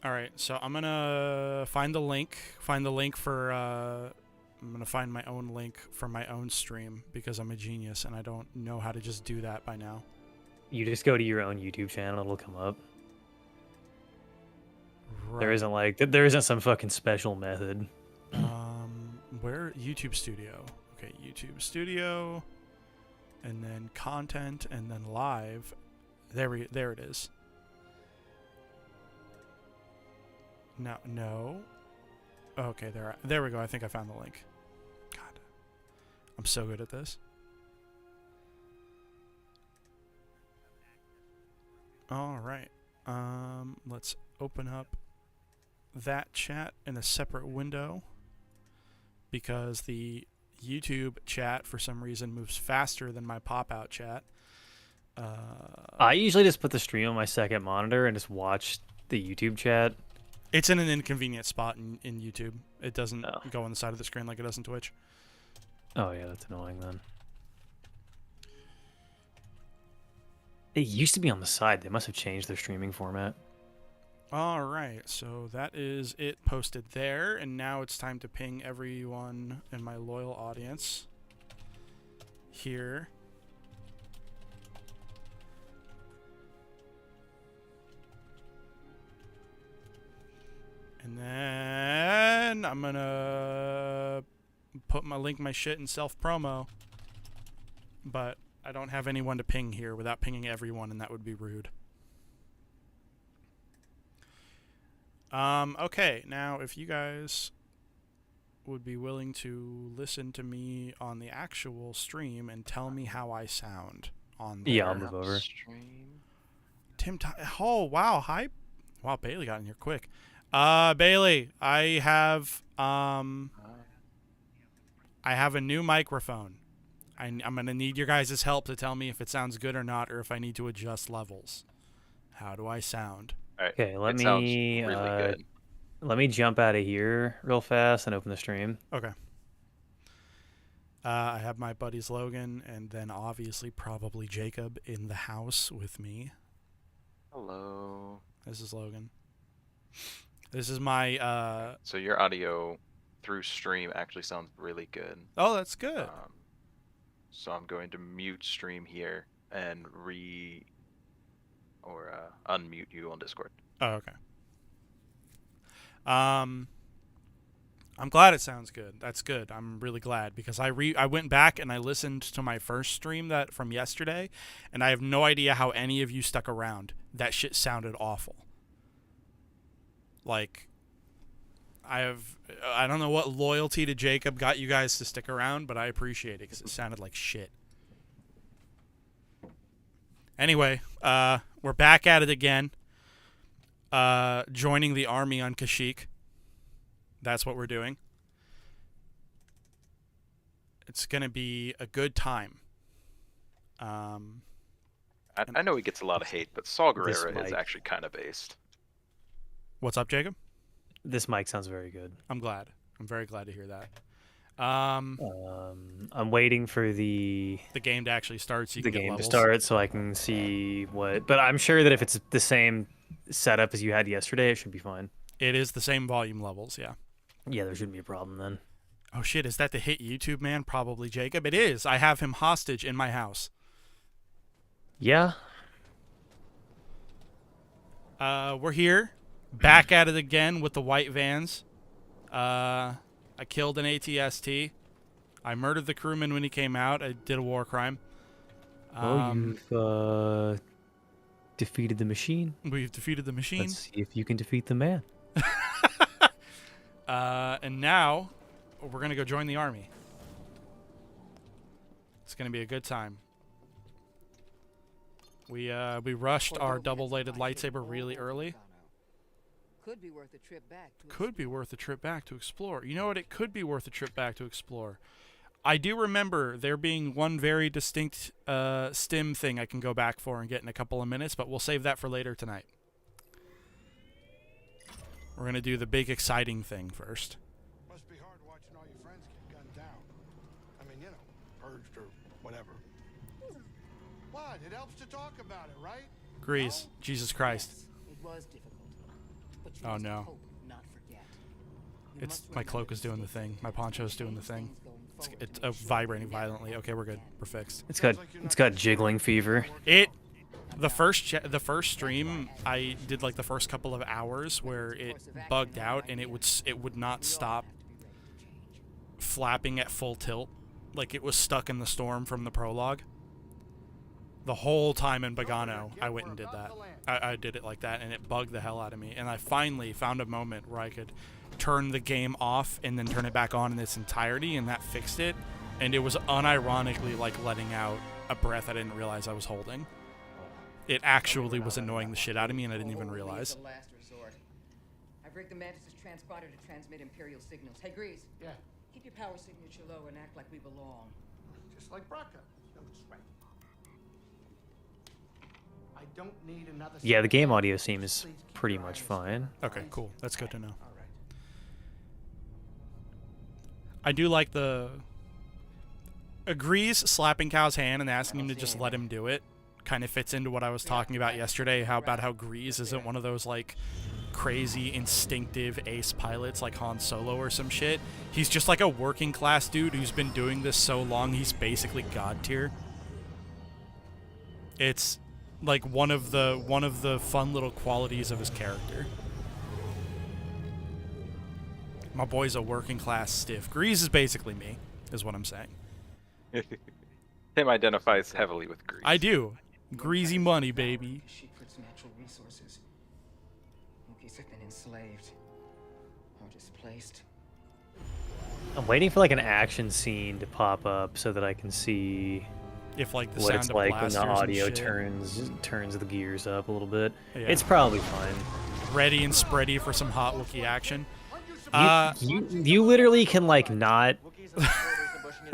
All right, so I'm gonna find the link. Find the link for. I'm gonna find my own link for my own stream because I'm a genius and I don't know how to just do that by now. You just go to your own YouTube channel; it'll come up. Right. There isn't some fucking special method. Where YouTube Studio? Okay, YouTube Studio, and then content, and then live. There it is. No. Okay, there we go. I think I found the link. God, I'm so good at this. All right. Let's open up that chat in a separate window because the YouTube chat for some reason moves faster than my pop-out chat. I usually just put the stream on my second monitor and just watch the YouTube chat. It's in an inconvenient spot in YouTube. It doesn't go on the side of the screen like it does in Twitch. Oh yeah, that's annoying then. It used to be on the side. They must have changed their streaming format. All right, so that is it posted there, and now it's time to ping everyone in my loyal audience here. And then I'm gonna link my shit in self-promo, but I don't have anyone to ping here without pinging everyone, and that would be rude. Okay, now if you guys would be willing to listen to me on the actual stream and tell me how I sound on there. Yeah, I'll move over. Oh, wow, hi. Wow, Bailey got in here quick. Bailey, I have a new microphone. I'm gonna need your guys' help to tell me if it sounds good or not, or if I need to adjust levels. How do I sound? Okay, let me jump out of here real fast and open the stream. Okay. I have my buddies Logan and then obviously probably Jacob in the house with me. Hello. This is Logan. This is my So your audio through stream actually sounds really good. Oh, that's good. So I'm going to mute stream here and unmute you on Discord. Oh, okay. I'm glad it sounds good. That's good. I'm really glad because I went back and I listened to my first stream from yesterday, and I have no idea how any of you stuck around. That shit sounded awful. Like, I don't know what loyalty to Jacob got you guys to stick around, but I appreciate it because it sounded like shit. Anyway, we're back at it again. Joining the army on Kashyyyk. That's what we're doing. It's going to be a good time. I know he gets a lot of hate, but Saw Gerrera is actually kind of based. What's up, Jacob? This mic sounds very good. I'm glad. I'm very glad to hear that. I'm waiting for the game to actually start so you can get levels. To start so I can see what. But I'm sure that if it's the same setup as you had yesterday, it should be fine. It is the same volume levels, yeah. Yeah, there shouldn't be a problem then. Oh shit, is that the hit YouTube man? Probably Jacob. It is. I have him hostage in my house. Yeah. We're here. Back at it again with the white vans. I killed an ATST. I murdered the crewman when he came out. I did a war crime. You've defeated the machine. We've defeated the machine. Let's see if you can defeat the man. And now we're going to go join the army. It's going to be a good time. We rushed our double-bladed lightsaber really early. Could be worth a trip back. Could be worth a trip back to explore. You know what? It could be worth a trip back to explore. I do remember there being one very distinct stim thing I can go back for and get in a couple of minutes, but we'll save that for later tonight. We're going to do the big exciting thing first. Must be hard watching all your friends get gunned down. I mean, you know, purged or whatever. What? It helps to talk about it, right? Grease. No? Jesus Christ. Yes, it was difficult. But you Oh, must no. hope, not forget. You It's must my cloak is doing the thing. My poncho's doing the thing. It's vibrating violently. Okay, we're good. We're fixed. It's got jiggling fever. The first stream, I did like the first couple of hours where it bugged out and it would not stop flapping at full tilt, like it was stuck in the storm from the prologue. The whole time in Bagano, I went and did that. I did it like that, and it bugged the hell out of me. And I finally found a moment where I could turn the game off and then turn it back on in its entirety, and that fixed it. And it was unironically like letting out a breath I didn't realize I was holding. It actually was annoying the shit out of me, and I didn't even realize. Last resort. I've rigged the Mantis' transponder to transmit Imperial signals. Hey, Grease. Yeah, Keep your power signature low and act like we belong. just like Braca. No, it's right. I don't need another. Yeah, the game audio seems pretty much fine. Okay, cool. That's good to know. All right. I do like the agrees slapping Cal's hand and asking him to just let him do it. Kind of fits into what I was talking about yesterday, how Grease isn't one of those like crazy instinctive ace pilots like Han Solo or some shit. He's just like a working class dude who's been doing this so long he's basically god tier. It's like one of the fun little qualities of his character. My boy's a working class stiff. Grease is basically me, is what I'm saying. Tim identifies heavily with Grease. I do. Greasy money, baby. Kashyyyk for its natural resources. Wookiees have been enslaved or displaced. I'm waiting for like an action scene to pop up so that I can see If like the what sound it's of like when blasters the and audio shit. turns the gears up a little bit. Yeah. It's probably fine. Ready and spready for some hot Wookiee action. You literally can like not.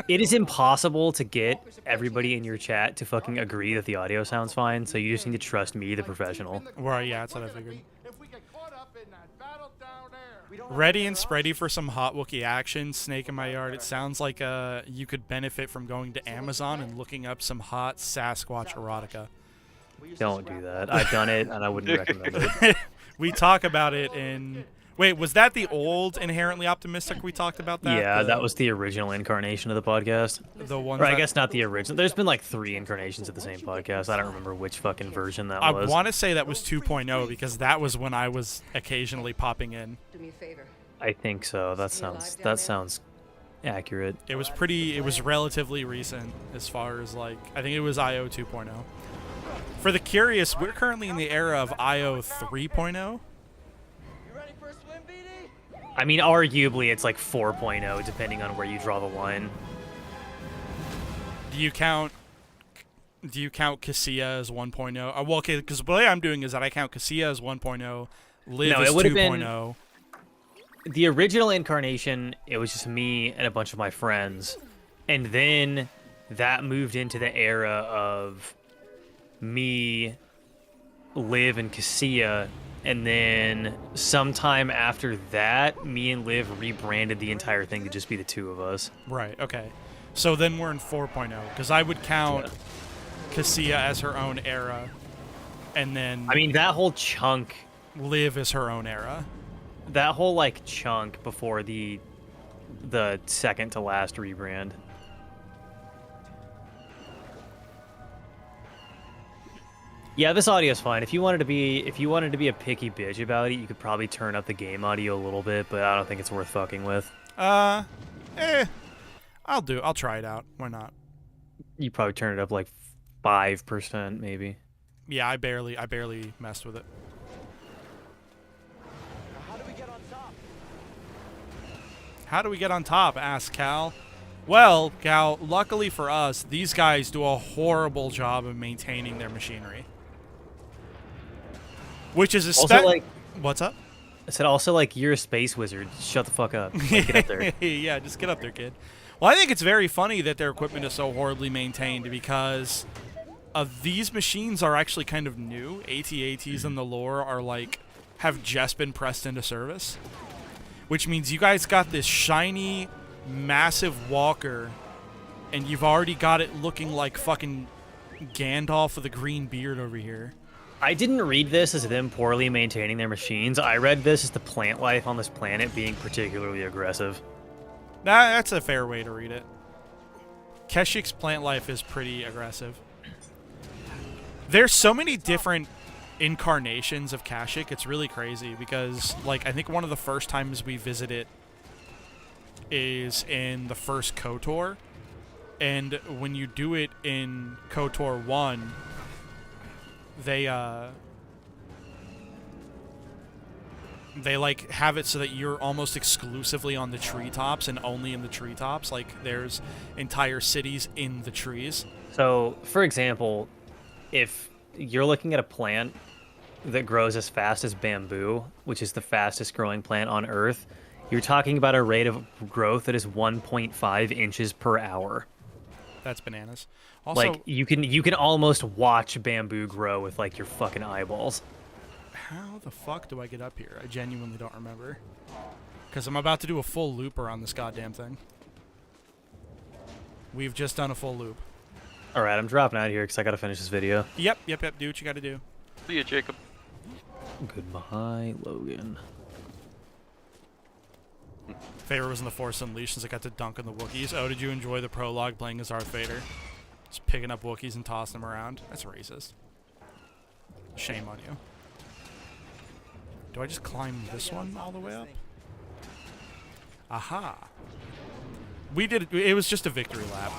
It is impossible to get everybody in your chat to fucking agree that the audio sounds fine, so you just need to trust me, the professional. Well, yeah, that's what I figured. If we get caught up in that battle down there. Ready and spready for some hot Wookiee action. Snake in my yard. It sounds like you could benefit from going to Amazon and looking up some hot Sasquatch erotica. Don't do that. I've done it, and I wouldn't recommend it. We talk about it in... Wait, was that the old Inherently Optimistic we talked about that? Yeah, that was the original incarnation of the podcast. The one Or I that- guess not the original. There's been like 3 incarnations of the same podcast. I don't remember which fucking version that I was. want to say that was 2.0 because that was when I was occasionally popping in. Do me a favor. I think so. That sounds accurate. It was relatively recent as far as like, I think it was IO 2.0. For the curious, we're currently in the era of IO 3.0. I mean, arguably it's like 4.0 depending on where you draw the line. Do you count Kashyyyk as 1.0? Well, okay, because the way I'm doing is that I count Kashyyyk as 1.0, Liv No, as it would've 2.0. been- The original incarnation, it was just me and a bunch of my friends. And then that moved into the era of me, Liv, and Kashyyyk. And then sometime after that, me and Liv rebranded the entire thing to just be the 2 of us. Right, okay. So then we're in 4.0, because I would count Kashyyyk as her own era, and then I mean, that whole chunk, Liv as her own era. that whole like chunk before the second to last rebrand. Yeah, this audio is fine. If you wanted to be a picky bitch about it, you could probably turn up the game audio a little bit, but I don't think it's worth fucking with. I'll try it out. Why not? You probably turn it up like 5% maybe. Yeah, I barely messed with it. How do we get on top? Asked Cal. Well, Cal, luckily for us, these guys do a horrible job of maintaining their machinery. Which is Also, especially... like, What's up? I said also, like, you're a space wizard. Shut the fuck up. Like, get up there. Yeah, just get up there, kid. Well, I think it's very funny that their equipment is so horribly maintained because these machines are actually kind of new. AT-ATs in the lore are like, have just been pressed into service. Which means you guys got this shiny, massive walker, and you've already got it looking like fucking Gandalf with a green beard over here. I didn't read this as them poorly maintaining their machines. I read this as the plant life on this planet being particularly aggressive. That's a fair way to read it. Kashyyyk plant life is pretty aggressive. There's so many different incarnations of Kashyyyk. It's really crazy because, like, I think one of the first times we visit it is in the first KOTOR. And when you do it in KOTOR 1, they like have it so that you're almost exclusively on the treetops and only in the treetops. Like there's entire cities in the trees. So, for example, if you're looking at a plant that grows as fast as bamboo, which is the fastest growing plant on Earth, you're talking about a rate of growth that is 1.5 inches per hour. That's bananas. Also, Like you can almost watch bamboo grow with like your fucking eyeballs. how the fuck do I get up here? I genuinely don't remember. Because I'm about to do a full loop around this goddamn thing. We've just done a full loop. All right, I'm dropping out of here because I gotta finish this video. Yep. Do what you gotta do. See you, Jacob. Goodbye, Logan. Favorite was in the Force Unleashed since I got to dunk on the Wookiees. Oh, did you enjoy the prologue playing as Darth Vader? Just picking up Wookiees and tossing them around. That's racist. Shame on you. Do I just climb this one all the way up? Aha. We did it was just a victory lap.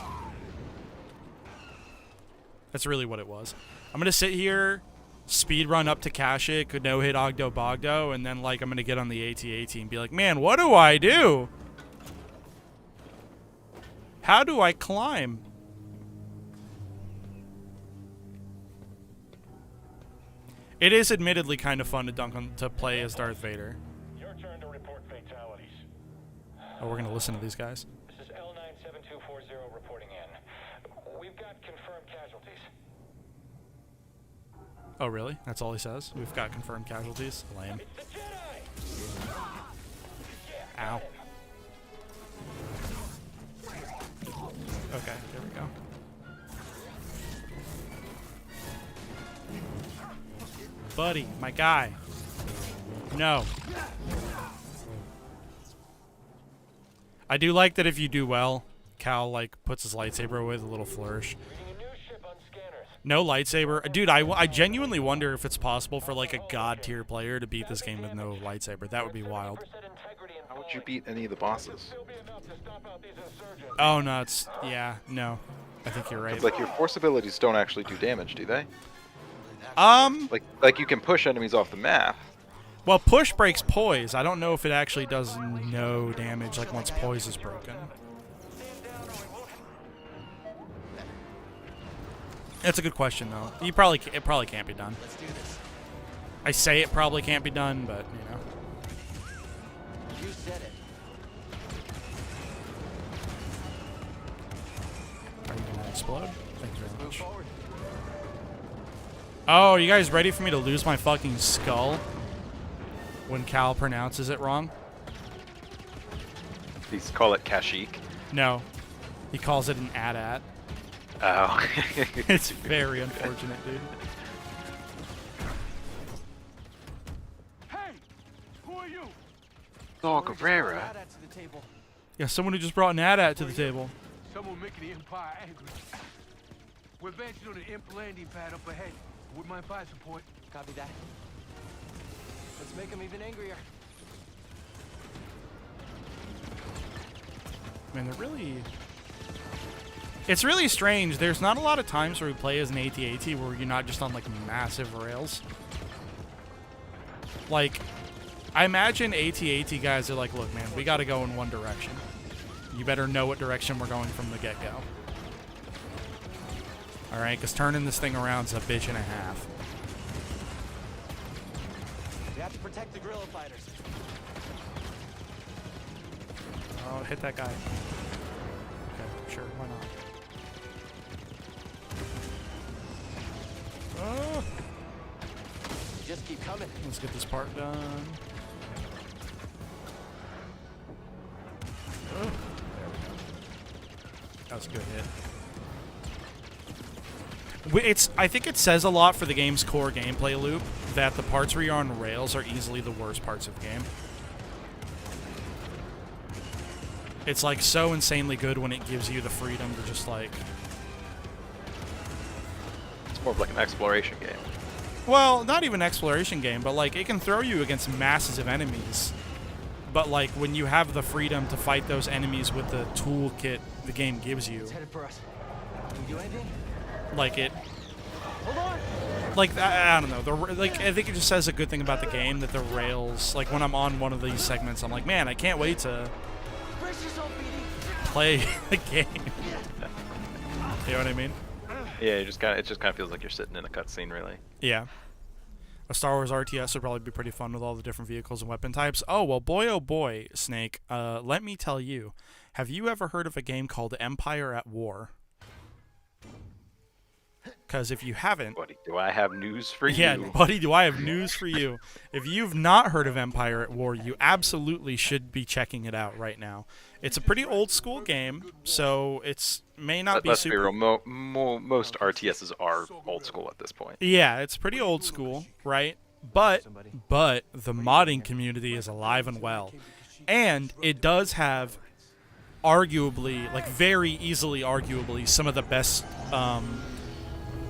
That's really what it was. I'm gonna sit here, speed run up to Kashyyyk, no hit Ogdo Bogdo, and then like I'm gonna get on the AT-AT and be like, man, what do I do? How do I climb? It is admittedly kind of fun to play as Darth Vader. Your turn to report fatalities. Oh, we're gonna listen to these guys. This is L97240 reporting in. We've got confirmed casualties. Oh, really? That's all he says? We've got confirmed casualties? Lame. It's the Jedi! Ow. Okay, there we go. Buddy, my guy. No. I do like that if you do well, Cal, like, puts his lightsaber away with a little flourish. Reading a new ship on scanners. No lightsaber. Dude, I genuinely wonder if it's possible for, like, a god-tier player to beat this game with no lightsaber. That would be wild. How would you beat any of the bosses? Still be enough to stop out these insurgents. Oh, no, it's... Yeah, no. I think you're right. It's like your force abilities don't actually do damage, do they? Like you can push enemies off the map. Well, push breaks poise. I don't know if it actually does no damage, like, once poise is broken. That's a good question, though. It probably can't be done. Let's do this. I say it probably can't be done, but, you know. You said it. Are you gonna explode? Thanks very Move much. forward. Oh, you guys ready for me to lose my fucking skull when Cal pronounces it wrong? These call it Kashyyyk. No. He calls it an AT-AT. Oh. It's very unfortunate, dude. Hey! Who are you? Oh, Guerrera. Add that to the table. Yeah, someone who just brought an AT-AT to the table. Someone making the Empire angry. We're advancing on the Imp landing pad up ahead. With my fire support. Copy that. Let's make them even angrier. Man, they're really... It's really strange. There's not a lot of times where we play as an AT-AT where you're not just on, like, massive rails. Like, I imagine AT-AT guys are like, look, man, we gotta go in one direction. You better know what direction we're going from the get-go. Alright, because turning this thing around is a bitch and a half. We have to protect the guerrilla fighters. Oh, hit that guy. Okay, sure, why not? Oh, Just keep coming. let's get this part done. Oh, there we go. That was a good hit. I think it says a lot for the game's core gameplay loop that the parts where you're on rails are easily the worst parts of the game. It's like so insanely good when it gives you the freedom to just like... It's more of like an exploration game. Well, not even exploration game, but like it can throw you against masses of enemies. But like when you have the freedom to fight those enemies with the toolkit the game gives you, It's headed for us. Can we do anything? like it... Hold on! Like, I don't know. Like, I think it just says a good thing about the game that the rails... Like, when I'm on one of these segments, I'm like, man, I can't wait to Brace yourself, BD. play the game. You know what I mean? Yeah, it just kind of feels like you're sitting in a cutscene, really. Yeah. A Star Wars RTS would probably be pretty fun with all the different vehicles and weapon types. Oh, well, oh boy, Snake. Let me tell you. Have you ever heard of a game called Empire at War? Because if you haven't... Buddy, do I have news for you? Yeah, buddy, do I have news for you. If you've not heard of Empire at War, you absolutely should be checking it out right now. It's a pretty old school game, so it's may not be Let's super... be real, most RTSs are old school at this point. Yeah, it's pretty old school, right? But the modding community is alive and well. And it does have arguably, like very easily arguably, some of the best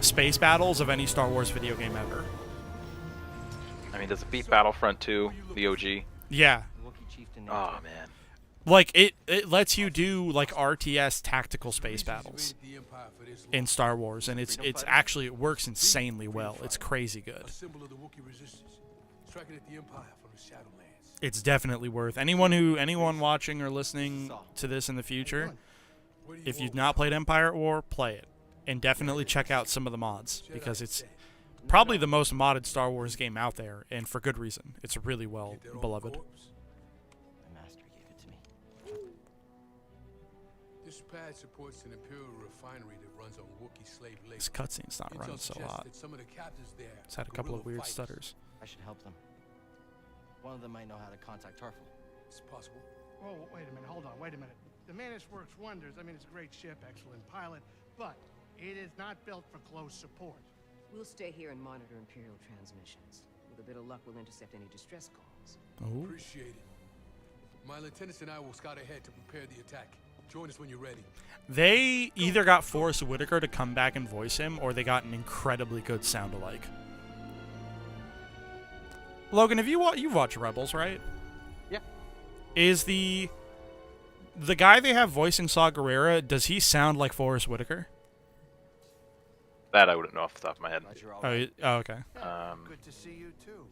space battles of any Star Wars video game ever. I mean, does it beat Battlefront 2, the OG? Yeah. Wookiee chieftain named Oh, man. Like, it lets you do, like, RTS tactical space battles in Star Wars, and it's actually, it works insanely well. It's crazy good. A symbol of the Wookiee resistance, striking at the Empire from the Shadowlands. It's definitely worth. Anyone watching or listening to this in the future, if you've not played Empire at War, play it. And definitely check out some of the mods, because it's probably the most modded Star Wars game out there, and for good reason. It's really well beloved. My master gave it to me. This pad supports an Imperial refinery that runs on Wookiee slave labor. This cutscene's not running so hot. Some of the captives there It's had a couple of weird stutters. I should help them. One of them might know how to contact Tarful. It's possible. Oh, wait a minute. Hold on. Wait a minute. The Mantis works wonders. I mean, it's a great ship, excellent pilot, but it is not built for close support. We'll stay here and monitor Imperial transmissions. With a bit of luck, we'll intercept any distress calls. Oh. Appreciate it. My lieutenants and I will scout ahead to prepare the attack. Join us when you're ready. They either got Forrest Whitaker to come back and voice him, or they got an incredibly good sound-alike. Logan, have you've watched Rebels, right? Yeah. Is the guy they have voicing Saw Gerrera, does he sound like Forrest Whitaker? That I wouldn't know off the top of my head. Glad you're all Oh, right. Okay. Good to see you too.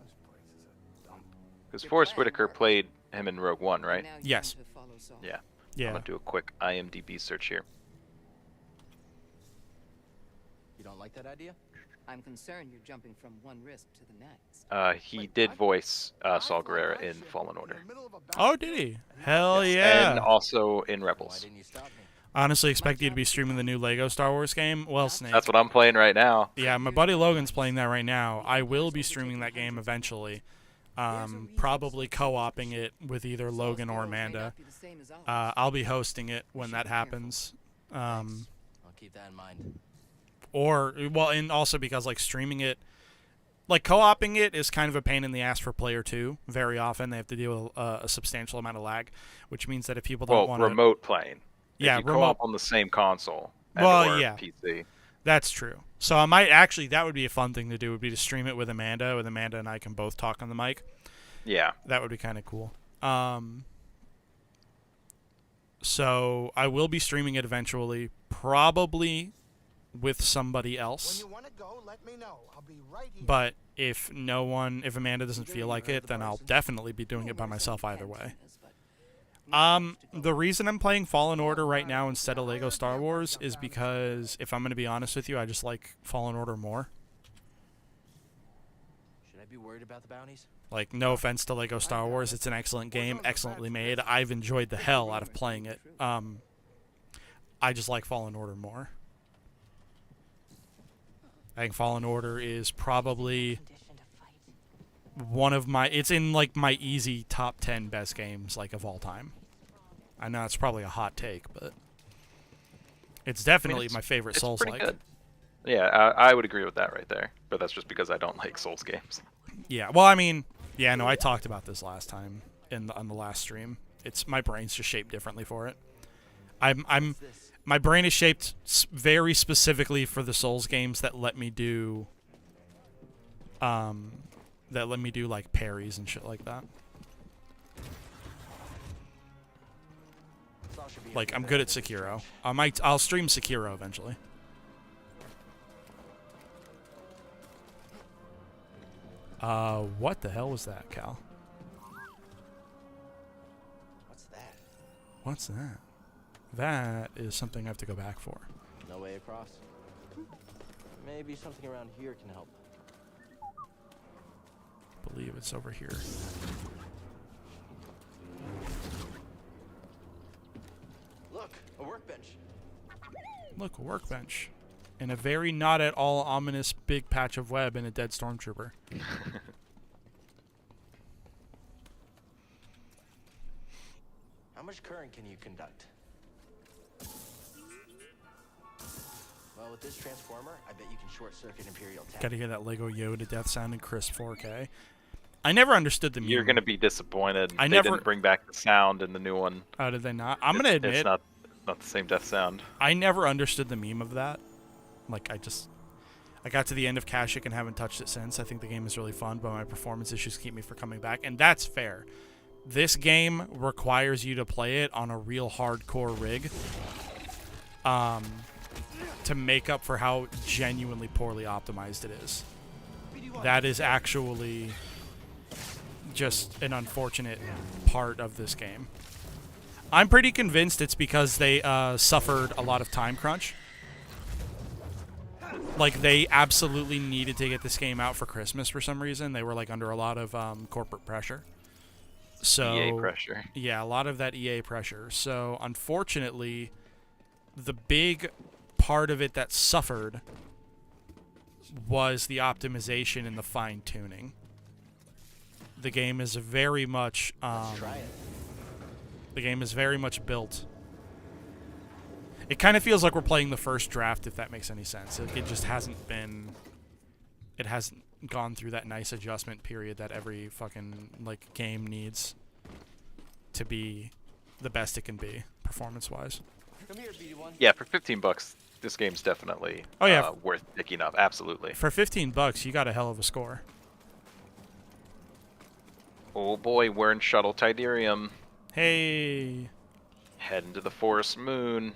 This place is a dump. Because Forrest Whitaker played him in Rogue One, right? Now you Yes. want to follow Saul. Yeah. I'm Yeah. going to do a quick IMDb search here. You don't like that idea? I'm concerned you're jumping from one risk to the next. He did voice Saul Guerrera in Fallen Order. Oh, did he? Hell yeah. And also in Why Rebels. didn't you stop me? Honestly, expect you to be streaming the new Lego Star Wars game. Well, Snake. That's what I'm playing right now. Yeah, my buddy Logan's playing that right now. I will be streaming that game eventually. Probably co-oping it with either Logan or Amanda. I'll be hosting it when that happens. I'll keep that in mind. And also because like streaming it, like co-oping it is kind of a pain in the ass for player 2. Very often they have to deal with a substantial amount of lag, which means that if people don't want to remote playing. Yeah, if you remote co-op on the same console. Well, or yeah. PC. That's true. So I might actually, that would be a fun thing to do, would be to stream it with Amanda and I can both talk on the mic. Yeah. That would be kind of cool. So I will be streaming it eventually, probably with somebody else. When you want to go, let me know. I'll be right here. But if Amanda doesn't feel like it, then I'll definitely be doing it by myself either way. The reason I'm playing Fallen Order right now instead of Lego Star Wars is because, if I'm going to be honest with you, I just like Fallen Order more. Should I be worried about the bounties? Like, no offense to Lego Star Wars, it's an excellent game, excellently made. I've enjoyed the hell out of playing it. I just like Fallen Order more. I think Fallen Order is probably one of my... It's in, like, my easy top 10 best games, like, of all time. I know it's probably a hot take, but... It's definitely my favorite Souls-like. Pretty good. Yeah, I would agree with that right there. But that's just because I don't like Souls games. Yeah. Well, I mean, yeah, no, I talked about this last time on the last stream. It's my brain's just shaped differently for it. My brain is shaped very specifically for the Souls games that let me do like parries and shit like that. Like I'm good at Sekiro. I'll stream Sekiro eventually. What the hell was that, Cal? What's that? What's that? That is something I have to go back for. No way across. Maybe something around here can help. I believe it's over here. Look, a workbench. Look, a workbench. And a very not at all ominous big patch of web and a dead stormtrooper. How much current can you conduct? Well, with this transformer, I bet you can short-circuit Imperial tech. Gotta hear that Lego Yoda death sound in crisp 4K. I never understood the meme. You're gonna be disappointed. I They never didn't bring back the sound in the new one. Oh, did they not? I'm gonna admit It's not the same death sound. I never understood the meme of that. Like I got to the end of Kashyyyk and haven't touched it since. I think the game is really fun, but my performance issues keep me from coming back, and that's fair. This game requires you to play it on a real hardcore rig. To make up for how genuinely poorly optimized it is. That is actually just an unfortunate part of this game. I'm pretty convinced it's because they suffered a lot of time crunch. Like, they absolutely needed to get this game out for Christmas for some reason. They were, like, under a lot of corporate pressure. So, EA pressure. Yeah, a lot of that EA pressure. So, unfortunately, the big part of it that suffered was the optimization and the fine-tuning. The game is very much the game is very much built. It kind of feels like we're playing the first draft, if that makes any sense. It just hasn't gone through that nice adjustment period that every fucking like game needs to be the best it can be performance-wise. Come here, BD1. Yeah, for $15, this game's definitely worth picking up. Absolutely. For $15, you got a hell of a score. Oh boy, we're in Shuttle Tidarium. Hey. Heading to the Forest Moon.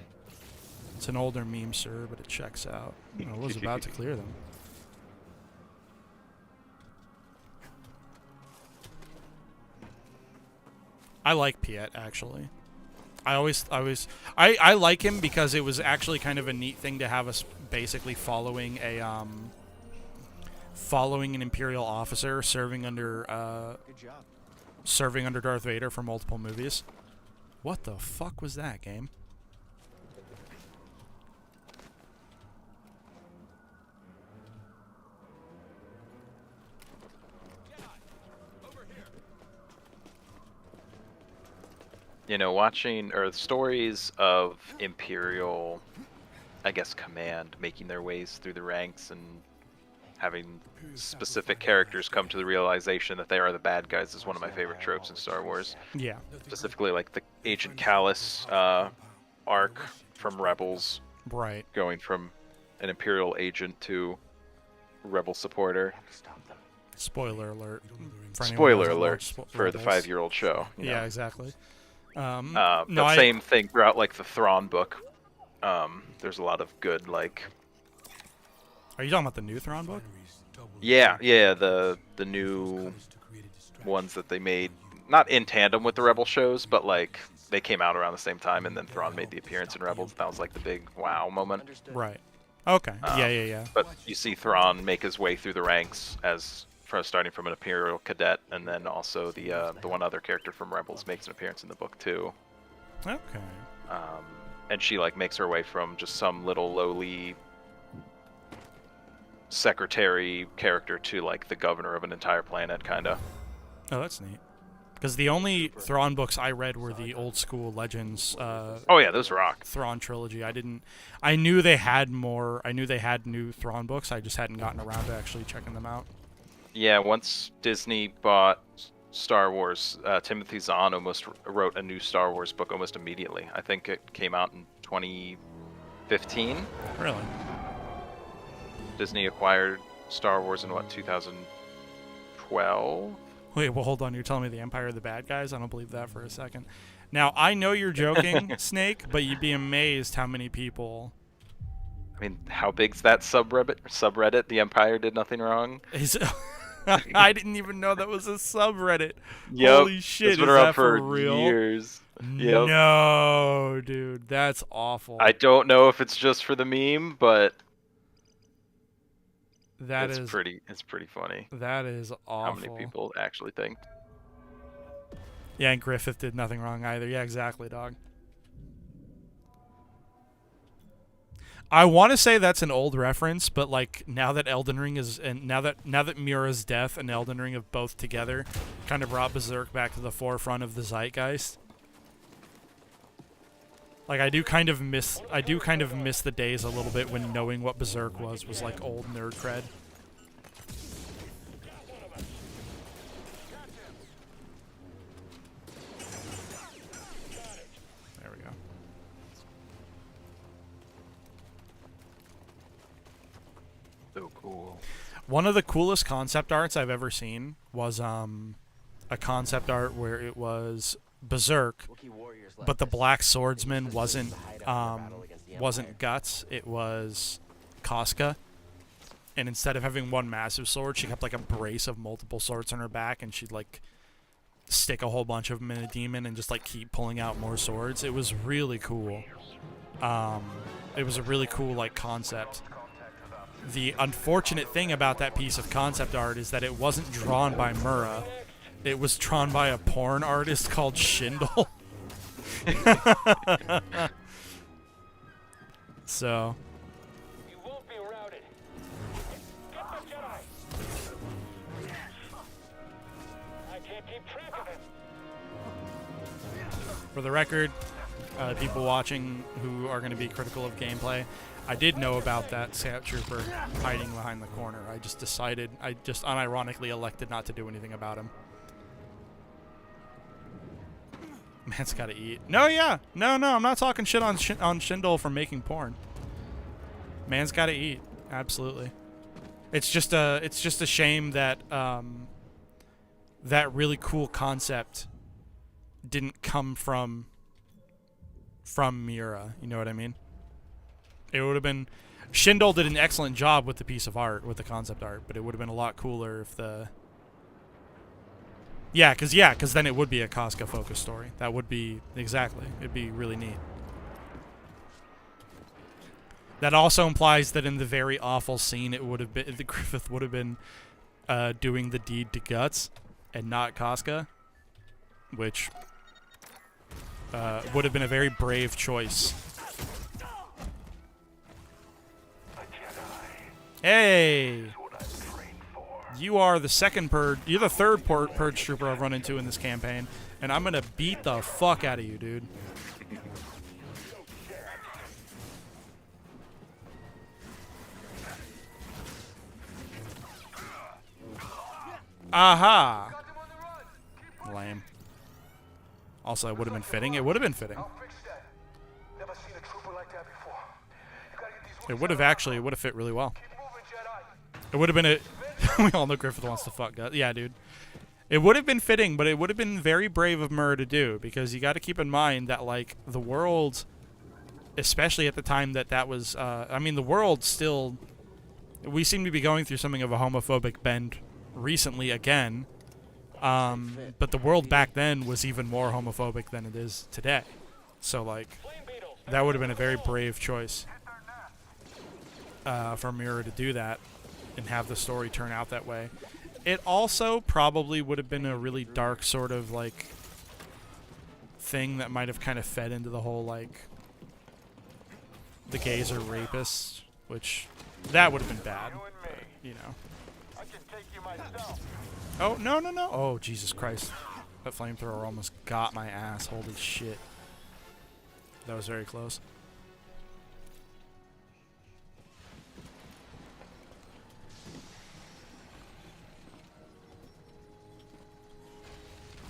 It's an older meme, sir, but it checks out. I was about to clear them. I like Piet, actually. I like him because it was actually kind of a neat thing to have us basically following an Imperial officer serving under Darth Vader for multiple movies. What the fuck was that, game? You know, watching stories of Imperial, I guess, command making their ways through the ranks and having specific characters come to the realization that they are the bad guys is one of my favorite tropes in Star Wars. Yeah. Specifically, like the Agent Callus arc from Rebels. Right. Going from an Imperial agent to Rebel supporter. Spoiler alert. Spoiler alert for the 5-year-old show. Yeah, exactly. Same thing throughout, like, the Thrawn book. There's a lot of good, like... Are you talking about the new Thrawn book? Yeah, the new ones that they made, not in tandem with the Rebel shows, but, like, they came out around the same time, and then Thrawn made the appearance in Rebels. That was, like, the big wow moment. Right. Okay. Yeah. But you see Thrawn make his way through the ranks starting from an Imperial cadet, and then also the one other character from Rebels makes an appearance in the book too. Okay. And she like makes her way from just some little lowly secretary character to like the governor of an entire planet, kind of. Oh, that's neat. Because the only Thrawn books I read were the old school Legends Oh yeah, those rock. Thrawn trilogy. I knew they had more. I knew they had new Thrawn books. I just hadn't gotten around to actually checking them out. Yeah, once Disney bought Star Wars, Timothy Zahn almost wrote a new Star Wars book almost immediately. I think it came out in 2015. Really? Disney acquired Star Wars in what, 2012? Wait, well, hold on. You're telling me the Empire are the bad guys? I don't believe that for a second. Now, I know you're joking, Snake, but you'd be amazed how many people... I mean, how big's that subreddit? The Empire did nothing wrong. I didn't even know that was a subreddit. Yep. Holy shit, It's been is around that for real? years. Yep. No, dude, that's awful. I don't know if it's just for the meme, but It's pretty funny. That is awful. How many people actually think? Yeah, and Griffith did nothing wrong either. Yeah, exactly, dog. I want to say that's an old reference, but like now that Elden Ring is, and now that Mira's death and Elden Ring have both together, kind of brought Berserk back to the forefront of the zeitgeist. Like I do kind of miss the days a little bit when knowing what Berserk was like old nerd cred. There we go. So cool. One of the coolest concept arts I've ever seen was a concept art where it was Berserk, but the Black Swordsman wasn't Guts, it was Casca. And instead of having one massive sword, she kept like a brace of multiple swords on her back, and she'd like stick a whole bunch of them in a demon and just like keep pulling out more swords. It was really cool. It was a really cool like concept. The unfortunate thing about that piece of concept art is that it wasn't drawn by Mura. It was drawn by a porn artist called Schindel. So. You won't be routed. Get the Jedi. I can't keep track of him. For the record, people watching who are going to be critical of gameplay, I did know about that Scout Trooper hiding behind the corner. I just unironically elected not to do anything about him. Man's gotta eat. No, yeah. No, I'm not talking shit on Schindel for making porn. Man's gotta eat. Absolutely. It's just a shame that that really cool concept didn't come from Mira. You know what I mean? It would have been... Schindel did an excellent job with the piece of art, with the concept art, but it would have been a lot cooler if the... Yeah, because then it would be a Casca-focused story. That would be... Exactly. It'd be really neat. That also implies that in the very awful scene, it would have been... The Griffith would have been doing the deed to Guts and not Casca, which would have been a very brave choice. Hey! You are the second purge. You're the third purge trooper I've run into in this campaign, and I'm gonna beat the fuck out of you, dude. Aha! Lame. Also, it would have been fitting. It would have been fitting. It would have actually. It would have fit really well. It would have been a... We all know Griffith wants to fuck Guts. Yeah, dude. It would have been fitting, but it would have been very brave of Mur to do, because you got to keep in mind that, like, the world, especially at the time that was... I mean, the world still... We seem to be going through something of a homophobic bend recently again. But the world back then was even more homophobic than it is today. So, like, that would have been a very brave choice for Mira to do that and have the story turn out that way. It also probably would have been a really dark sort of, like, thing that might have kind of fed into the whole, like, the gays are rapists, which that would have been bad, but, you know. Oh, no. Oh, Jesus Christ. That flamethrower almost got my ass. Holy shit. That was very close.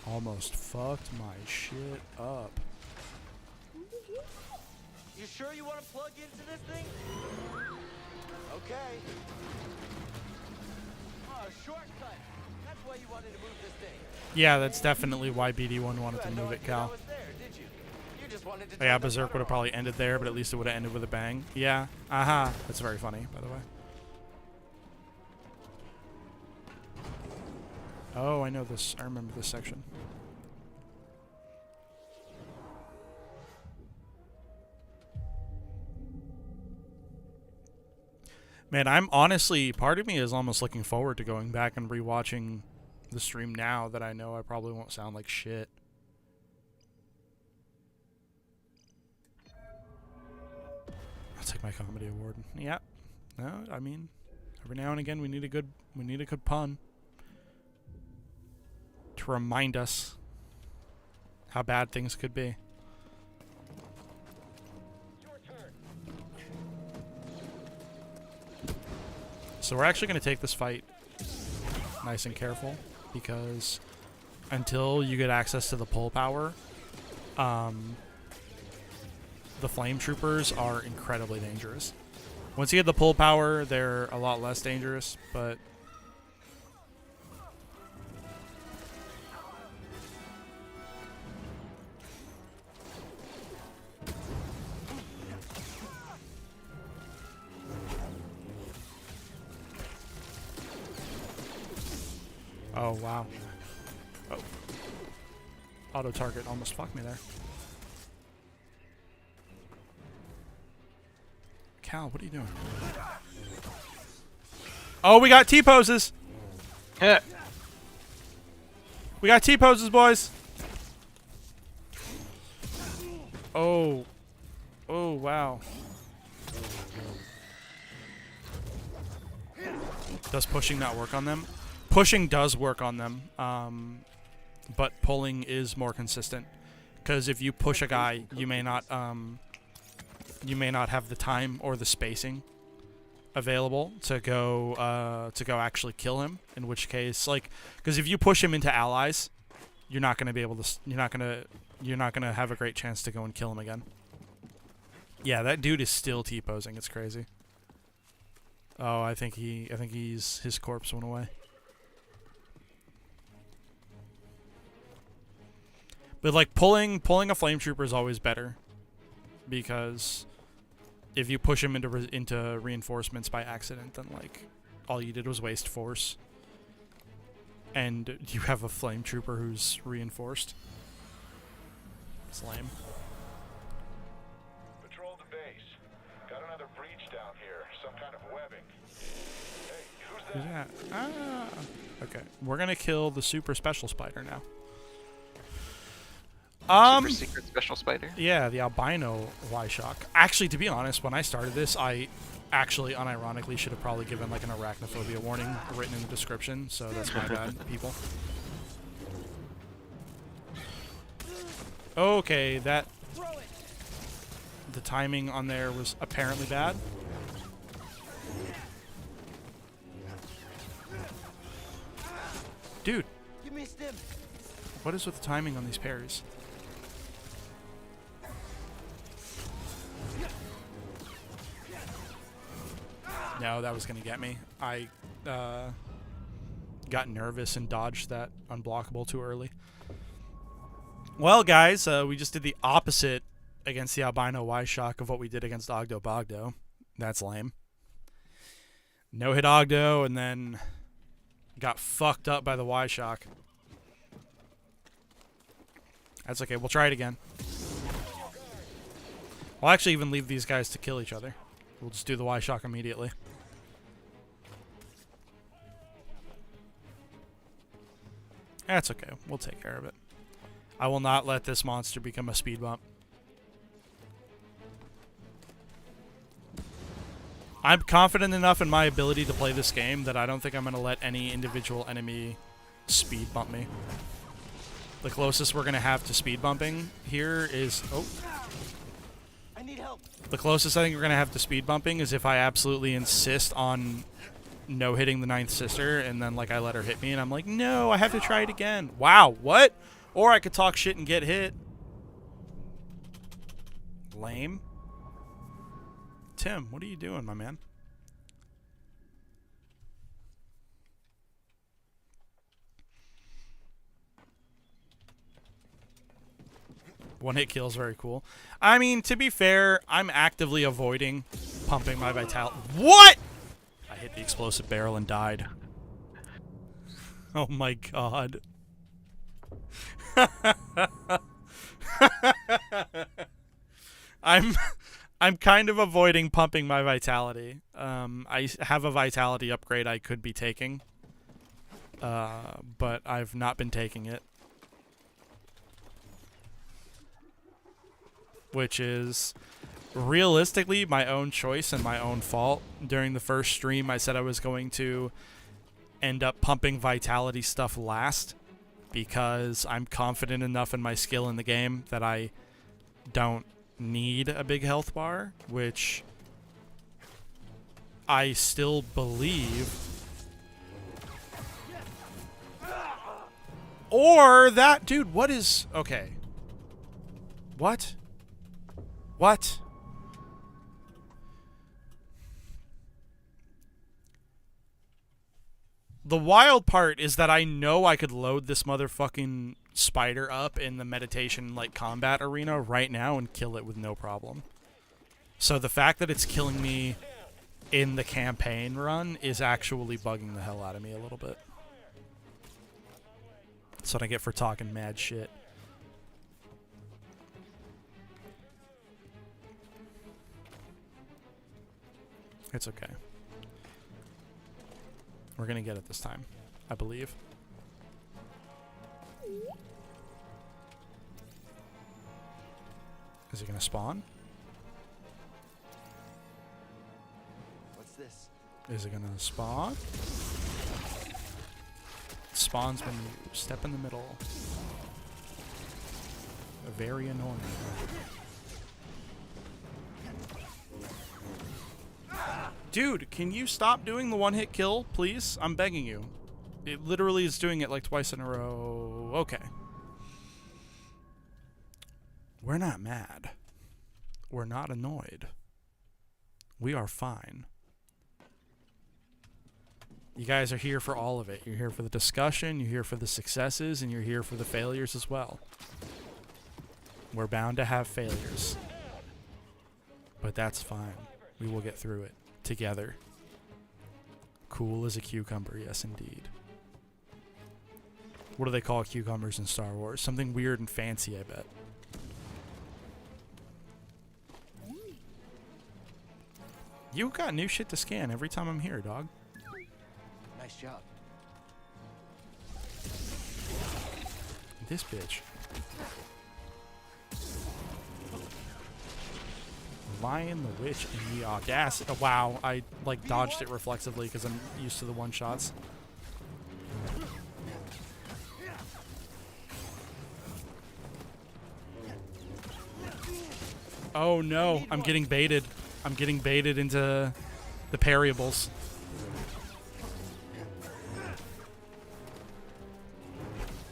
Almost fucked my shit up. You sure you want to plug into this thing? Okay. Oh, shortcut. That's why you wanted to move this thing. Yeah, that's definitely why BD1 wanted to move it, Cal. Yeah, Berserk would have probably ended there, but at least it would have ended with a bang. Yeah. Aha. That's very funny, by the way. Oh, I know this. I remember this section. Man, I'm honestly, part of me is almost looking forward to going back and rewatching the stream now that I know I probably won't sound like shit. I'll take my comedy award. Yeah. No, I mean, every now and again we need a good pun to remind us how bad things could be. So we're actually going to take this fight nice and careful, because until you get access to the pull power, the flame troopers are incredibly dangerous. Once you get the pull power, they're a lot less dangerous, but oh, wow. Oh. Auto target almost fucked me there. Cal, what are you doing? Oh, we got T-poses! We got T-poses, boys! Oh. Oh, wow. Does pushing not work on them? Pushing does work on them, but pulling is more consistent. Because if you push a guy, you may not have the time or the spacing available to go actually kill him. In which case, like, because if you push him into allies, you're not going to be able to. You're not going to have a great chance to go and kill him again. Yeah, that dude is still T-posing. It's crazy. Oh, I think his corpse went away. But like pulling a flame trooper is always better, because if you push him into reinforcements by accident, then like all you did was waste force, and you have a flame trooper who's reinforced. It's lame. Patrol the base. Got another breach down here. Some kind of webbing. Hey, who's that? Who's that? Ah. Okay, we're gonna kill the super special spider now. Super secret special spider? Yeah, the albino Y-Shock. Actually, to be honest, when I started this, I actually unironically should have probably given like an arachnophobia warning written in the description, so that's my bad, people. Okay, the timing on there was apparently bad. Dude, Give me a stim. what is with the timing on these parries? No, that was going to get me. I got nervous and dodged that unblockable too early. Well, guys, we just did the opposite against the albino Y-Shock of what we did against Ogdo Bogdo. That's lame. No hit Ogdo, and then got fucked up by the Y-Shock. That's okay. We'll try it again. We'll actually even leave these guys to kill each other. We'll just do the Y-Shock immediately. That's okay. We'll take care of it. I will not let this monster become a speed bump. I'm confident enough in my ability to play this game that I don't think I'm going to let any individual enemy speed bump me. The closest we're gonna have to speed bumping here is I need help. the closest I think we're gonna have to speed bumping is if I absolutely insist on no hitting the ninth sister, and then like I let her hit me, and I'm like, no, I have to try it again. Wow, what? Or I could talk shit and get hit. Lame. Tim, what are you doing, my man? One hit kill is very cool. I mean, to be fair, I'm actively avoiding pumping my vitality. What? I hit the explosive barrel and died. Oh my god. I'm kind of avoiding pumping my vitality. I have a vitality upgrade I could be taking, but I've not been taking it, which is realistically my own choice and my own fault. During the first stream, I said I was going to end up pumping vitality stuff last because I'm confident enough in my skill in the game that I don't need a big health bar, which I still believe. Or that dude, what is okay? What? What? The wild part is that I know I could load this motherfucking spider up in the meditation like combat arena right now and kill it with no problem. So the fact that it's killing me in the campaign run is actually bugging the hell out of me a little bit. That's what I get for talking mad shit. It's okay. We're gonna get it this time, I believe. Is it gonna spawn? What's this? Is it gonna spawn? It spawns when you step in the middle. Very annoying. Dude, can you stop doing the one-hit kill, please? I'm begging you. It literally is doing it like twice in a row. Okay. We're not mad. We're not annoyed. We are fine. You guys are here for all of it. You're here for the discussion, you're here for the successes, and you're here for the failures as well. We're bound to have failures. But that's fine. We will get through it. Together. Cool as a cucumber, yes indeed. What do they call cucumbers in Star Wars? Something weird and fancy, I bet. You got new shit to scan every time I'm here, dog. Nice job. This bitch. Lion, the Witch, and the Audacity. Oh, wow, I like dodged it reflexively because I'm used to the one-shots. Oh no, I'm getting baited. I'm getting baited into the parryables.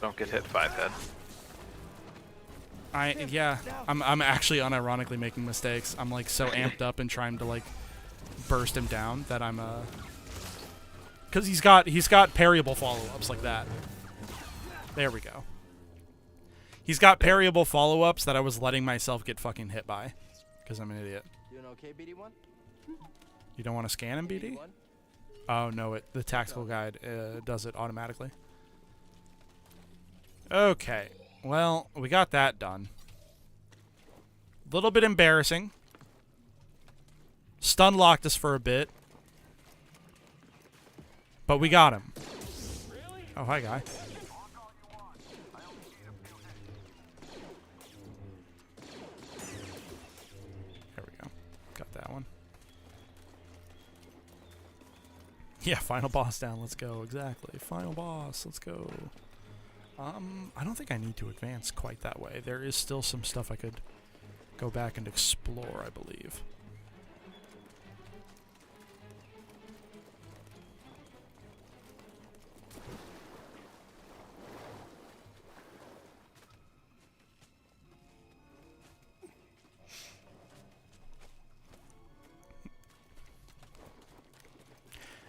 Don't get hit, 5-head. Yeah, I'm actually unironically making mistakes. I'm like so amped up and trying to like burst him down that I'm cuz he's got parryable follow-ups like that. There we go. He's got parryable follow-ups that I was letting myself get fucking hit by cuz I'm an idiot. Doing okay, BD1? You don't want to scan him, BD? Oh no, the tactical guide does it automatically. Okay. Well, we got that done. Little bit embarrassing. Stun locked us for a bit. But we got him. Oh, hi, guy. There we go. Got that one. Yeah, final boss down. Let's go. Exactly. Final boss. Let's go. I don't think I need to advance quite that way. There is still some stuff I could go back and explore, I believe.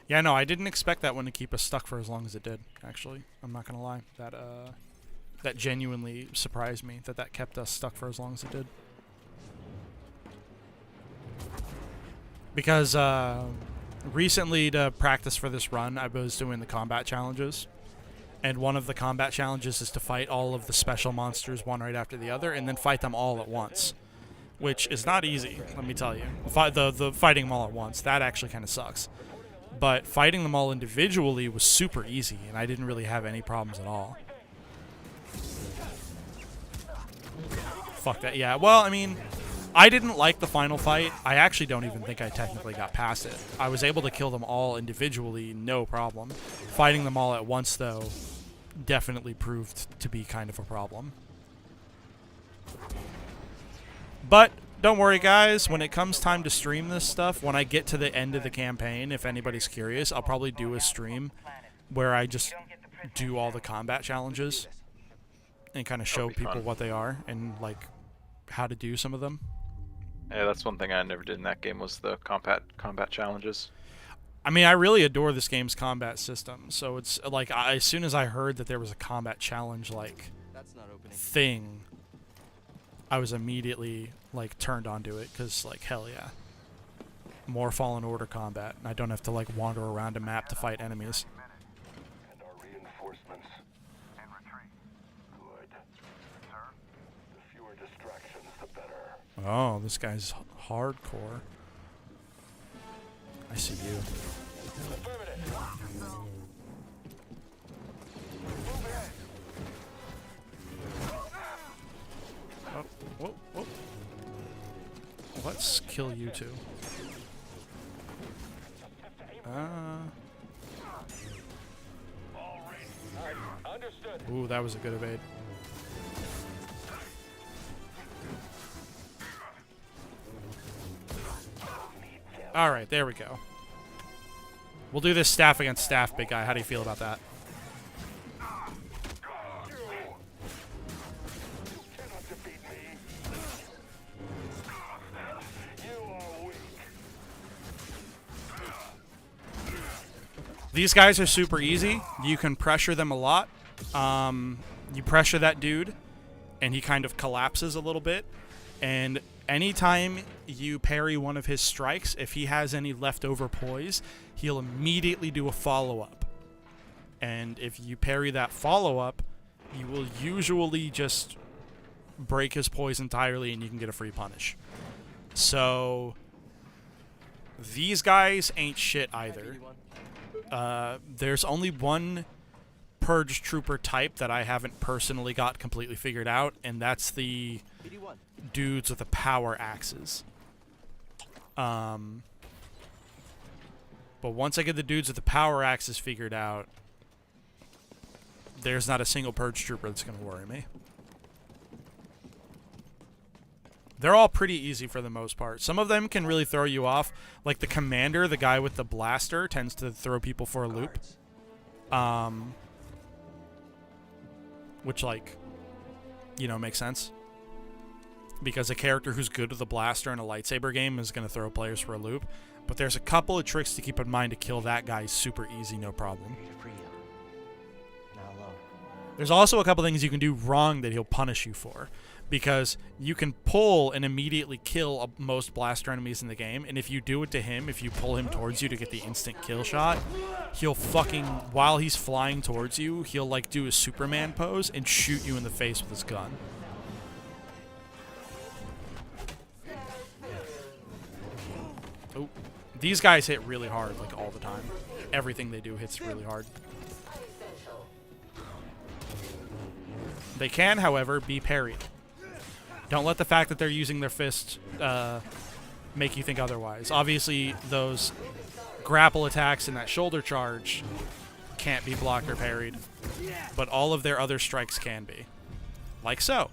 Yeah, no, I didn't expect that one to keep us stuck for as long as it did, actually. I'm not gonna lie. That genuinely surprised me, that kept us stuck for as long as it did. Because, recently to practice for this run, I was doing the combat challenges. And one of the combat challenges is to fight all of the special monsters one right after the other, and then fight them all at once. Which is not easy, let me tell you. The fighting them all at once, that actually kind of sucks. But fighting them all individually was super easy, and I didn't really have any problems at all. Fuck that, yeah. Well, I mean, I didn't like the final fight. I actually don't even think I technically got past it. I was able to kill them all individually, no problem. Fighting them all at once, though, definitely proved to be kind of a problem. But don't worry, guys. When it comes time to stream this stuff, when I get to the end of the campaign, if anybody's curious, I'll probably do a stream where I just do all the combat challenges and kind of show people fun. what they are and, like, how to do some of them. Yeah, that's one thing I never did in that game was the combat challenges. I mean, I really adore this game's combat system. So it's like, as soon as I heard that there was a combat challenge, like, thing, I was immediately, like, turned onto it, because, like, hell yeah. More Fallen Order combat. I don't have to, like, wander around a map to fight enemies. And our reinforcements. In retreat. Good. Sir? The fewer distractions, the better. Oh, this guy's hardcore. I see you. Oh, whoa, whoa. Let's kill you two. Ooh, that was a good evade. Alright, there we go. We'll do this staff against staff, big guy. How do you feel about that? These guys are super easy. You can pressure them a lot. You pressure that dude, and he kind of collapses a little bit. And anytime you parry one of his strikes, if he has any leftover poise, he'll immediately do a follow-up. And if you parry that follow-up, you will usually just break his poise entirely, and you can get a free punish. So these guys ain't shit either. There's only one Purge Trooper type that I haven't personally got completely figured out, and that's the dudes with the power axes. But once I get the dudes with the power axes figured out, there's not a single Purge Trooper that's going to worry me. They're all pretty easy for the most part. Some of them can really throw you off. Like the commander, the guy with the blaster, tends to throw people for a loop. Which, like, you know, makes sense. Because a character who's good with a blaster in a lightsaber game is going to throw players for a loop. But there's a couple of tricks to keep in mind to kill that guy super easy, no problem. There's also a couple things you can do wrong that he'll punish you for. Because you can pull and immediately kill most blaster enemies in the game, and if you do it to him, if you pull him towards you to get the instant kill shot, he'll fucking, while he's flying towards you, he'll like do a Superman pose and shoot you in the face with his gun. Oh, these guys hit really hard, like all the time. Everything they do hits really hard. They can, however, be parried. Don't let the fact that they're using their fists make you think otherwise. Obviously, those grapple attacks and that shoulder charge can't be blocked or parried, but all of their other strikes can be. Like so.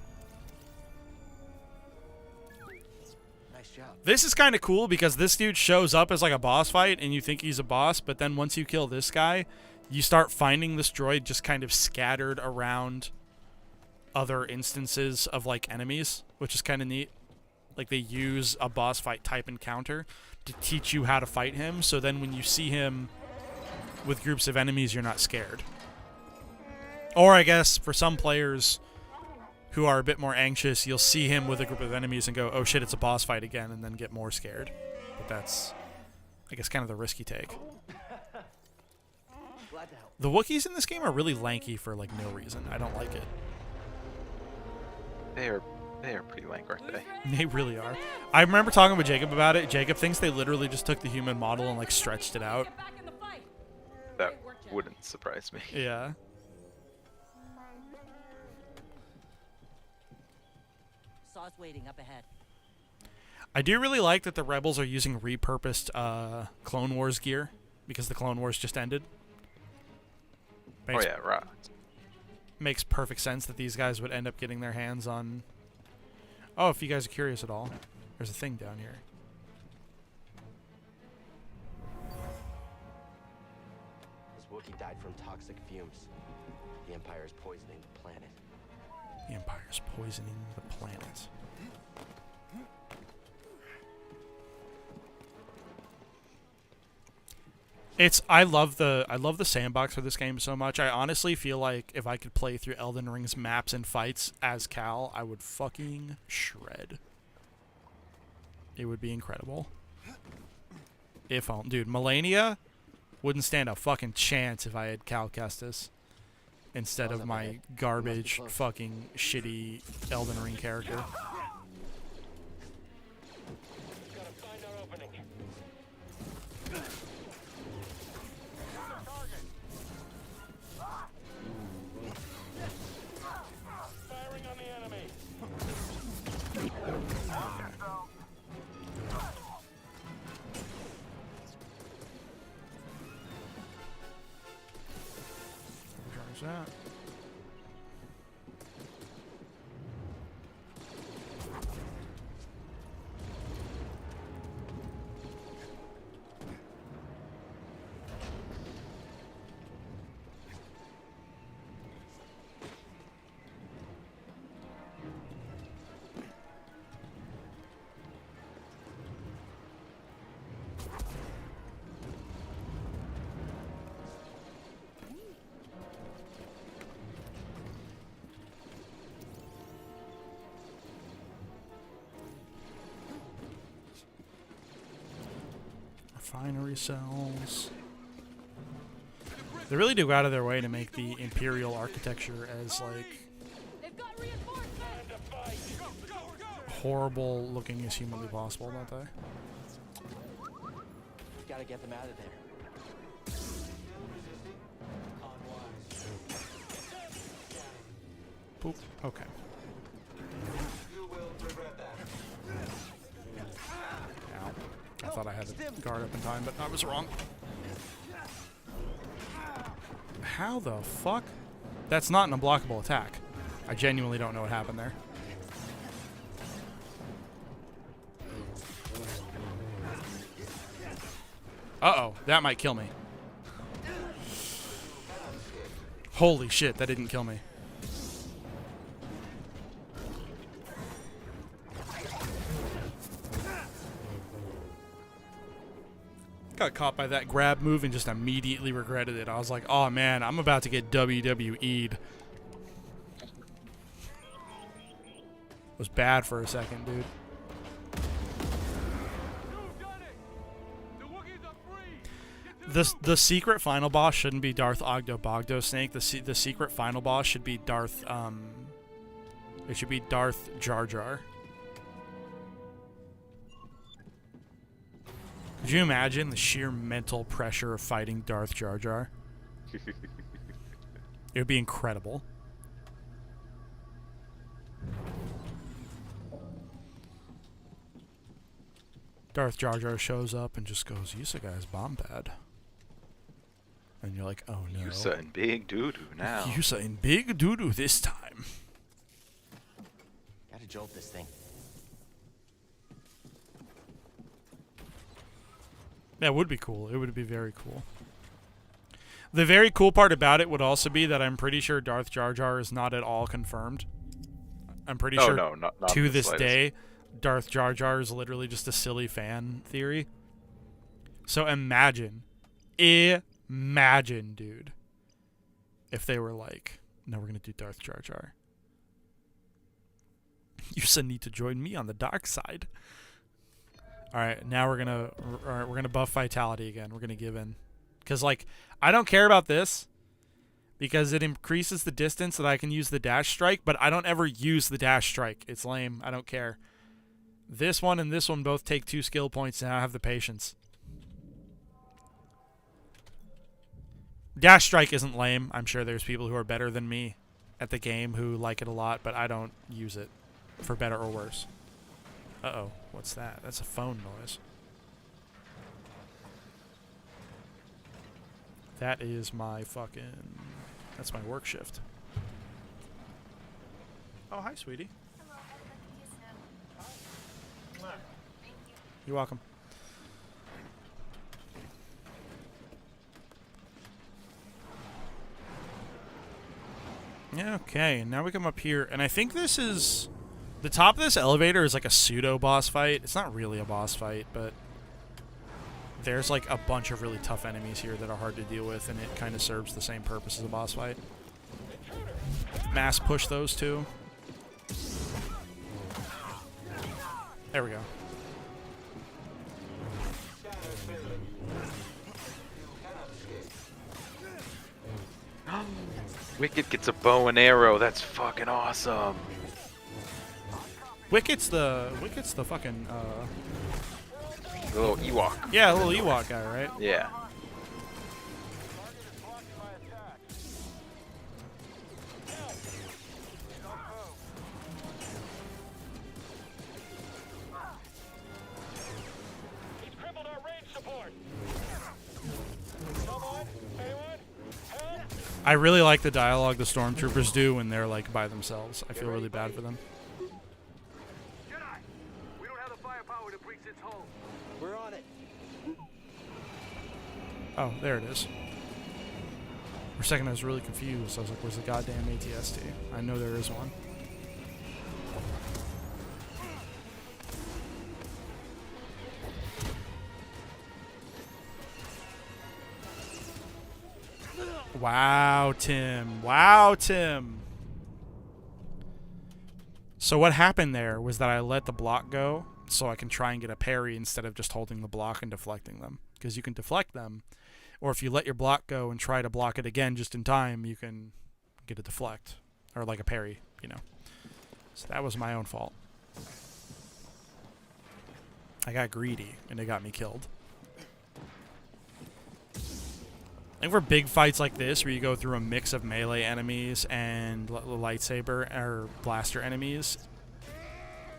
Nice job. This is kind of cool because this dude shows up as like a boss fight and you think he's a boss, but then once you kill this guy, you start finding this droid just kind of scattered around other instances of like enemies, which is kind of neat. Like they use a boss fight type encounter to teach you how to fight him, so then when you see him with groups of enemies, you're not scared. Or I guess for some players who are a bit more anxious, you'll see him with a group of enemies and go, oh shit, it's a boss fight again, and then get more scared. But that's, I guess, kind of the risky take. Glad to help. The Wookiees in this game are really lanky for like no reason. I don't like it. They are pretty lank, aren't they? They really are. I remember talking with Jacob about it. Jacob thinks they literally just took the human model and like stretched it out. That wouldn't surprise me. Yeah. Saw us waiting up ahead. I do really like that the Rebels are using repurposed Clone Wars gear because the Clone Wars just ended. Oh yeah, right. Makes perfect sense that these guys would end up getting their hands on... Oh, if you guys are curious at all, there's a thing down here. This Wookiee died from toxic fumes. The Empire is poisoning the planet. The Empire's poisoning the planet. I love the sandbox for this game so much. I honestly feel like if I could play through Elden Ring's maps and fights as Cal, I would fucking shred. It would be incredible. If only, dude, Melania wouldn't stand a fucking chance if I had Cal Kestis instead of my garbage fucking shitty Elden Ring character. That. Refinery cells. They really do go out of their way to make the Imperial architecture as like horrible looking as humanly possible, don't they? Gotta get them out of there. Poop. Okay. I thought I had the guard up in time, but I was wrong. How the fuck? That's not an unblockable attack. I genuinely don't know what happened there. Uh-oh, that might kill me. Holy shit, that didn't kill me. Got caught by that grab move and just immediately regretted it. I was like, oh man, I'm about to get WWE'd. It was bad for a second, dude. The secret final boss shouldn't be Darth Ogdo Bogdo Snake. The secret final boss should be Darth it should be Darth Jar Jar. Could you imagine the sheer mental pressure of fighting Darth Jar Jar? It would be incredible. Darth Jar Jar shows up and just goes, "Yusa guy's bomb pad." And you're like, oh no. Yusa in big doo-doo now. Yusa in big doo-doo this time. Gotta jolt this thing. That would be cool. It would be very cool. The very cool part about it would also be that I'm pretty sure Darth Jar Jar is not at all confirmed. I'm pretty sure no, not to the this slightest. day, Darth Jar Jar is literally just a silly fan theory. So imagine, dude, if they were like, no, we're going to do Darth Jar Jar. You still need to join me on the dark side. All right, now we're gonna buff vitality again. We're gonna give in, because like I don't care about this, because it increases the distance that I can use the dash strike, but I don't ever use the dash strike. It's lame. I don't care. This one and this one both take 2 skill points, and I have the patience. Dash strike isn't lame. I'm sure there's people who are better than me at the game who like it a lot, but I don't use it for better or worse. Uh-oh, what's that? That's a phone noise. That is my fucking... That's my work shift. Oh, hi, sweetie. Hello, I'd like to use Thank you. You're welcome. Yeah, okay, now we come up here, and I think this is... The top of this elevator is like a pseudo-boss fight. It's not really a boss fight, but there's like a bunch of really tough enemies here that are hard to deal with, and it kind of serves the same purpose as a boss fight. Mass push those two. There we go. Wicked gets a bow and arrow. That's fucking awesome. Wicket's the fucking The little Ewok. yeah, the little Ewok guy, right? Yeah. He's crippled our range support. Someone? Anyone? Help? I really like the dialogue the stormtroopers do when they're like by themselves. I feel really bad for them. Jedi! We don't have the firepower to breach its hull. We're on it. Oh, there it is. For a second I was really confused. I was like, where's the goddamn ATST? I know there is one. Wow, Tim. Wow, Tim. So what happened there was that I let the block go so I can try and get a parry instead of just holding the block and deflecting them. Because you can deflect them, or if you let your block go and try to block it again just in time, you can get a deflect. Or like a parry, you know. So that was my own fault. I got greedy, and it got me killed. I think for big fights like this, where you go through a mix of melee enemies and lightsaber or blaster enemies,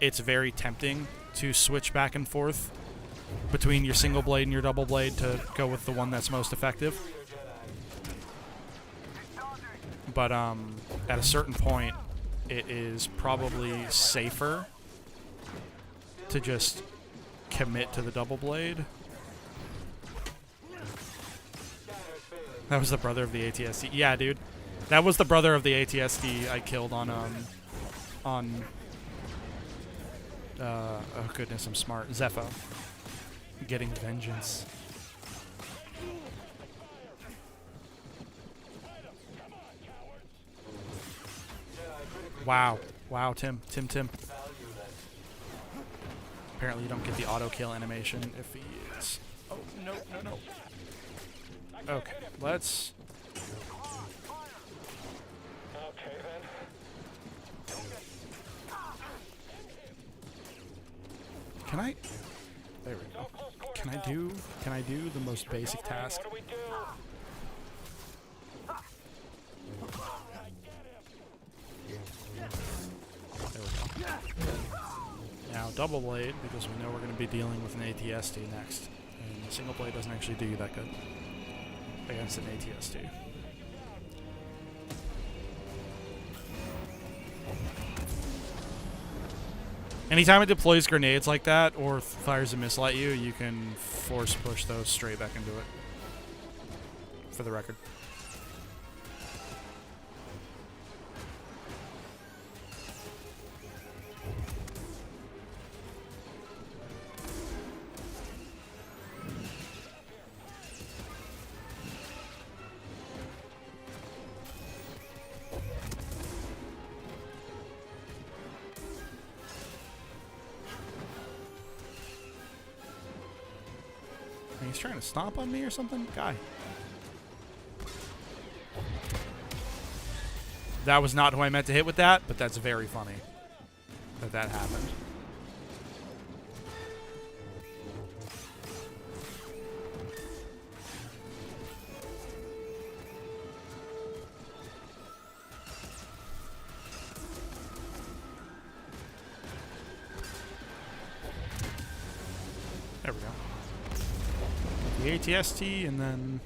it's very tempting to switch back and forth between your single blade and your double blade to go with the one that's most effective. But at a certain point, it is probably safer to just commit to the double blade. That was the brother of the ATSD. Yeah, dude. That was the brother of the ATSD I killed on oh goodness, I'm smart. Zepho. Getting vengeance. Wow. Wow, Tim. Tim. Apparently you don't get the auto kill animation if he is... Oh, no. Okay, let's... Okay, then. Can I... There we go. Can I do the most basic task? What do we do? There we go. Now, double blade, because we know we're going to be dealing with an ATST next. And the single blade doesn't actually do you that good. against an ATST. Anytime it deploys grenades like that or fires a missile at you, you can force push those straight back into it. For the record. He's trying to stomp on me or something? Guy. That was not who I meant to hit with that, but that's very funny that that happened. There we go. The ATST, and then...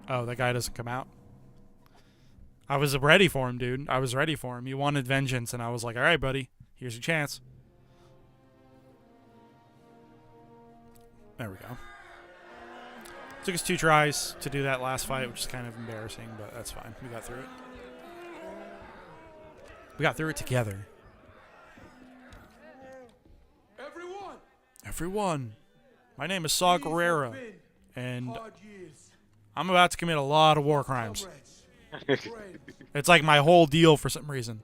Oh, that guy doesn't come out. I was ready for him, dude. I was ready for him. You wanted vengeance, and I was like, all right, buddy. Here's your chance. There we go. Took us 2 tries to do that last fight, which is kind of embarrassing, but that's fine. We got through it. We got through it together. Everyone! Everyone! My name is Saw Gerrera, and I'm about to commit a lot of war crimes. It's like my whole deal for some reason.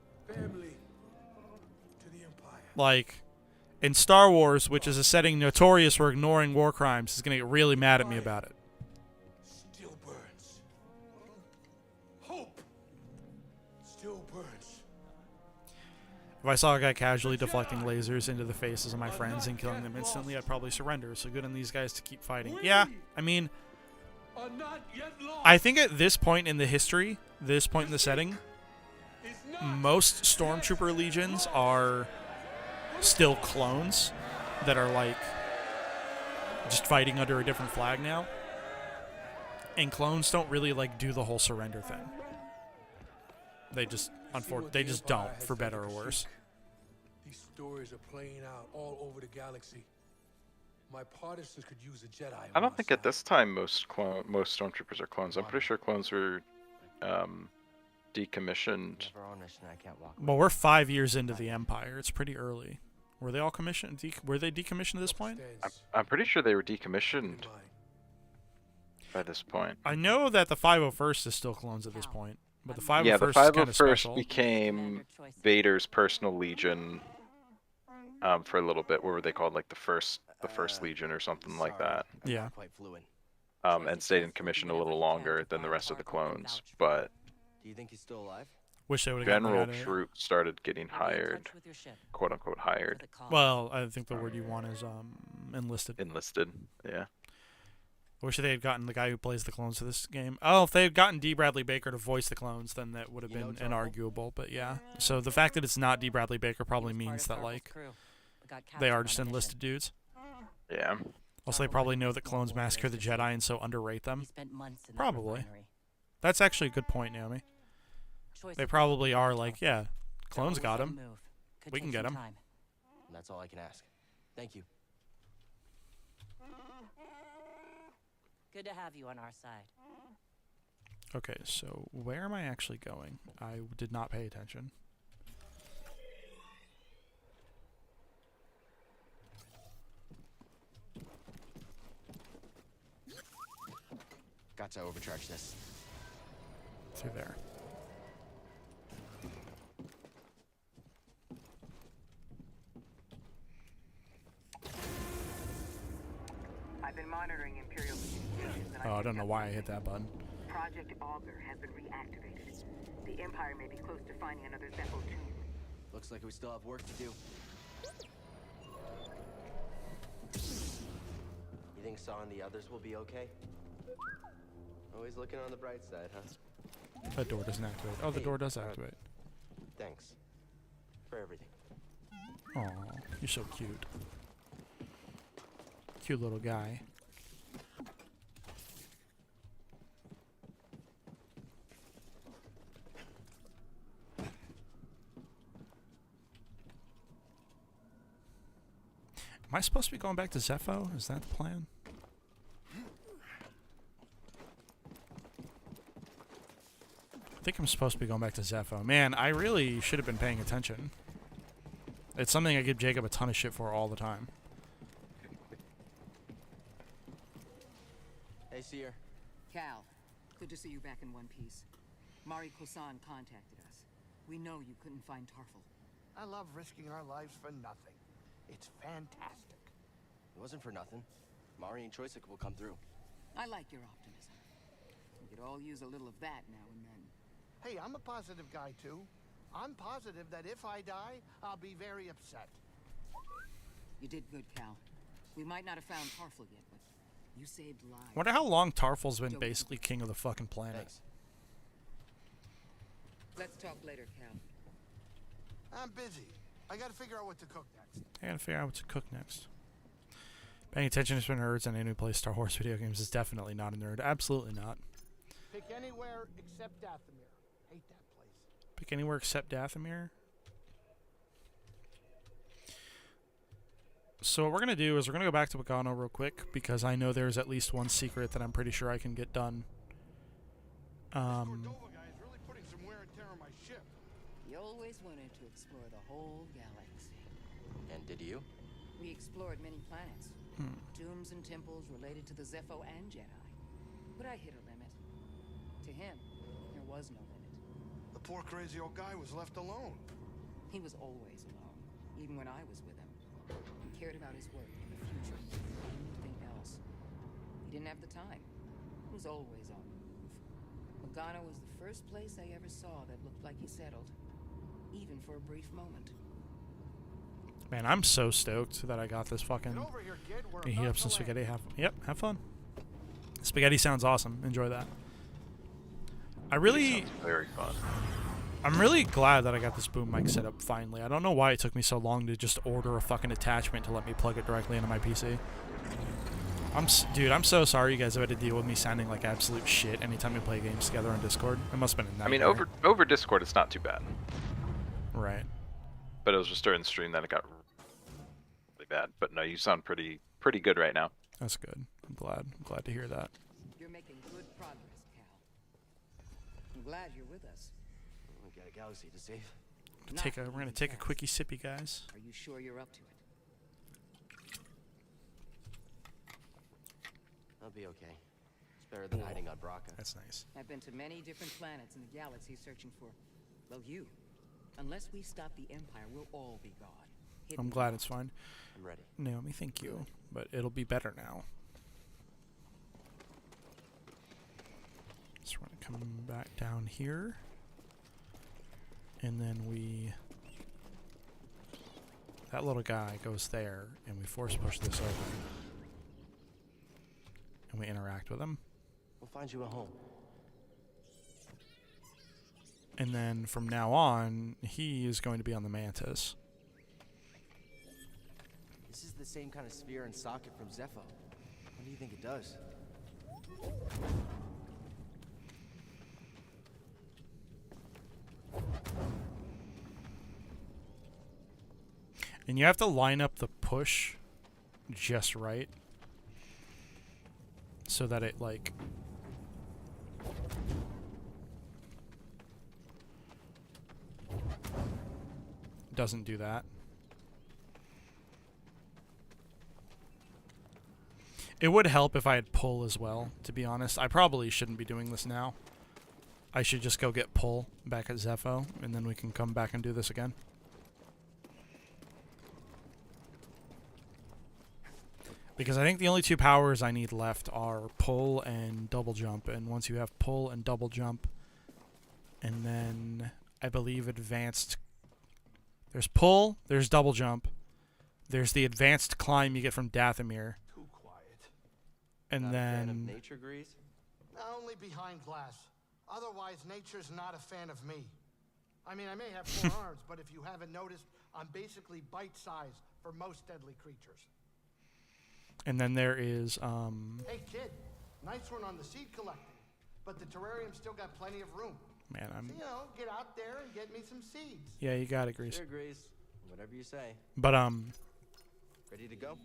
Like, in Star Wars, which is a setting notorious for ignoring war crimes, is going to get really mad at me about it. Still burns. Hope still burns. If I saw a guy casually deflecting lasers into the faces of my friends and killing them instantly, I'd probably surrender. So good on these guys to keep fighting. Yeah, I mean, I think at this point in the history, this point in the setting, most Stormtrooper legions are still clones that are like just fighting under a different flag now. And clones don't really like do the whole surrender thing. They just they just don't, for better or worse. These stories are playing out all over the galaxy. My partisans could use a Jedi. I don't think at this time most stormtroopers are clones. I'm pretty sure clones were decommissioned. Well, we're 5 years into the Empire. It's pretty early. Were they all commissioned? Were they decommissioned at this point? I'm pretty sure they were decommissioned by this point. I know that the 501st is still clones at this point, but the 501st yeah, the is kind of 501st special. became Vader's personal legion for a little bit. What were they called? Like the first Legion or something like that. Yeah. And stayed in commission a little longer than the rest of the clones, but Do you think he's still alive? Wish they would have general troops started getting hired, quote unquote hired. Well, I think the word you want is enlisted. Enlisted, yeah. I wish they had gotten the guy who plays the clones for this game. Oh, if they had gotten D. Bradley Baker to voice the clones, then that would have been inarguable. But yeah, so the fact that it's not D. Bradley Baker probably means that like they are just enlisted dudes. Yeah. Also, they probably know that clones massacre the Jedi and so underrate them. Probably. That's actually a good point, Naomi. They probably are like, yeah, clones got him. We can get him. That's all I can ask. Thank you. Good to have you on our side. Okay, so where am I actually going? I did not pay attention. Got to overcharge this. Through there. I've been monitoring Imperial communications, and Oh, I don't know why I hit that button. Project Augur has been reactivated. The Empire may be close to finding another Zeppo tomb. Looks like we still have work to do. You think Saw and the others will be okay? Always looking on the bright side, huh? That door doesn't activate. Oh, the door does activate. Thanks. For everything. Aw, you're so cute. Cute little guy. Am I supposed to be going back to Zepho? Is that the plan? I think I'm supposed to be going back to Zepho. Man, I really should have been paying attention. It's something I give Jacob a ton of shit for all the time. Hey, Seer. Cal, good to see you back in one piece. Mari Kosan contacted us. We know you couldn't find Tarful. I love risking our lives for nothing. It's fantastic. It wasn't for nothing. Mari and Choysyk will come through. I like your optimism. We could all use a little of that now and then. Hey, I'm a positive guy, too. I'm positive that if I die, I'll be very upset. You did good, Cal. We might not have found Tarful yet, but you saved lives. Wonder how long Tarful's been basically king of the fucking planet. Thanks. Let's talk later, Cal. I'm busy. I gotta figure out what to cook next. I gotta figure out what to cook next. Paying attention to nerds and anyone who plays Star Wars video games is definitely not a nerd. Absolutely not. Pick anywhere except Dathomir. Hate that place. Pick anywhere except Dathomir. So what we're going to do is we're going to go back to Bogano real quick because I know there's at least one secret that I'm pretty sure I can get done. This Cordova guy is really putting some wear and tear on my ship. He always wanted to explore the whole galaxy. And did you? We explored many planets. Tombs and temples related to the Zepho and Jedi. But I hit a limit. To him, there was no limit. The poor crazy old guy was left alone. He was always alone, even when I was with him. He cared about his work and the future more than anything else. He didn't have the time. He was always on the move. Bogano was the first place I ever saw that looked like he settled, even for a brief moment. Man, I'm so stoked that I got this fucking... Get over here, kid. We're heat about up some to land. spaghetti. Yep, have fun. Spaghetti sounds awesome. Enjoy that. Sounds very fun. I'm really glad that I got this boom mic set up finally. I don't know why it took me so long to just order a fucking attachment to let me plug it directly into my PC. Dude, I'm so sorry you guys have had to deal with me sounding like absolute shit anytime we play games together on Discord. It must have been a nightmare. I mean, over Discord, it's not too bad. Right. But it was just during the stream that it got really bad. But no, you sound pretty good right now. That's good. I'm glad to hear that. You're making good progress, Cal. I'm glad you're with us. We got a galaxy to save. We're gonna take a quickie sippy, guys. Are you sure you're up to it? I'll be okay. It's better than hiding on Braca. That's nice. I've been to many different planets in the galaxy searching for, well, you. Unless we stop the Empire, we'll all be gone. I'm glad it's fine. I'm ready. Naomi, thank you. But it'll be better now. So we're gonna come back down here. And then that little guy goes there, and we force push this over. And we interact with him. We'll find you a home. And then from now on, he is going to be on the Mantis. This is the same kind of sphere and socket from Zepho. What do you think it does? And you have to line up the push just right so that it, like, doesn't do that. It would help if I had pull as well, to be honest. I probably shouldn't be doing this now. I should just go get pull back at Zepho, and then we can come back and do this again. Because I think the only two powers I need left are pull and double jump. And once you have pull and double jump, and then I believe advanced... There's pull, there's double jump, there's the advanced climb you get from Dathomir. Too quiet. And Not a fan of then... nature, Grease? Only behind glass. Otherwise, nature's not a fan of me. I mean, I may have 4 arms, but if you haven't noticed, I'm basically bite-sized for most deadly creatures. And then there is, Hey, kid. Nice one on the seed collecting. But the terrarium's still got plenty of room. Man, So, you know, get out there and get me some seeds. Yeah, you got it, Grease. Sure, Grease. Whatever you say. But, Ready to go?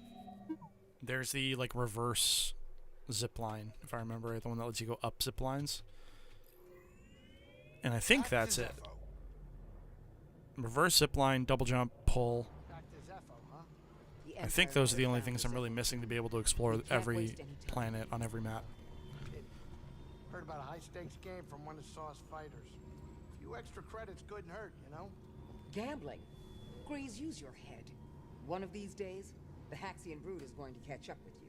There's the like reverse zip line, if I remember right, the one that lets you go up zip lines. And I think that's it. Reverse zip line, double jump, pull. I think those are the only things I'm really missing to be able to explore every planet on every map. Heard about a high-stakes game from one of Saw's fighters. A few extra credits couldn't hurt, you know? Gambling. Grease, use your head. One of these days, the Haxian brood is going to catch up with you.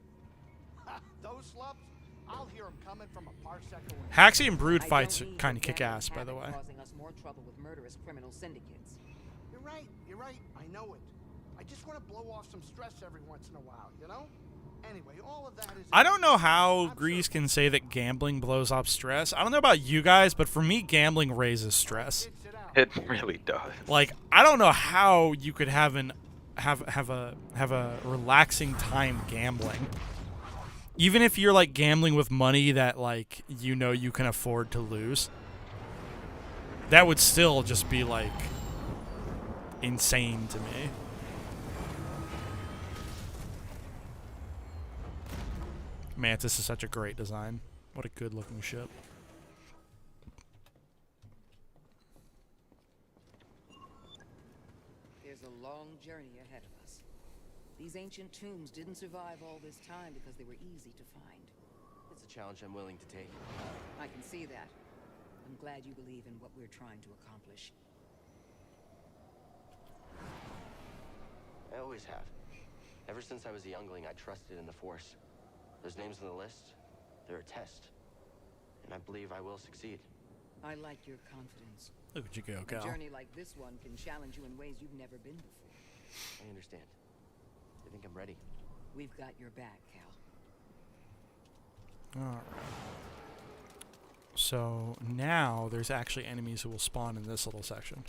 Ha! Those slubs? I'll hear them coming from a parsec away. Haxian brood fights kind of kick ass, by the way. Causing us more trouble with murderous criminal syndicates. You're right. I know it. I just want to blow off some stress every once in a while, you know? Anyway, all of that is... I don't know how Grease can say that gambling blows off stress. I don't know about you guys, but for me, gambling raises stress. It really does. Like, I don't know how you could have a relaxing time gambling. Even if you're like gambling with money that like you know you can afford to lose. That would still just be like insane to me. Mantis is such a great design. What a good looking ship. There's a long journey ahead of us. These ancient tombs didn't survive all this time because they were easy to find. It's a challenge I'm willing to take. I can see that. I'm glad you believe in what we're trying to accomplish. I always have. Ever since I was a youngling, I trusted in the Force. Those names on the list, they're a test. And I believe I will succeed. I like your confidence. Look at you go, A Cal. journey like this one can challenge you in ways you've never been before. I understand. I think I'm ready. We've got your back, Cal. Alright. So now there's actually enemies who will spawn in this little section.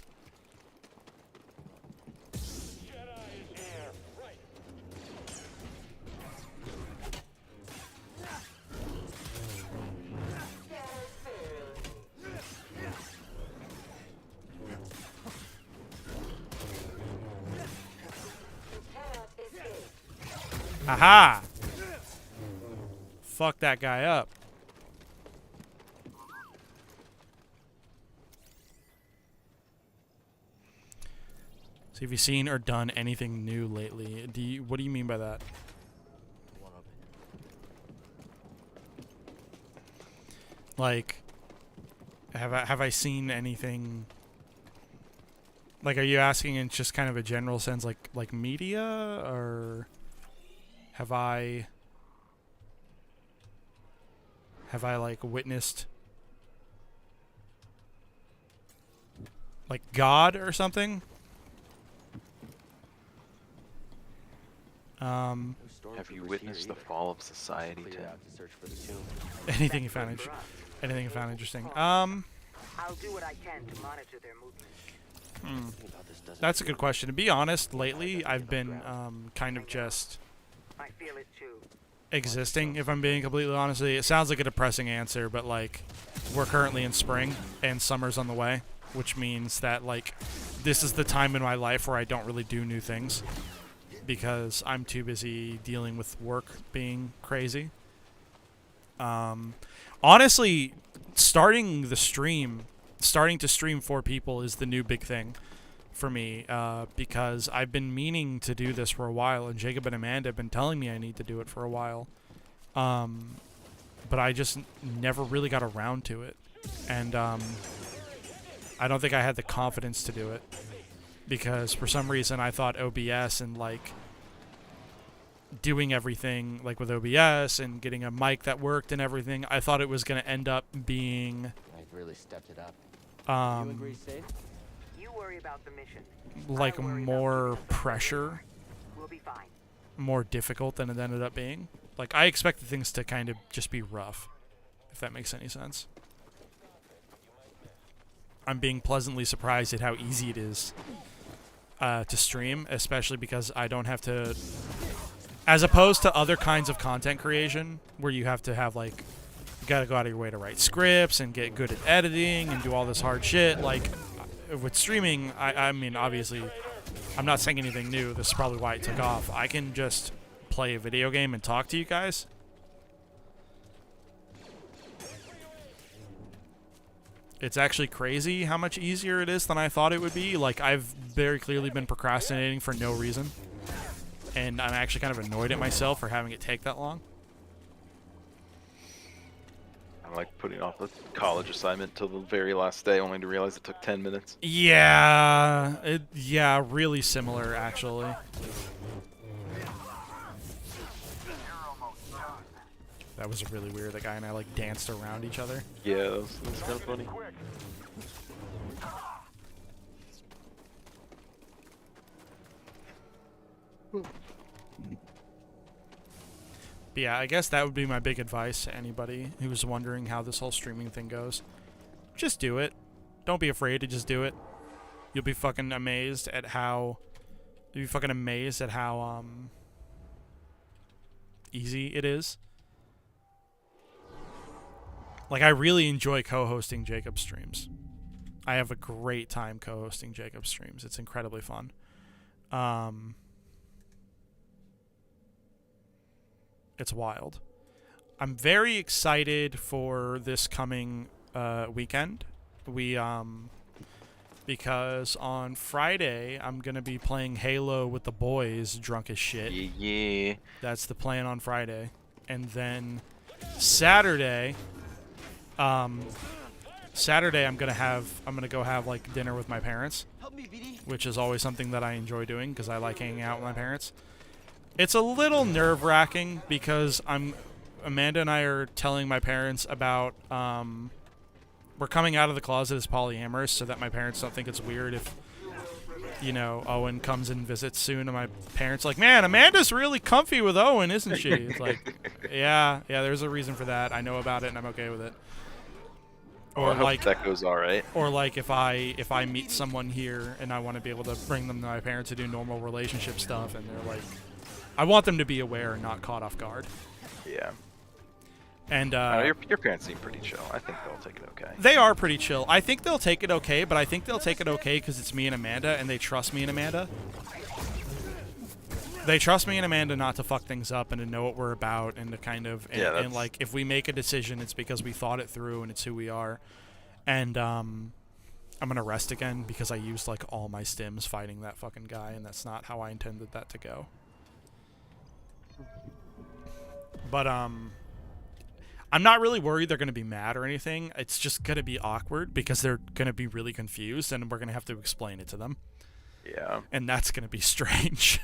Aha! Fuck that guy up. So have you seen or done anything new lately? What do you mean by that? Like, have I seen anything? Like, are you asking in just kind of a general sense, like media, or have I like witnessed like God or something? Have you witnessed the fall of society, Tim? Anything you found interesting? I'll do what I can to monitor their movements. That's a good question. To be honest, lately I've been kind of just I feel it too. existing, if I'm being completely honest with you. It sounds like a depressing answer, but like we're currently in spring and summer's on the way, which means that like this is the time in my life where I don't really do new things because I'm too busy dealing with work being crazy. Honestly, starting to stream for people is the new big thing for me, because I've been meaning to do this for a while, and Jacob and Amanda have been telling me I need to do it for a while. But I just never really got around to it. And I don't think I had the confidence to do it, because for some reason I thought OBS and like doing everything like with OBS and getting a mic that worked and everything, I thought it was going to end up being I've really stepped it up. You agree, Safe? You worry about the mission. like I'll worry about more the pressure, We'll be fine. more difficult than it ended up being. Like, I expected things to kind of just be rough, if that makes any sense. I'm being pleasantly surprised at how easy it is to stream, especially because I don't have to, as opposed to other kinds of content creation where you have to have like, you gotta go out of your way to write scripts and get good at editing and do all this hard shit. Like with streaming, I mean, obviously I'm not saying anything new. This is probably why it took off. I can just play a video game and talk to you guys. It's actually crazy how much easier it is than I thought it would be. Like, I've very clearly been procrastinating for no reason. And I'm actually kind of annoyed at myself for having it take that long. I like putting off a college assignment till the very last day, only to realize it took 10 minutes. Yeah, yeah, really similar, actually. That was really weird. The guy and I, like, danced around each other. Yeah, that was kind of funny. But yeah, I guess that would be my big advice to anybody who's wondering how this whole streaming thing goes. Just do it. Don't be afraid to just do it. You'll be fucking amazed at how... easy it is. Like, I really enjoy co-hosting Jacob's streams. I have a great time co-hosting Jacob's streams. It's incredibly fun. It's wild. I'm very excited for this coming weekend. Because on Friday I'm gonna be playing Halo with the boys, drunk as shit. Yeah. That's the plan on Friday, and then Saturday I'm gonna go have like dinner with my parents, which is always something that I enjoy doing because I like hanging out with my parents. It's a little nerve-wracking because Amanda and I are telling my parents about we're coming out of the closet as polyamorous so that my parents don't think it's weird if, you know, Owen comes and visits soon, and my parents are like, man, Amanda's really comfy with Owen, isn't she? It's like, yeah, there's a reason for that. I know about it and I'm okay with it. Or I hope that goes all right. Or like if I meet someone here and I want to be able to bring them to my parents to do normal relationship stuff, and they're like, I want them to be aware and not caught off guard. Yeah. And your parents seem pretty chill. I think they'll take it okay. They are pretty chill. I think they'll take it okay, but I think they'll take it okay because it's me and Amanda, and they trust me and Amanda. They trust me and Amanda not to fuck things up and to know what we're about, and to kind of and like if we make a decision, it's because we thought it through and it's who we are. And I'm gonna rest again because I used like all my stims fighting that fucking guy, and that's not how I intended that to go. But I'm not really worried they're going to be mad or anything. It's just going to be awkward because they're going to be really confused, and we're going to have to explain it to them. Yeah. And that's going to be strange.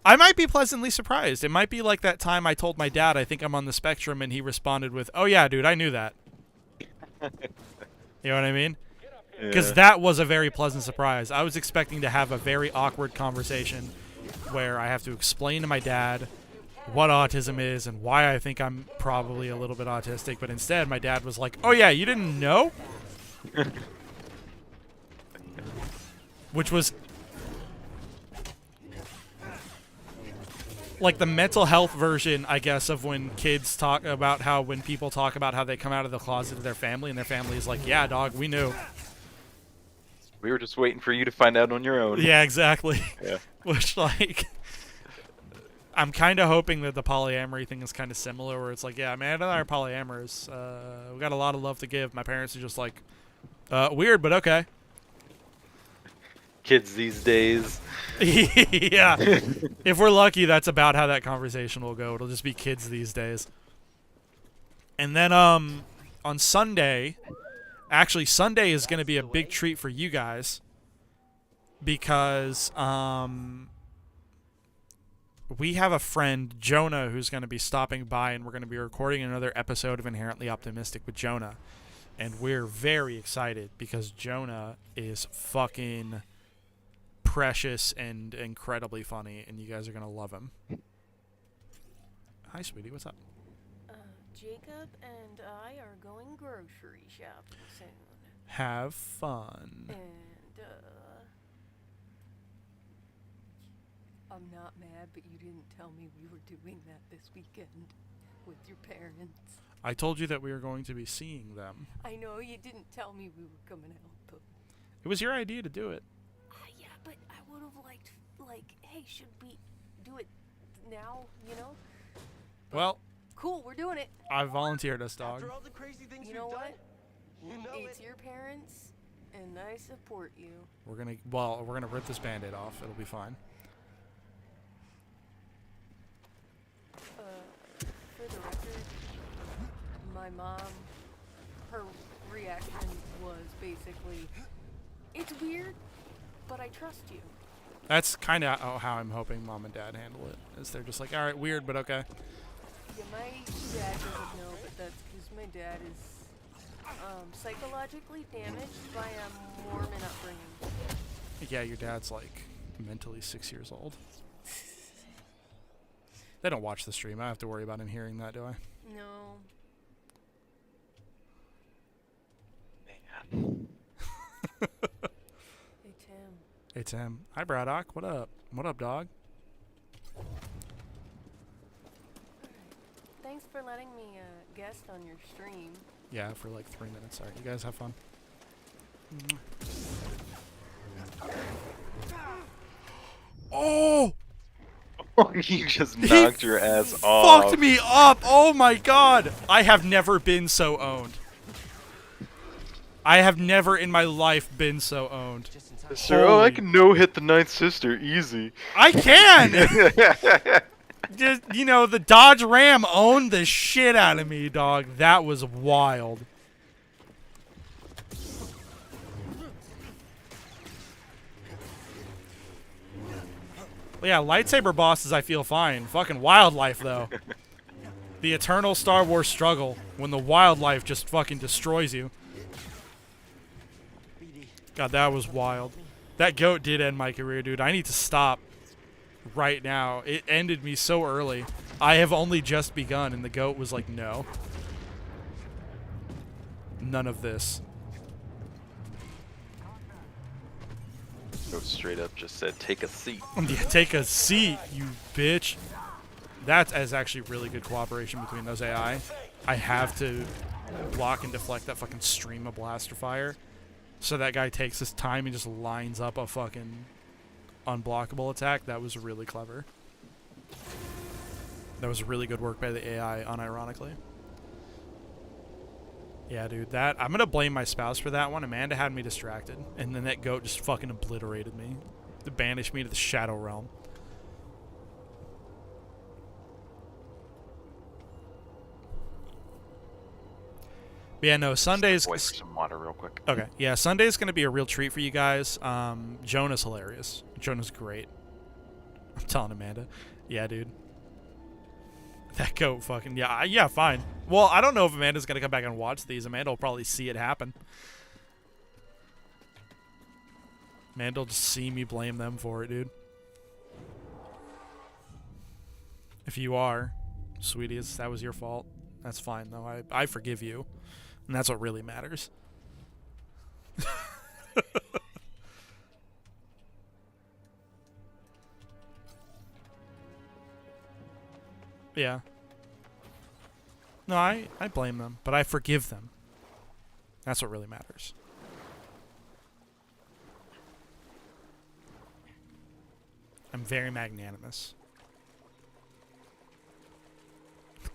I might be pleasantly surprised. It might be like that time I told my dad I think I'm on the spectrum, and he responded with, oh yeah, dude, I knew that. You know what I mean? Because that was a very pleasant surprise. I was expecting to have a very awkward conversation where I have to explain to my dad what autism is and why I think I'm probably a little bit autistic, but instead my dad was like, oh yeah, you didn't know? Which was like the mental health version, I guess, of when kids talk about how, when people talk about how they come out of the closet to their family, and their family is like, yeah, dog, we knew. We were just waiting for you to find out on your own. Yeah, exactly. Yeah. Which, like, I'm kind of hoping that the polyamory thing is kind of similar, where it's like, yeah, Amanda and I are polyamorous. We got a lot of love to give. My parents are just like, weird, but okay. Kids these days. Yeah. If we're lucky, that's about how that conversation will go. It'll just be kids these days. And then on Sunday, actually Sunday is going to be a big treat for you guys because we have a friend, Jonah, who's going to be stopping by, and we're going to be recording another episode of Inherently Optimistic with Jonah. And we're very excited because Jonah is fucking precious and incredibly funny, and you guys are going to love him. Hi, sweetie. What's up? Jacob and I are going grocery shopping soon. Have fun. And, I'm not mad, but you didn't tell me we were doing that this weekend with your parents. I told you that we were going to be seeing them. I know you didn't tell me we were coming out, but... It was your idea to do it. Yeah, but would have liked, like, hey, should we do it now, you know? Well, Cool, we're doing it. I volunteered us, dog. After all the crazy things You know we've what? done, you know It's your parents, and I support you. We're gonna rip this Band-Aid off. It'll be fine. For the record, my mom, her reaction was basically, it's weird, but I trust you. That's kind of how I'm hoping Mom and Dad handle it. Is they're just like, all right, weird, but okay. Yeah, my dad doesn't know, but that's because my dad is psychologically damaged by a Mormon upbringing. Yeah, your dad's like mentally 6 years old. They don't watch the stream. I don't have to worry about him hearing that, do I? No. Man. Hey, Tim. Hey, Tim. Hi, Braddock. What up? What up, dog? Thanks for letting me guest on your stream. Yeah, for like 3 minutes. All right, you guys have fun. Oh! You just knocked your ass off. Fucked me up! Oh my god! I have never been so owned. I have never in my life been so owned. Sir, oh, I can no-hit the Ninth Sister easy. I can! Just, you know, the Dodge Ram owned the shit out of me, dog. That was wild. Well, yeah, lightsaber bosses I feel fine. Fucking wildlife, though. The eternal Star Wars struggle when the wildlife just fucking destroys you. God, that was wild. That goat did end my career, dude. I need to stop right now. It ended me so early. I have only just begun, and the goat was like, no. None of this. Goat straight up just said, take a seat. Yeah, take a seat, you bitch. That is actually really good cooperation between those AI. I have to block and deflect that fucking stream of blaster fire. So that guy takes his time and just lines up a fucking unblockable attack. That was really clever. That was really good work by the AI, unironically. Yeah, dude, that I'm gonna blame my spouse for that one. Amanda had me distracted, and then that goat just fucking obliterated me. It banished me to the Shadow Realm. But yeah, no, Sunday's... Wait for some water real quick. Okay, yeah, Sunday's gonna be a real treat for you guys. Jonah's hilarious. Jonah's great. I'm telling Amanda. Yeah, dude. That goat fucking... Yeah, fine. Well, I don't know if Amanda's going to come back and watch these. Amanda will probably see it happen. Amanda will just see me blame them for it, dude. If you are, sweeties, that was your fault. That's fine, though. I forgive you. And that's what really matters. Yeah. No, I blame them, but I forgive them. That's what really matters. I'm very magnanimous.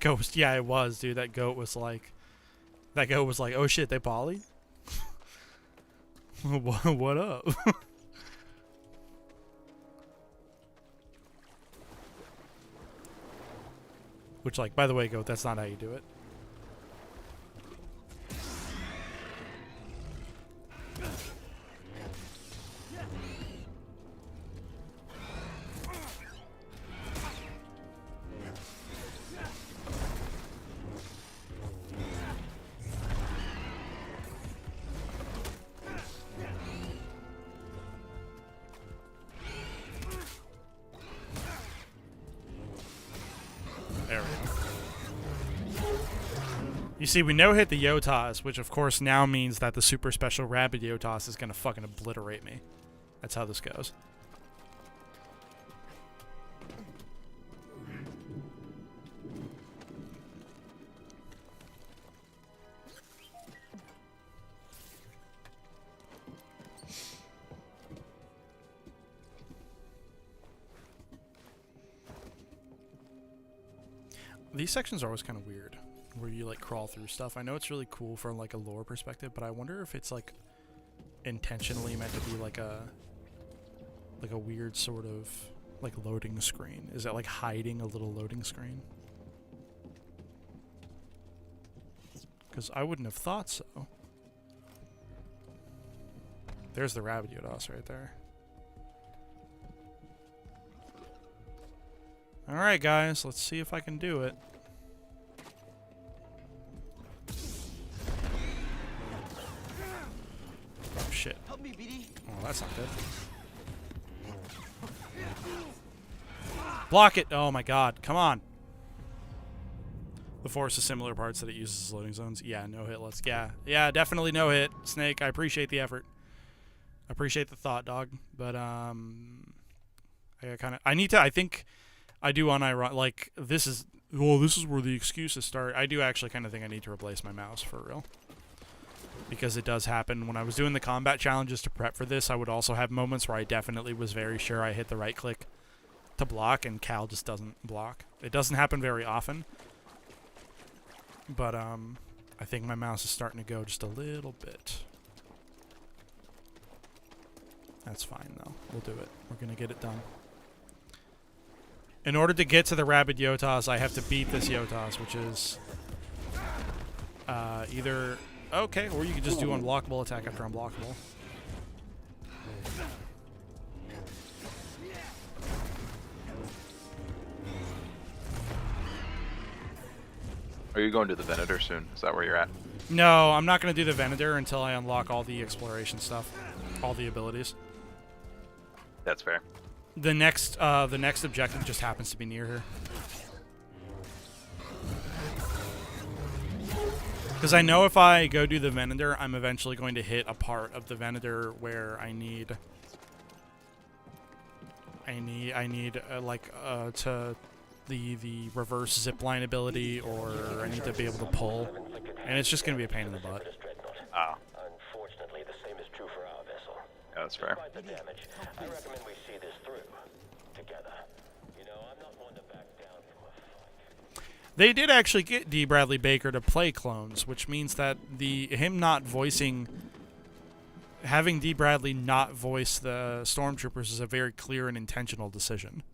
Ghost, yeah, it was, dude. That goat was like, oh shit, they poly? What up? Which, like, by the way, goat, that's not how you do it. There we go. You see, we no-hit the Yotas, which of course now means that the super special Rabid Yotas is gonna fucking obliterate me. That's how this goes. These sections are always kind of weird, where you like crawl through stuff. I know it's really cool from like a lore perspective, but I wonder if it's like intentionally meant to be like a weird sort of like loading screen. Is it like hiding a little loading screen? Because I wouldn't have thought so. There's the Rabbit Yodas right there. Alright guys, let's see if I can do it. Oh shit. Oh, that's not good. Block it! Oh my god, come on. The Force has similar parts that it uses as loading zones. Yeah, no hit. Yeah, definitely no hit. Snake, I appreciate the effort. I appreciate the thought, dog. But I think I do like this is where the excuses start. I do actually kind of think I need to replace my mouse for real. Because it does happen. When I was doing the combat challenges to prep for this, I would also have moments where I definitely was very sure I hit the right click to block, and Cal just doesn't block. It doesn't happen very often. But, I think my mouse is starting to go just a little bit. That's fine, though. We'll do it. We're gonna get it done. In order to get to the Rabid Yotas, I have to beat this Yotas, which is either... Okay, or you can just do unblockable attack after unblockable. Are you going to the Venator soon? Is that where you're at? No, I'm not going to do the Venator until I unlock all the exploration stuff. All the abilities. That's fair. The next objective just happens to be near here. Because I know if I go do the Venator, I'm eventually going to hit a part of the Venator where I need to the reverse zipline ability, or I need to be able to pull, and it's just going to be a pain in the butt. Ah. Unfortunately, the same is true for our vessel. Yeah, that's fair. Despite the damage, I recommend we see this through together. You know, I'm not one to back down from a fight. They did actually get D. Bradley Baker to play clones, which means that having D. Bradley not voice the Stormtroopers is a very clear and intentional decision.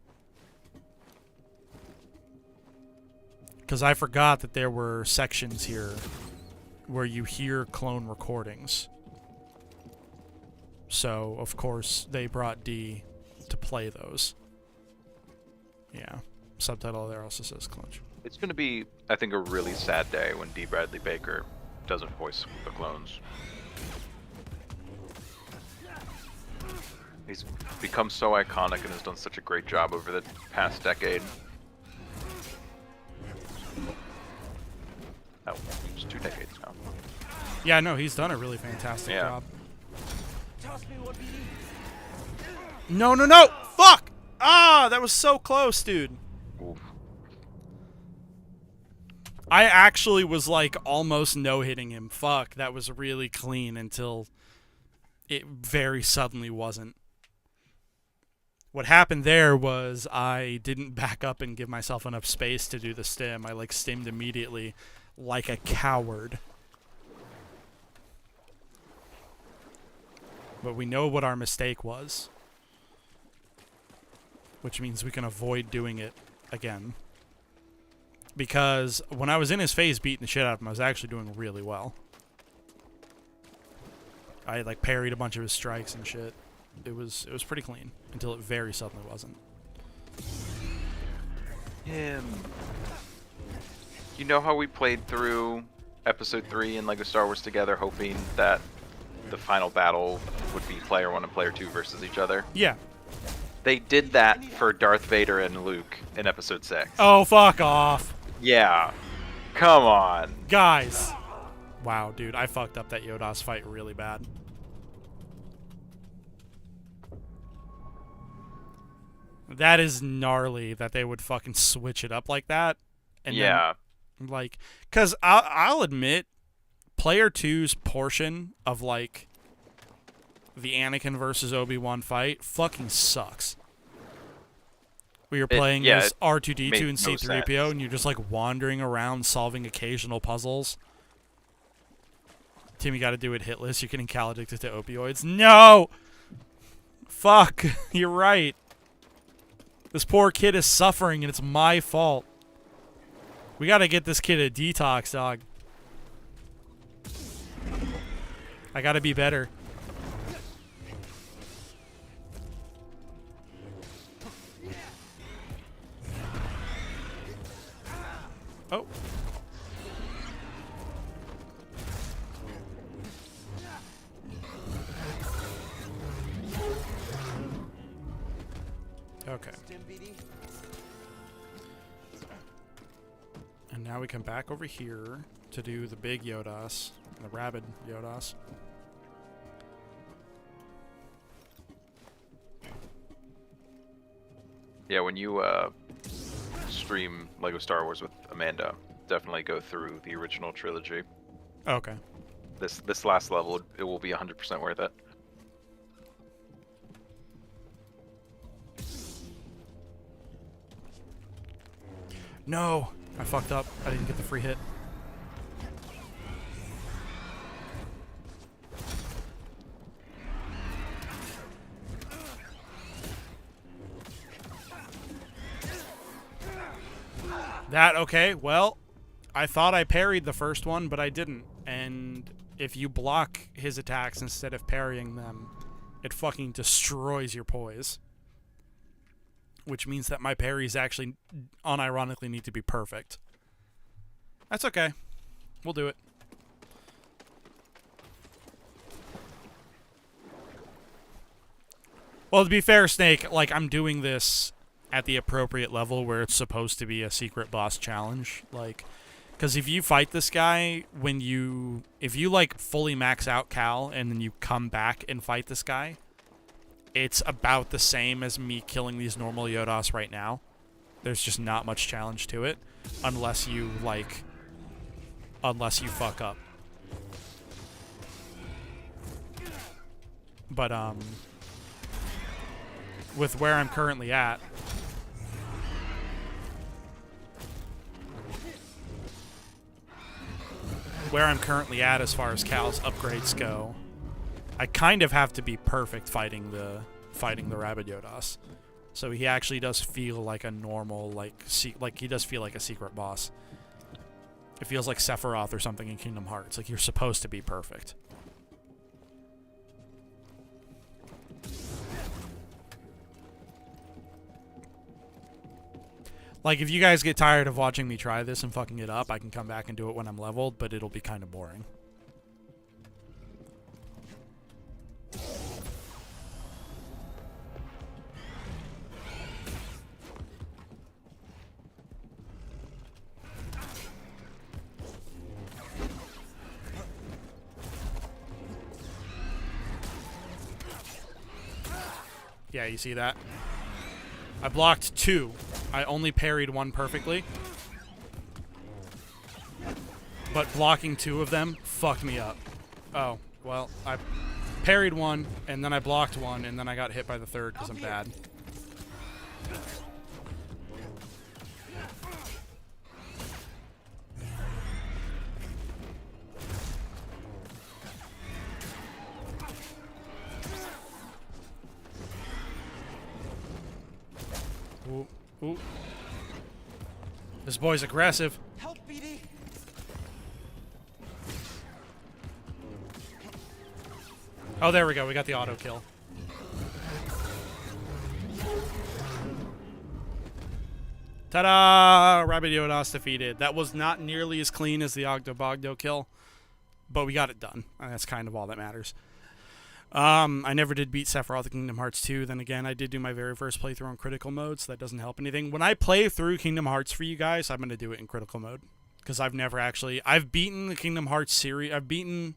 Because I forgot that there were sections here where you hear clone recordings. So, of course, they brought D to play those. Yeah. Subtitle there also says clone. It's going to be, I think, a really sad day when D. Bradley Baker doesn't voice the clones. He's become so iconic and has done such a great job over the past decade. Oh, it's 2 decades now. Yeah, no, he's done a really fantastic job. No, no, no! Fuck! Ah, that was so close, dude. Oof. I actually was like almost no-hitting him. Fuck, that was really clean until it very suddenly wasn't. What happened there was I didn't back up and give myself enough space to do the stim. I like stimmed immediately like a coward. But we know what our mistake was, which means we can avoid doing it again. Because when I was in his face beating the shit out of him, I was actually doing really well. I like parried a bunch of his strikes and shit. It was pretty clean until it very suddenly wasn't. You know how we played through Episode 3 in LEGO Star Wars together, hoping that the final battle would be Player 1 and Player 2 versus each other? Yeah. They did that for Darth Vader and Luke in Episode 6. Oh, fuck off. Yeah. Come on. Guys. Wow, dude, I fucked up that Yodas fight really bad. That is gnarly that they would fucking switch it up like that. And yeah. Then, like, because I'll admit, Player 2's portion of, like, the Anakin versus Obi-Wan fight fucking sucks. where you're playing yeah, as it R2D2 made and no C3PO, sense. and you're just like wandering around solving occasional puzzles. Tim, you got to do it hitless. You're getting Cal addicted to opioids. No! Fuck. You're right. This poor kid is suffering, and it's my fault. We got to get this kid a detox, dog. I got to be better. Oh. Okay. And now we come back over here to do the big Yodas, the rabid Yodas. Yeah, when you stream Lego Star Wars with Amanda, definitely go through the original trilogy. Okay. This last level, it will be 100% worth it. No! I fucked up. I didn't get the free hit. Okay, well, I thought I parried the first one, but I didn't. And if you block his attacks instead of parrying them, it fucking destroys your poise. Which means that my parries actually unironically need to be perfect. That's okay. We'll do it. Well, to be fair, Snake, like, I'm doing this at the appropriate level where it's supposed to be a secret boss challenge. Like, because if you fight this guy if you, like, fully max out Cal and then you come back and fight this guy, it's about the same as me killing these normal Yodas right now. There's just not much challenge to it. Unless you fuck up. But, with where I'm currently at, as far as Cal's upgrades go, I kind of have to be perfect fighting the Rabid Yodas. So he actually does feel like a normal, like he does feel like a secret boss. It feels like Sephiroth or something in Kingdom Hearts. Like, you're supposed to be perfect. Like, if you guys get tired of watching me try this and fucking it up, I can come back and do it when I'm leveled, but it'll be kind of boring. Yeah, you see that? I blocked 2. I only parried 1 perfectly. But blocking 2 of them fucked me up. Oh, well, I parried 1, and then I blocked 1, and then I got hit by the 3rd because I'm bad. Ooh, ooh. This boy's aggressive. Help, BD. Oh, there we go. We got the auto kill. Ta-da! Rabid Yodas defeated. That was not nearly as clean as the Ogdo Bogdo kill, but we got it done, and that's kind of all that matters. I never did beat Sephiroth in Kingdom Hearts 2. Then again, I did do my very first playthrough on critical mode, so that doesn't help anything. When I play through Kingdom Hearts for you guys, I'm going to do it in critical mode. Because I've never actually... I've beaten the Kingdom Hearts series... I've beaten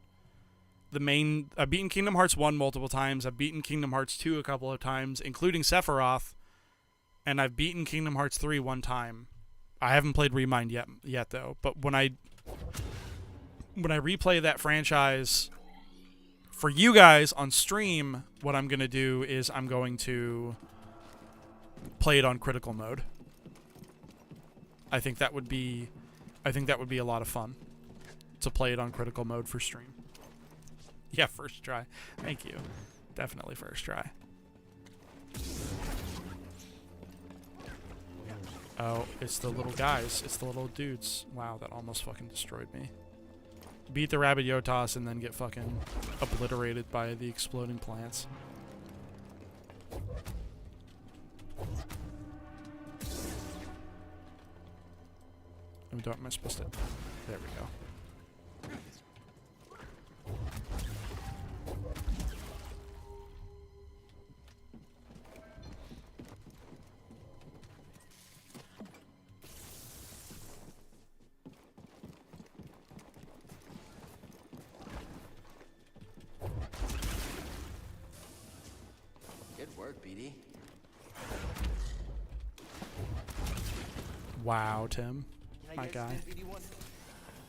Kingdom Hearts 1 multiple times. I've beaten Kingdom Hearts 2 a couple of times, including Sephiroth. And I've beaten Kingdom Hearts 3 one time. I haven't played Remind yet though. But when I replay that franchise... For you guys on stream, what I'm going to do is I'm going to play it on critical mode. I think that would be a lot of fun to play it on critical mode for stream. Yeah, first try. Thank you. Definitely first try. Oh, it's the little guys. It's the little dudes. Wow, that almost fucking destroyed me. Beat the Rabbit Yotos and then get fucking obliterated by the exploding plants. What am I supposed to... There we go. Good work, BD. Wow, Tim. My guy.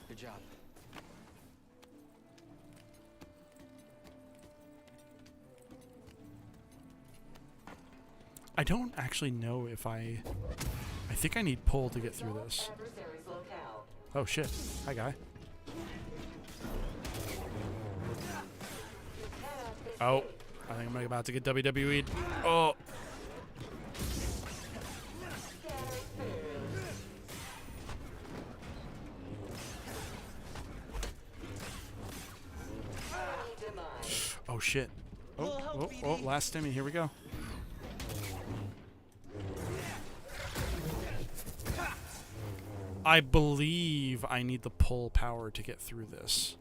Good job. I don't actually know if I think I need pull to get through this. Oh shit. Hi, guy. Oh. I think I'm about to get WWE'd. Oh. Oh shit. Oh, last stimmy, here we go. I believe I need the pull power to get through this.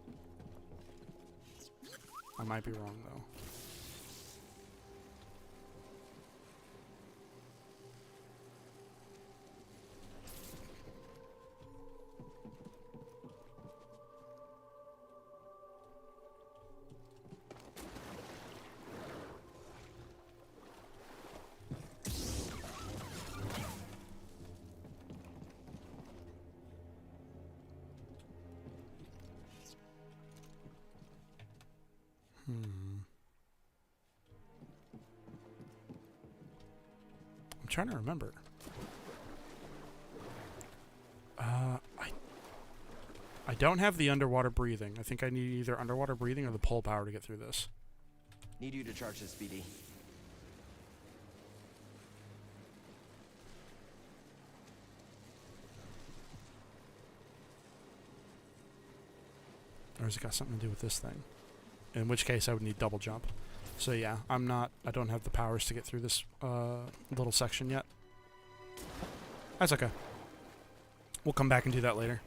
I might be wrong though. I'm trying to remember. I don't have the underwater breathing. I think I need either underwater breathing or the pull power to get through this. Need you to charge this, BD. Or has it got something to do with this thing? In which case I would need double jump. So yeah, I don't have the powers to get through this little section yet. That's okay. We'll come back and do that later.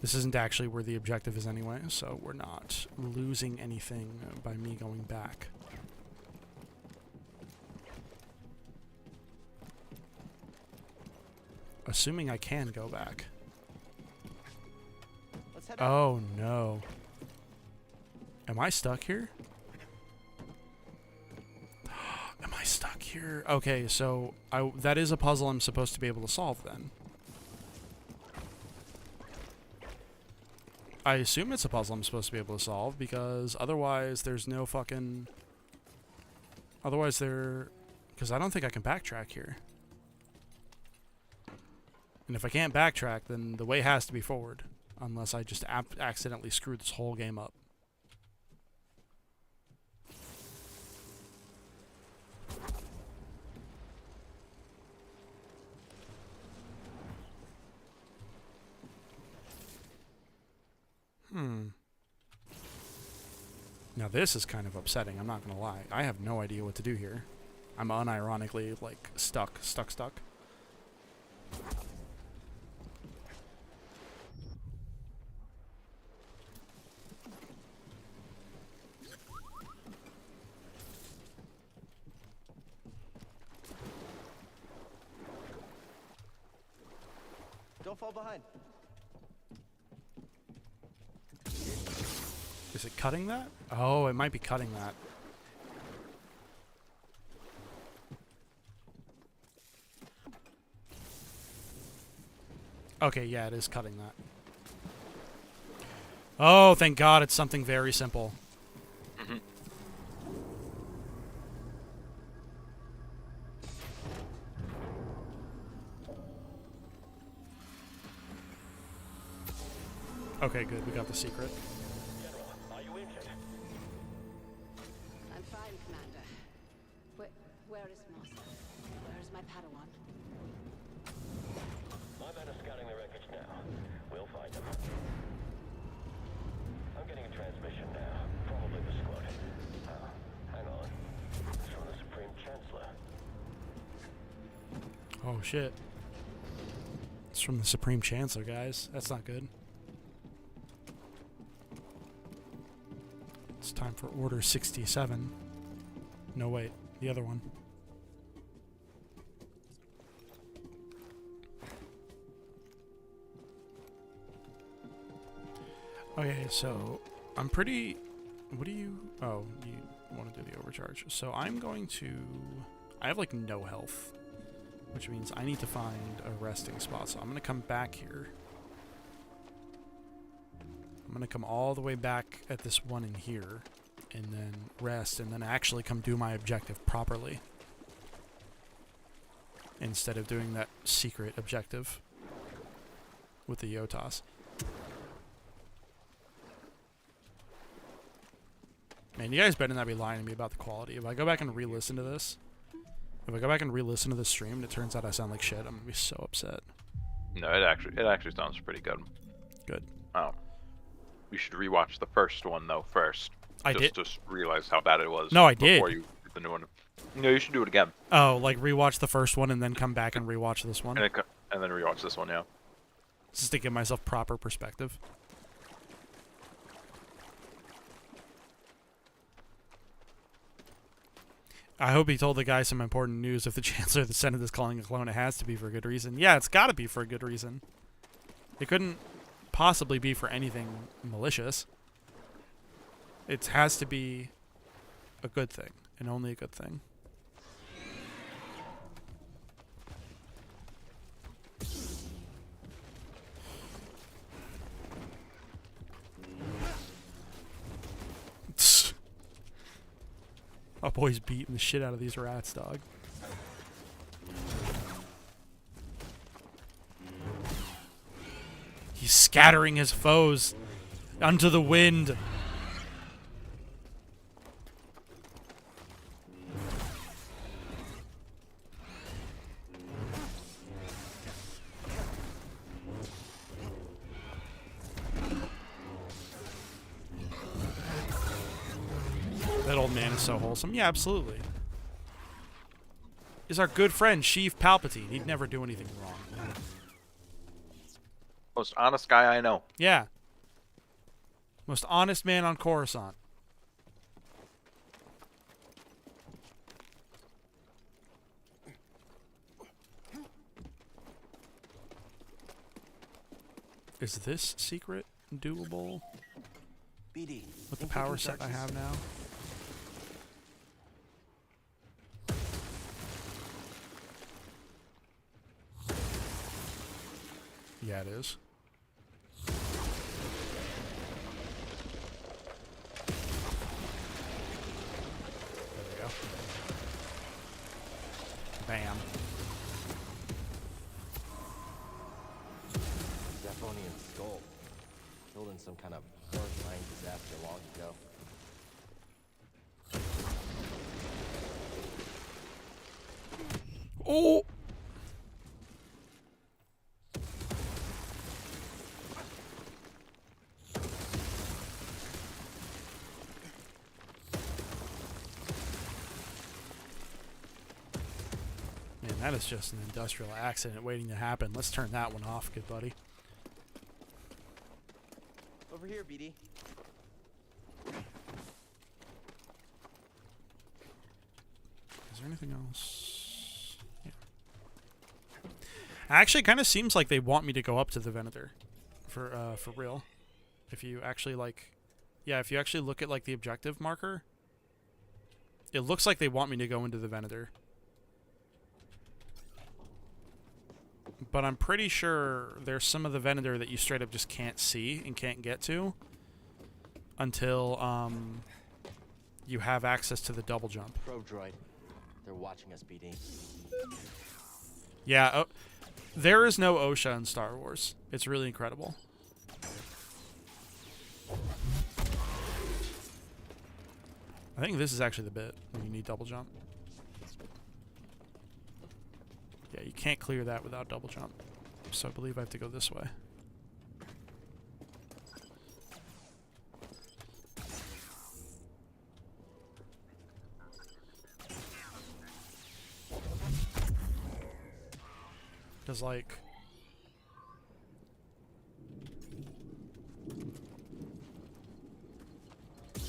This isn't actually where the objective is anyway, so we're not losing anything by me going back. Assuming I can go back. Oh no. Am I stuck here? Am I stuck here? Okay, so that is a puzzle I'm supposed to be able to solve then. I assume it's a puzzle I'm supposed to be able to solve because otherwise there's no fucking... Otherwise because I don't think I can backtrack here. And if I can't backtrack, then the way has to be forward. Unless I just accidentally screwed this whole game up. Now this is kind of upsetting, I'm not gonna lie. I have no idea what to do here. I'm unironically, like, stuck. Don't fall behind. Is it cutting that? Oh, it might be cutting that. Okay, yeah, it is cutting that. Oh, thank God, it's something very simple. Okay, good. We got the secret. General, are you injured? I'm fine, Commander. Where is Master? Where is my Padawan? My men are scouting the wreckage now. We'll find them. I'm getting a transmission now. Probably the squad. Hang on. It's from the Supreme Chancellor. Oh, shit. It's from the Supreme Chancellor, guys. That's not good. It's time for Order 67. No, wait. The other one. Okay, so I'm pretty... What do you... Oh, you want to do the overcharge. So I'm going to... I have, like, no health, which means I need to find a resting spot. So I'm going to come back here. I'm going to come all the way back at this one in here, and then rest, and then actually come do my objective properly, instead of doing that secret objective with the Yotas. Man, you guys better not be lying to me about the quality. If I go back and re-listen to this, stream and it turns out I sound like shit, I'm gonna be so upset. No, it actually sounds pretty good. Good. Oh, you should rewatch the first one though first. I did. Just realize how bad it was. No, I did. Before you did the new one. No, you should do it again. Oh, like rewatch the first one and then come back and rewatch this one. And then rewatch this one, yeah. Just to give myself proper perspective. I hope he told the guy some important news. If the Chancellor of the Senate is calling a clone, it has to be for a good reason. Yeah, it's got to be for a good reason. It couldn't possibly be for anything malicious. It has to be a good thing, and only a good thing. My boy's beating the shit out of these rats, dog. He's scattering his foes unto the wind. That old man is so wholesome. Yeah, absolutely. He's our good friend, Sheev Palpatine. He'd never do anything wrong. Most honest guy I know. Yeah. Most honest man on Coruscant. Is this secret doable BD, with the power set I have now? Yeah, it is. There we go. Bam. Zephonian skull. Killed in some kind of horrifying disaster long ago. Oh! Man, that is just an industrial accident waiting to happen. Let's turn that one off, good buddy. Over here, BD. Is there anything else? Yeah. Actually, it kind of seems like they want me to go up to the Venator, for real. If you actually yeah, if you actually look at like the objective marker, it looks like they want me to go into the Venator. But I'm pretty sure there's some of the Venator that you straight up just can't see and can't get to until you have access to the double jump. Probe droid. They're watching us, BD. Yeah, there is no OSHA in Star Wars. It's really incredible. think this is actually the bit when you need double jump. Yeah, you can't clear that without double jump. So I believe I have to go this way. Because, like... yeah,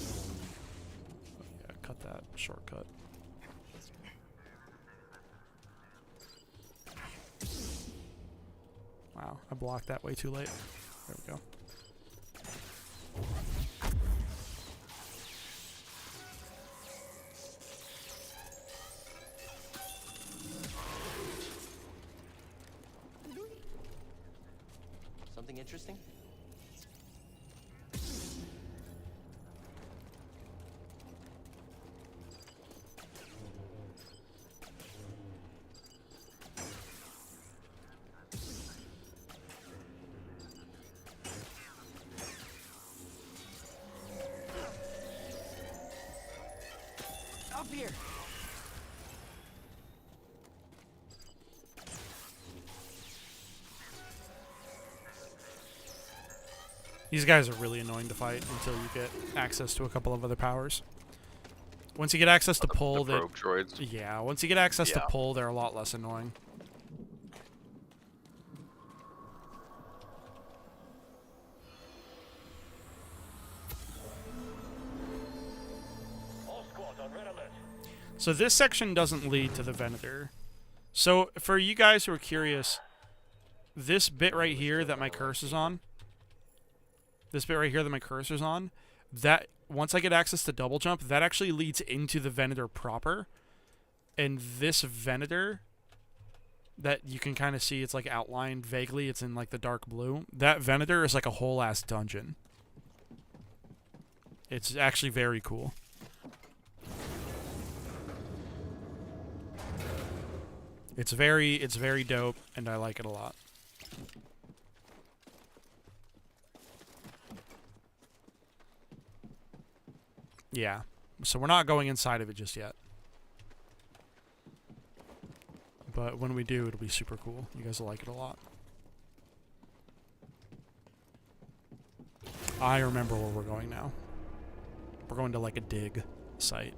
cut that shortcut. Wow, I blocked that way too late. There we go. Something interesting? Up here. These guys are really annoying to fight until you get access to a couple of other powers. Once you get access to pull, the probe droids. Yeah, once you get access to pull, they're a lot less annoying. All squads on red alert. So this section doesn't lead to the Venator. So for you guys who are curious, this bit right here that my cursor's on, that once I get access to double jump, that actually leads into the Venator proper. And this Venator that you can kind of see, it's like outlined vaguely, it's in like the dark blue. That Venator is like a whole ass dungeon. It's actually very cool. It's very dope, and I like it a lot. Yeah, so we're not going inside of it just yet. But when we do, it'll be super cool. You guys will like it a lot. I remember where we're going now. We're going to like a dig site.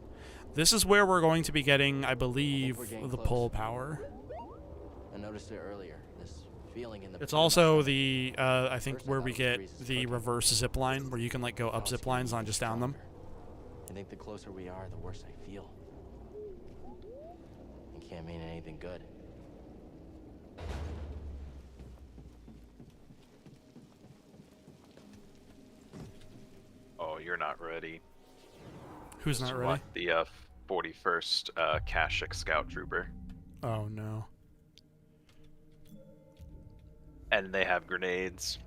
This is where we're going to be getting, I believe, the pull power. I noticed it earlier. This feeling in the. It's also the, I think, where we get the reverse zip line, where you can like go up zip lines, not just down them. I think the closer we are, the worse I feel. It can't mean anything good. Oh, you're not ready. Who's not ready? Want the 41st Kashyyyk Scout Trooper. Oh no. And they have grenades.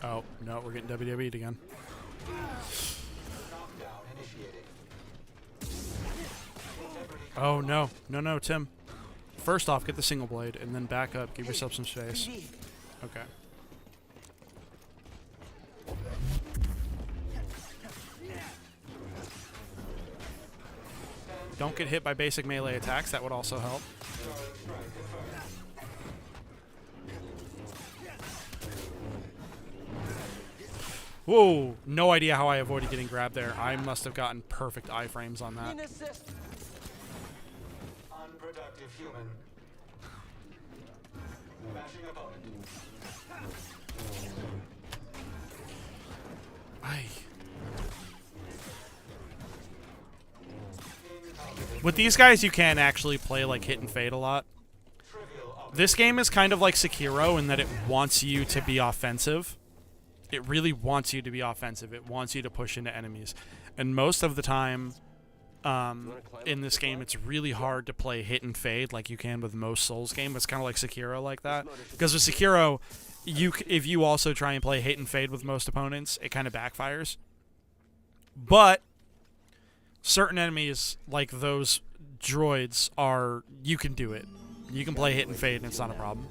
Oh, no, we're getting WWE'd again. Oh, no. No, Tim. First off, get the single blade, and then back up. Give yourself some space. Okay. Don't get hit by basic melee attacks. That would also help. Whoa! No idea how I avoided getting grabbed there. I must have gotten perfect iframes on that. Unproductive human. Bashing opponent. With these guys, you can actually play like hit and fade a lot. This game is kind of like Sekiro in that it wants you to be offensive. It really wants you to be offensive. It wants you to push into enemies. And most of the time, in this game, it's really hard to play hit and fade like you can with most Souls games. It's kind of like Sekiro like that. Because with Sekiro, if you also try and play hit and fade with most opponents, it kind of backfires. But certain enemies, like those droids, you can do it. You can play hit and fade and it's not a problem.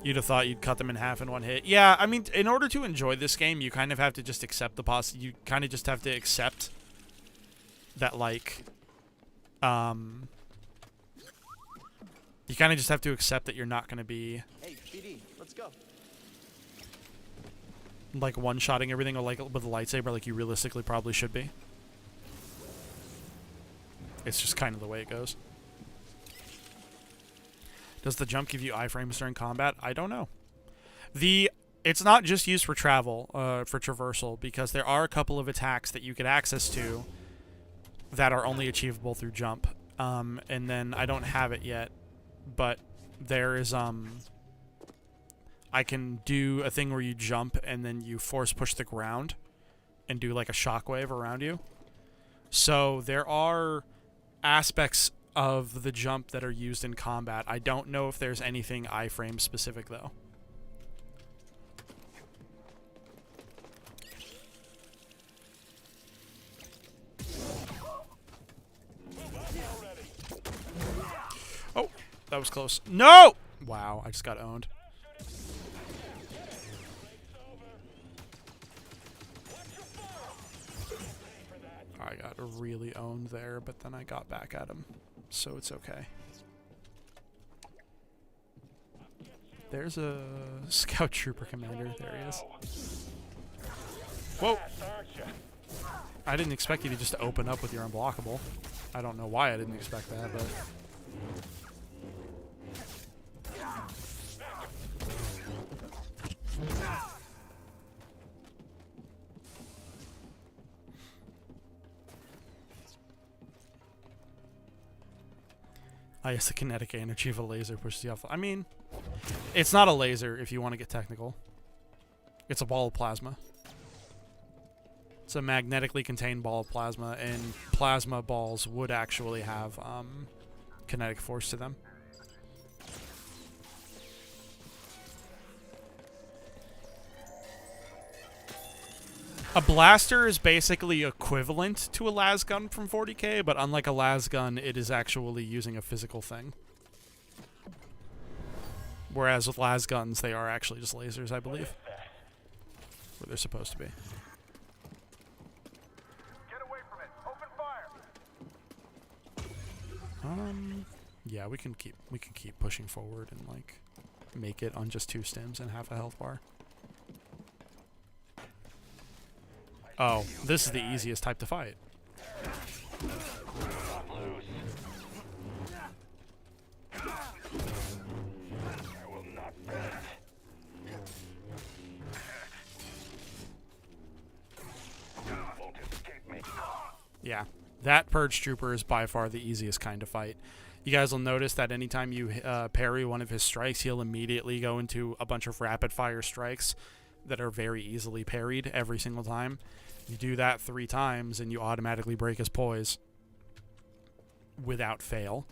You'd have thought you'd cut them in half in one hit. Yeah, I mean, in order to enjoy this game, you kind of have to just accept the you kind of just have to accept that, like, you kind of just have to accept that you're not going to be, Hey, BD, let's go. like, one-shotting everything or, like, with a lightsaber like you realistically probably should be. It's just kind of the way it goes. Does the jump give you iframes during combat? I don't know. It's not just used for travel, for traversal, because there are a couple of attacks that you get access to that are only achievable through jump. And then I don't have it yet, but there is, I can do a thing where you jump and then you force push the ground and do like a shockwave around you. So there are aspects of the jump that are used in combat. I don't know if there's anything iframe specific though. Oh, that was close. No! Wow, I just got owned. I got really owned there, but then I got back at him, so it's okay. There's a scout trooper commander. There he is. Whoa! I didn't expect you to just open up with your unblockable. I don't know why I didn't expect that, but... I guess the kinetic energy of a laser pushes you off. I mean, it's not a laser if you want to get technical. It's a ball of plasma. It's a magnetically contained ball of plasma, and plasma balls would actually have kinetic force to them. A blaster is basically equivalent to a las gun from 40k, but unlike a las gun, it is actually using a physical thing. Whereas with las guns, they are actually just lasers, I believe. Where they're supposed to be. Get away from it. Open fire. Yeah, we can keep pushing forward and like make it on just 2 stims and half a health bar. Oh, this is the easiest type to fight. Yeah, that Purge Trooper is by far the easiest kind to fight. You guys will notice that anytime you parry one of his strikes, he'll immediately go into a bunch of rapid-fire strikes that are very easily parried every single time. You do that 3 times, and you automatically break his poise without fail.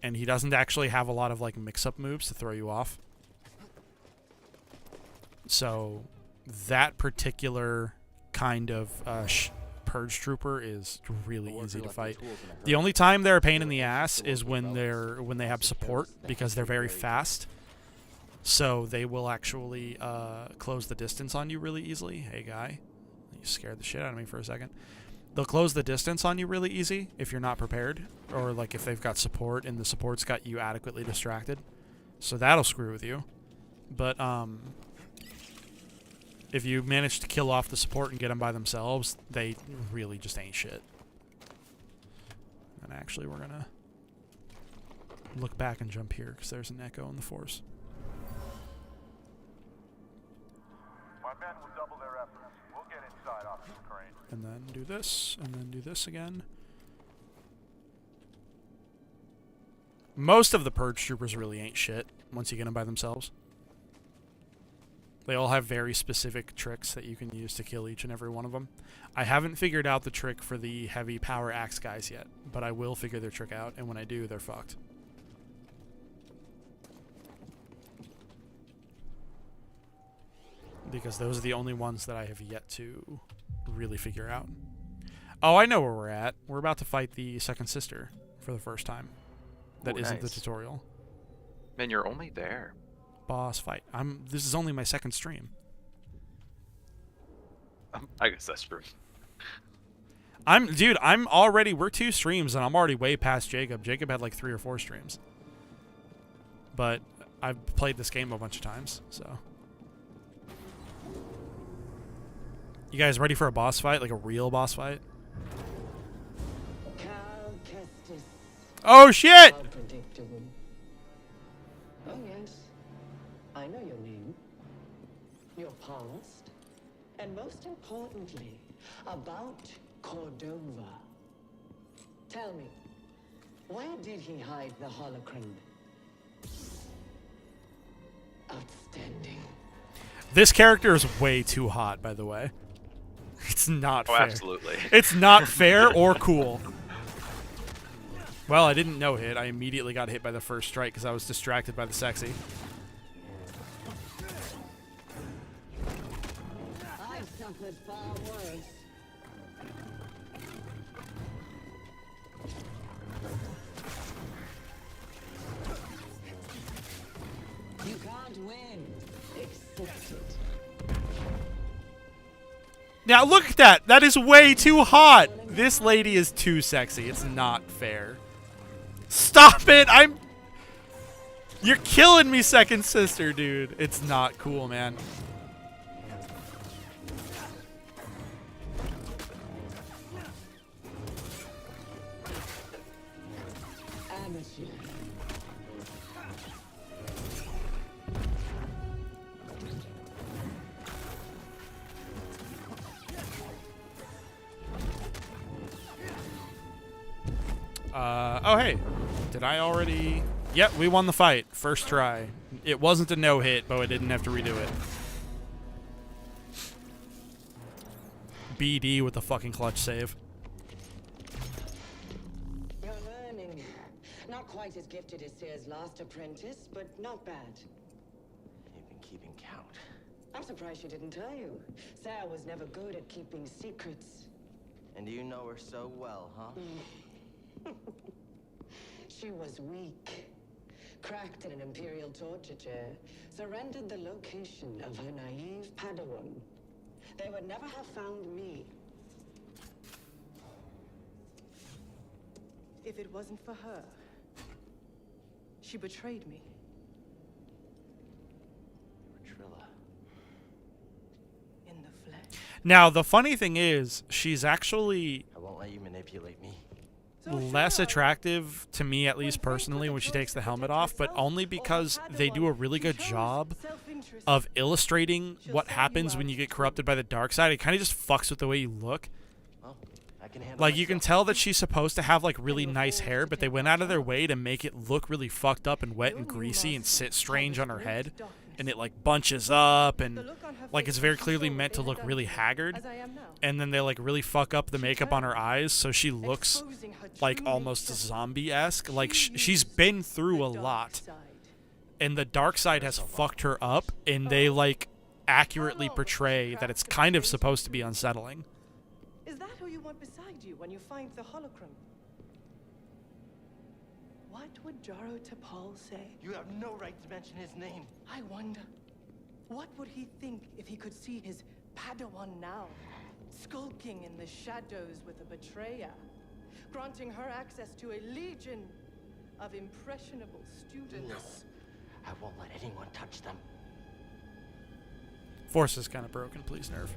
And he doesn't actually have a lot of like mix-up moves to throw you off. So that particular kind of Purge Trooper is really easy to fight. The only time they're a pain in the ass is when they have support, because they're very fast. So they will actually close the distance on you really easily. Hey, guy. You scared the shit out of me for a second. They'll close the distance on you really easy if you're not prepared. Or like if they've got support and the support's got you adequately distracted. So that'll screw with you. But if you manage to kill off the support and get them by themselves, they really just ain't shit. And actually we're going to look back and jump here because there's an echo in the force. My men will double their efforts. We'll get inside off the crane. And then do this, and then do this again. Most of the Purge Troopers really ain't shit once you get them by themselves. They all have very specific tricks that you can use to kill each and every one of them. I haven't figured out the trick for the heavy power axe guys yet, but I will figure their trick out, and when I do, they're fucked. Because those are the only ones that I have yet to really figure out. Oh, I know where we're at. We're about to fight the second sister for the first time. That Ooh, isn't the nice. tutorial. Man, you're only there. Boss fight. This is only my second stream. I guess that's true. Dude, we're 2 streams and I'm already way past Jacob. Jacob had like 3 or 4 streams. But I've played this game a bunch of times, so. You guys ready for a boss fight? Like a real boss fight? Oh shit! Unpredictable. Oh yes, I know your name, your past, and most importantly, about Cordova. Tell me, where did he hide the holocron? Outstanding. This character is way too hot, by the way. It's not fair. Absolutely. It's not fair or cool. Well, I didn't no-hit. I immediately got hit by the first strike because I was distracted by the sexy. I've suffered far worse. You can't win. Accept it. Now look at that. That is way too hot. This lady is too sexy. It's not fair. Stop it! You're killing me, second sister, dude. It's not cool, man. Oh, hey. Did I already... Yep, we won the fight. First try. It wasn't a no-hit, but I didn't have to redo it. BD with the fucking clutch save. You're learning. Not quite as gifted as Sear's last apprentice, but not bad. You've been keeping count. I'm surprised she didn't tell you. Sarah was never good at keeping secrets. And you know her so well, huh? She was weak. Cracked in an Imperial torture chair. Surrendered the location of her naive Padawan. They would never have found me. If it wasn't for her, she betrayed me. Trilla. In the flesh. Now, the funny thing is, she's actually I won't let you manipulate me. less attractive to me, at least personally, when she takes the helmet off, but only because they do a really good job of illustrating what happens when you get corrupted by the dark side. It kind of just fucks with the way you look. Like, you can tell that she's supposed to have, like, really nice hair, but they went out of their way to make it look really fucked up and wet and greasy and sit strange on her head. And it, like, bunches up, and, like, it's very clearly meant to look really haggard. And then they, like, really fuck up the makeup on her eyes, so she looks, like, almost zombie-esque. Like, she's been through a lot. And the dark side has fucked her up, and they, like, accurately portray that it's kind of supposed to be unsettling. Is that who you want beside you when you find the holocron? What would Jaro Tapal say? You have no right to mention his name. I wonder, what would he think if he could see his Padawan now, skulking in the shadows with a betrayer, granting her access to a legion of impressionable students? No, I won't let anyone touch them. Force is kind of broken, please nerf.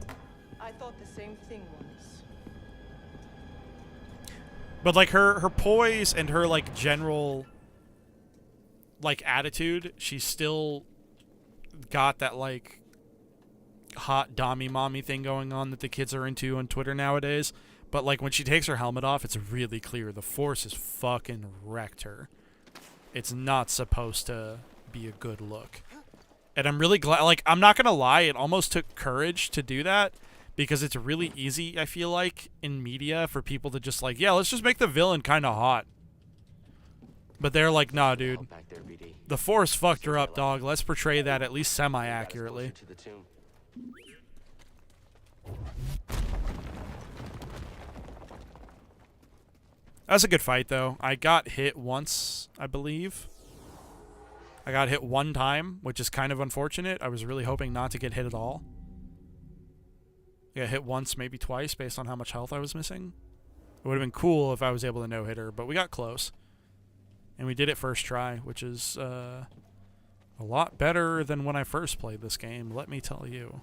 I thought the same thing once. But, like, her poise and her, like, general, like, attitude, she's still got that, like, hot dommy mommy thing going on that the kids are into on Twitter nowadays. But, like, when she takes her helmet off, it's really clear the Force has fucking wrecked her. It's not supposed to be a good look. And I'm really glad, like, I'm not going to lie, it almost took courage to do that, because it's really easy, I feel like, in media for people to just like, yeah, let's just make the villain kind of hot. But they're like, nah, dude. The Force fucked her up, dog. Let's portray that at least semi-accurately. That was a good fight, though. I got hit once, I believe. I got hit one time, which is kind of unfortunate. I was really hoping not to get hit at all. I got hit once, maybe twice, based on how much health I was missing. It would have been cool if I was able to no-hit her, but we got close. And we did it first try, which is a lot better than when I first played this game, let me tell you.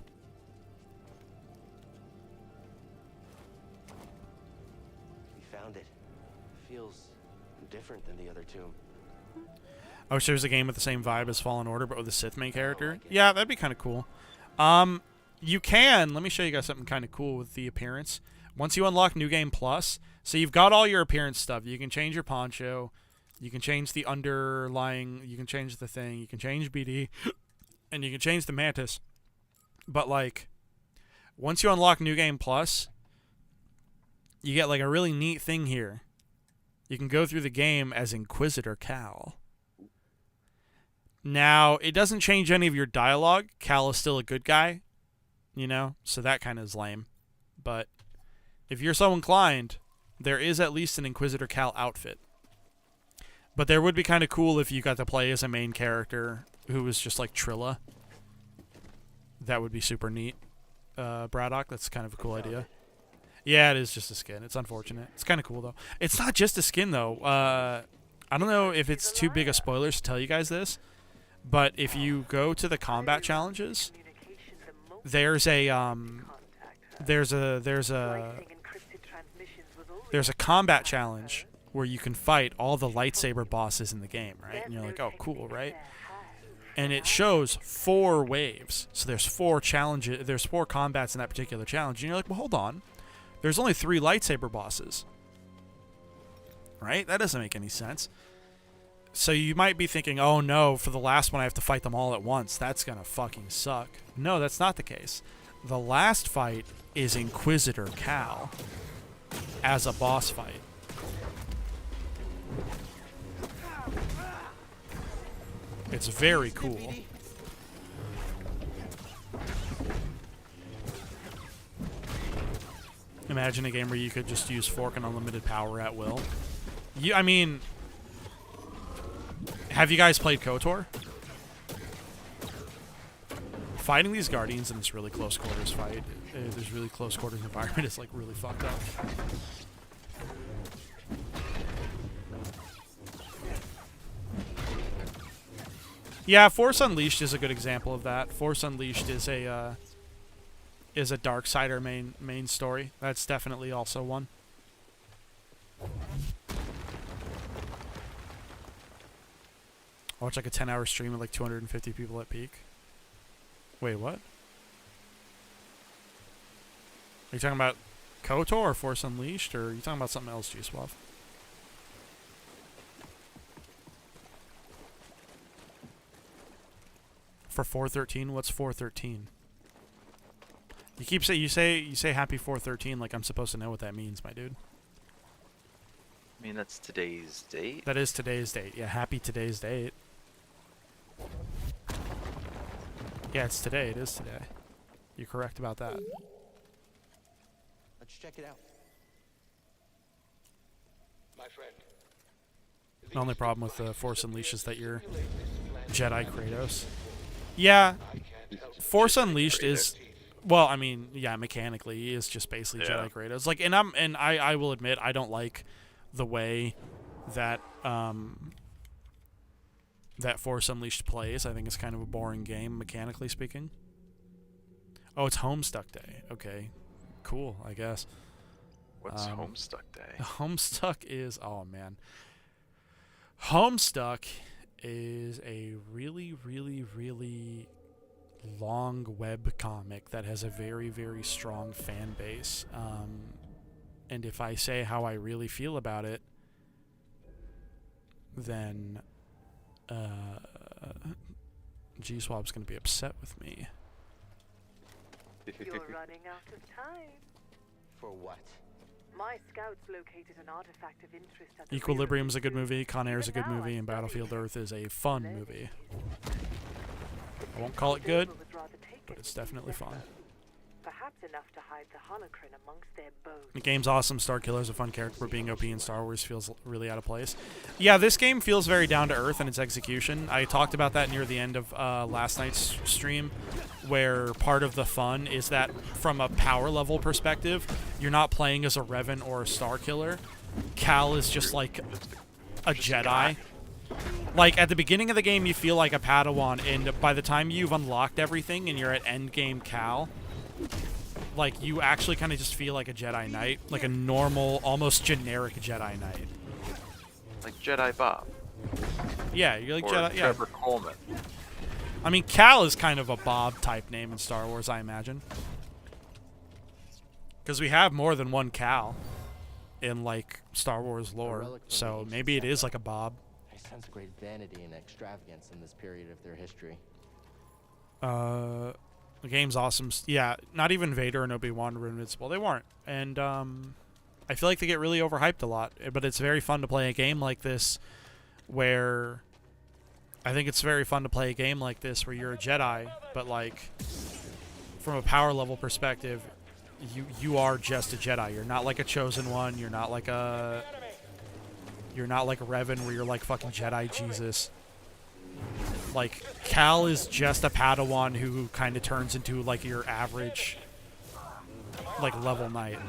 We found it. Feels different than the other tomb. I wish there was a game with the same vibe as Fallen Order, but with a Sith main character. Yeah, that'd be kind of cool. You can, let me show you guys something kind of cool with the appearance. Once you unlock New Game Plus, so you've got all your appearance stuff. You can change your poncho, you can change the underlying, you can change the thing, you can change BD, and you can change the Mantis. But, like, once you unlock New Game Plus, you get, like, a really neat thing here. You can go through the game as Inquisitor Cal. Now, it doesn't change any of your dialogue. Cal is still a good guy, you know, so that kind of is lame. But if you're so inclined, there is at least an Inquisitor Cal outfit. But there would be kind of cool if you got to play as a main character who was just like Trilla. That would be super neat. Braddock, that's kind of a cool idea. Yeah, it is just a skin. It's unfortunate. It's kind of cool, though. It's not just a skin, though. I don't know if it's too big of spoilers to tell you guys this, but if you go to the combat challenges, there's a combat challenge where you can fight all the lightsaber bosses in the game, right? And you're like, oh, cool, right? And it shows 4 waves. So there's 4 challenges, there's 4 combats in that particular challenge. And you're like, well, hold on. There's only 3 lightsaber bosses. Right? That doesn't make any sense. So you might be thinking, oh no, for the last one I have to fight them all at once. That's gonna fucking suck. No, that's not the case. The last fight is Inquisitor Cal as a boss fight. It's very cool. Imagine a game where you could just use fork and unlimited power at will. I mean, have you guys played KOTOR? Fighting these Guardians in this really close quarters fight, this really close quarters environment is like really fucked up. Yeah, Force Unleashed is a good example of that. Force Unleashed is a Darksider main story. That's definitely also one. I watch like a 10-hour stream with like 250 people at peak. Wait, what? Are you talking about KOTOR or Force Unleashed, or are you talking about something else, G-Swav? For 413, what's 413? You say happy 413 like I'm supposed to know what that means, my dude. I mean, that's today's date. That is today's date. Yeah, happy today's date. Yeah, it's today. It is today. You're correct about that. Let's check it out. My friend. The only problem with Force Unleashed is that you're Jedi Kratos. Yeah, Force Unleashed is, well, I mean, yeah, mechanically, he is just basically Jedi Kratos. Like, and I will admit, I don't like the way that that Force Unleashed plays. I think it's kind of a boring game, mechanically speaking. Oh, it's Homestuck Day. Okay, cool, I guess. What's Homestuck Day? Homestuck is, oh man, Homestuck is a really, really, really long web comic that has a very, very strong fan base. And if I say how I really feel about it, then G-Swab's gonna be upset with me. You're running out of time. For what? My scouts located an artifact of interest at the Equilibrium's a good movie, Con Air's a good movie, and Battlefield Earth is a fun movie. I won't call it good, but it's definitely fun. Perhaps enough to hide the holocron amongst their bones. The game's awesome. Starkiller's a fun character, but being OP in Star Wars feels really out of place. Yeah, this game feels very down to earth in its execution. I talked about that near the end of last night's stream, where part of the fun is that from a power level perspective, you're not playing as a Revan or a Starkiller. Cal is just like a Jedi. Like, at the beginning of the game, you feel like a Padawan, and by the time you've unlocked everything and you're at endgame Cal, like, you actually kind of just feel like a Jedi Knight. Like a normal, almost generic Jedi Knight. Like Jedi Bob. Yeah, you're like or Jedi... Trevor Yeah. Coleman. I mean, Cal is kind of a Bob-type name in Star Wars, I imagine. Because we have more than one Cal in, like, Star Wars lore. So maybe it is like a Bob. I sense great vanity and extravagance in this period of their history. The game's awesome. Yeah, not even Vader and Obi-Wan were invincible. They weren't. And I feel like they get really overhyped a lot. But it's very fun to play a game like this where... I think it's very fun to play a game like this where you're a Jedi, but, like, from a power level perspective, you are just a Jedi. You're not like a Chosen One. You're not like a... You're not like a Revan where you're like fucking Jedi Jesus. Like, Cal is just a Padawan who kind of turns into, like, your average, like, level knight. I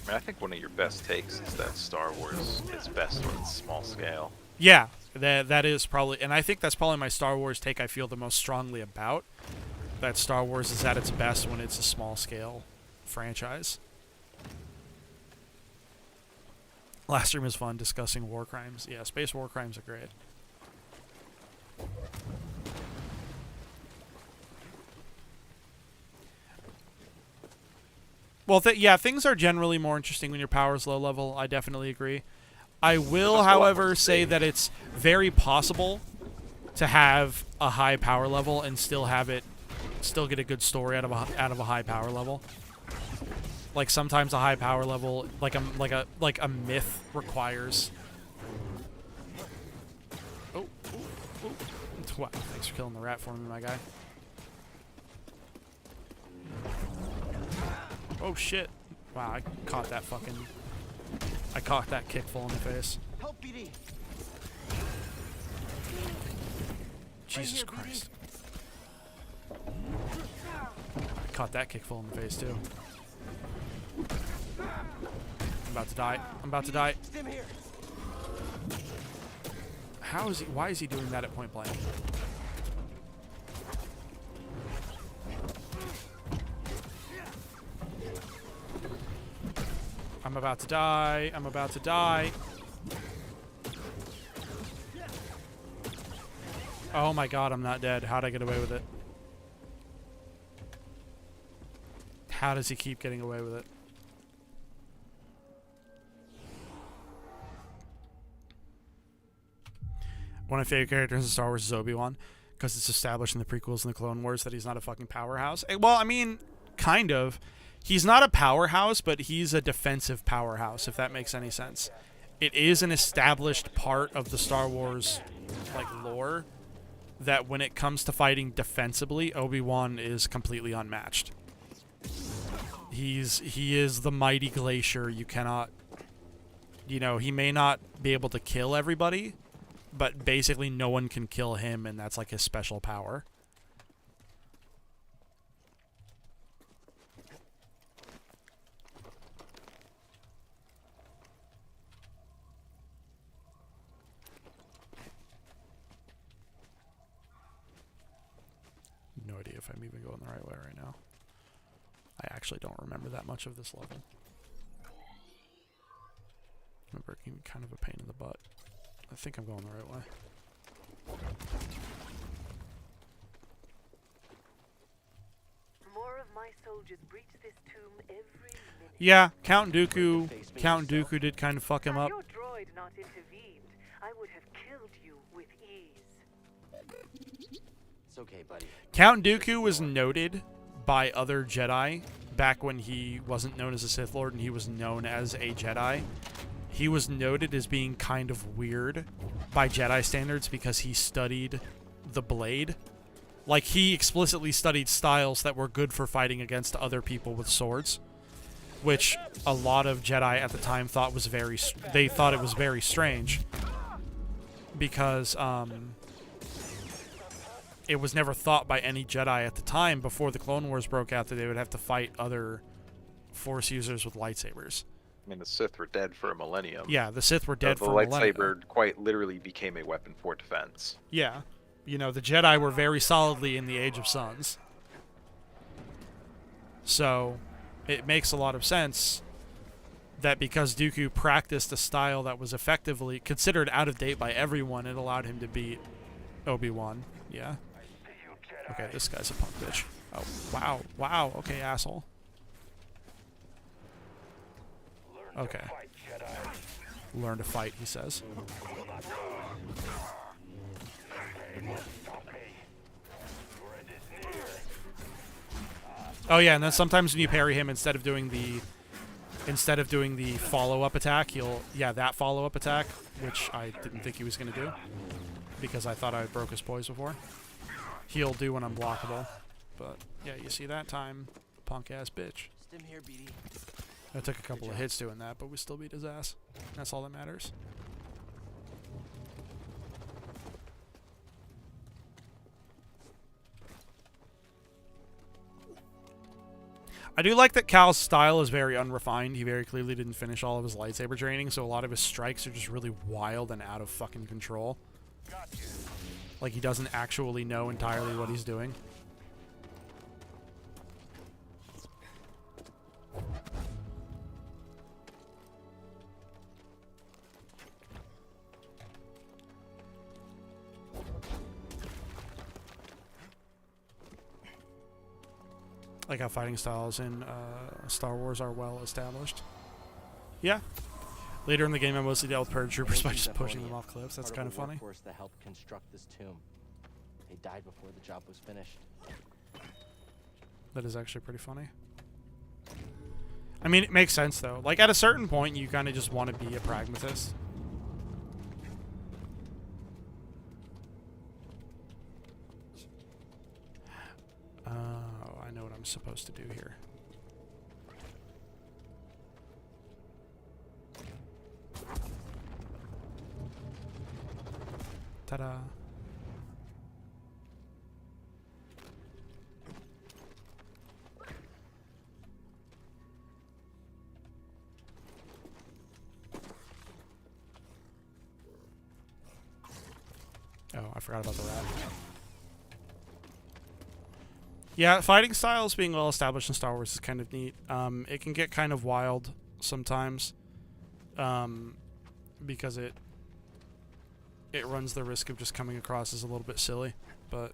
mean, I think one of your best takes is that Star Wars is best when it's small scale. Yeah, that is probably... And I think that's probably my Star Wars take I feel the most strongly about. That Star Wars is at its best when it's a small-scale franchise. Last stream was fun discussing war crimes. Yeah, space war crimes are great. Well, yeah, things are generally more interesting when your power's low level. I definitely agree. I will, however, say that it's very possible to have a high power level and still get a good story out of a high power level. Like sometimes a high power level, like a myth requires. Oh, wow! Thanks for killing the rat for me, my guy. Oh shit! Wow, I caught that kick full in the face. Help BD. Jesus Christ! I caught that kick full in the face too. I'm about to die. I'm about to die. How is he? Why is he doing that at point blank? I'm about to die. I'm about to die. Oh my god, I'm not dead. How'd I get away with it? How does he keep getting away with it? One of my favorite characters in Star Wars is Obi-Wan, because it's established in the prequels and the Clone Wars that he's not a fucking powerhouse. Well, I mean, kind of. He's not a powerhouse, but he's a defensive powerhouse, if that makes any sense. It is an established part of the Star Wars, like, lore, that when it comes to fighting defensively, Obi-Wan is completely unmatched. He is the mighty glacier. You cannot, you know, he may not be able to kill everybody, but basically no one can kill him, and that's like his special power. No idea if I'm even going the right way right now. I actually don't remember that much of this level. I remember it being kind of a pain in the butt. I think I'm going the right way. More of my soldiers breach this tomb every minute. Yeah, Count Dooku did kind of fuck him up. Had your droid not intervened, I would have killed you with ease. It's okay, buddy. Count Dooku was noted by other Jedi back when he wasn't known as a Sith Lord and he was known as a Jedi. He was noted as being kind of weird by Jedi standards because he studied the blade. Like, he explicitly studied styles that were good for fighting against other people with swords, which a lot of Jedi at the time thought was they thought it was very strange because it was never thought by any Jedi at the time before the Clone Wars broke out that they would have to fight other Force users with lightsabers. I mean, the Sith were dead for a millennium. Yeah, the Sith were dead for a millennium. The lightsaber quite literally became a weapon for defense. Yeah. You know, the Jedi were very solidly in the Age of Suns. So, it makes a lot of sense that because Dooku practiced a style that was effectively considered out of date by everyone, it allowed him to beat Obi-Wan. Yeah. Okay, this guy's a punk bitch. Oh, wow. Wow. Okay, asshole. Okay. Learn to fight, he says. Oh yeah, and then sometimes when you parry him, instead of doing the follow-up attack, that follow-up attack, which I didn't think he was gonna do, because I thought I broke his poise before. He'll do an unblockable, but yeah, you see that time, punk-ass bitch. Stim here, BD. I took a couple of hits doing that, but we still beat his ass. That's all that matters. I do like that Cal's style is very unrefined. He very clearly didn't finish all of his lightsaber training, so a lot of his strikes are just really wild and out of fucking control. Like, he doesn't actually know entirely what he's doing. Like how fighting styles in Star Wars are well established. Yeah. Later in the game, I mostly dealt with Purge Troopers by just pushing them off cliffs. That's kind of funny. That helped construct this tomb. They died before the job was finished. That is actually pretty funny. I mean, it makes sense though. Like, at a certain point, you kind of just want to be a pragmatist. I know what I'm supposed to do here. Ta-da. Oh, I forgot about the rat. Yeah, fighting styles being well established in Star Wars is kind of neat. It can get kind of wild sometimes, because it runs the risk of just coming across as a little bit silly, but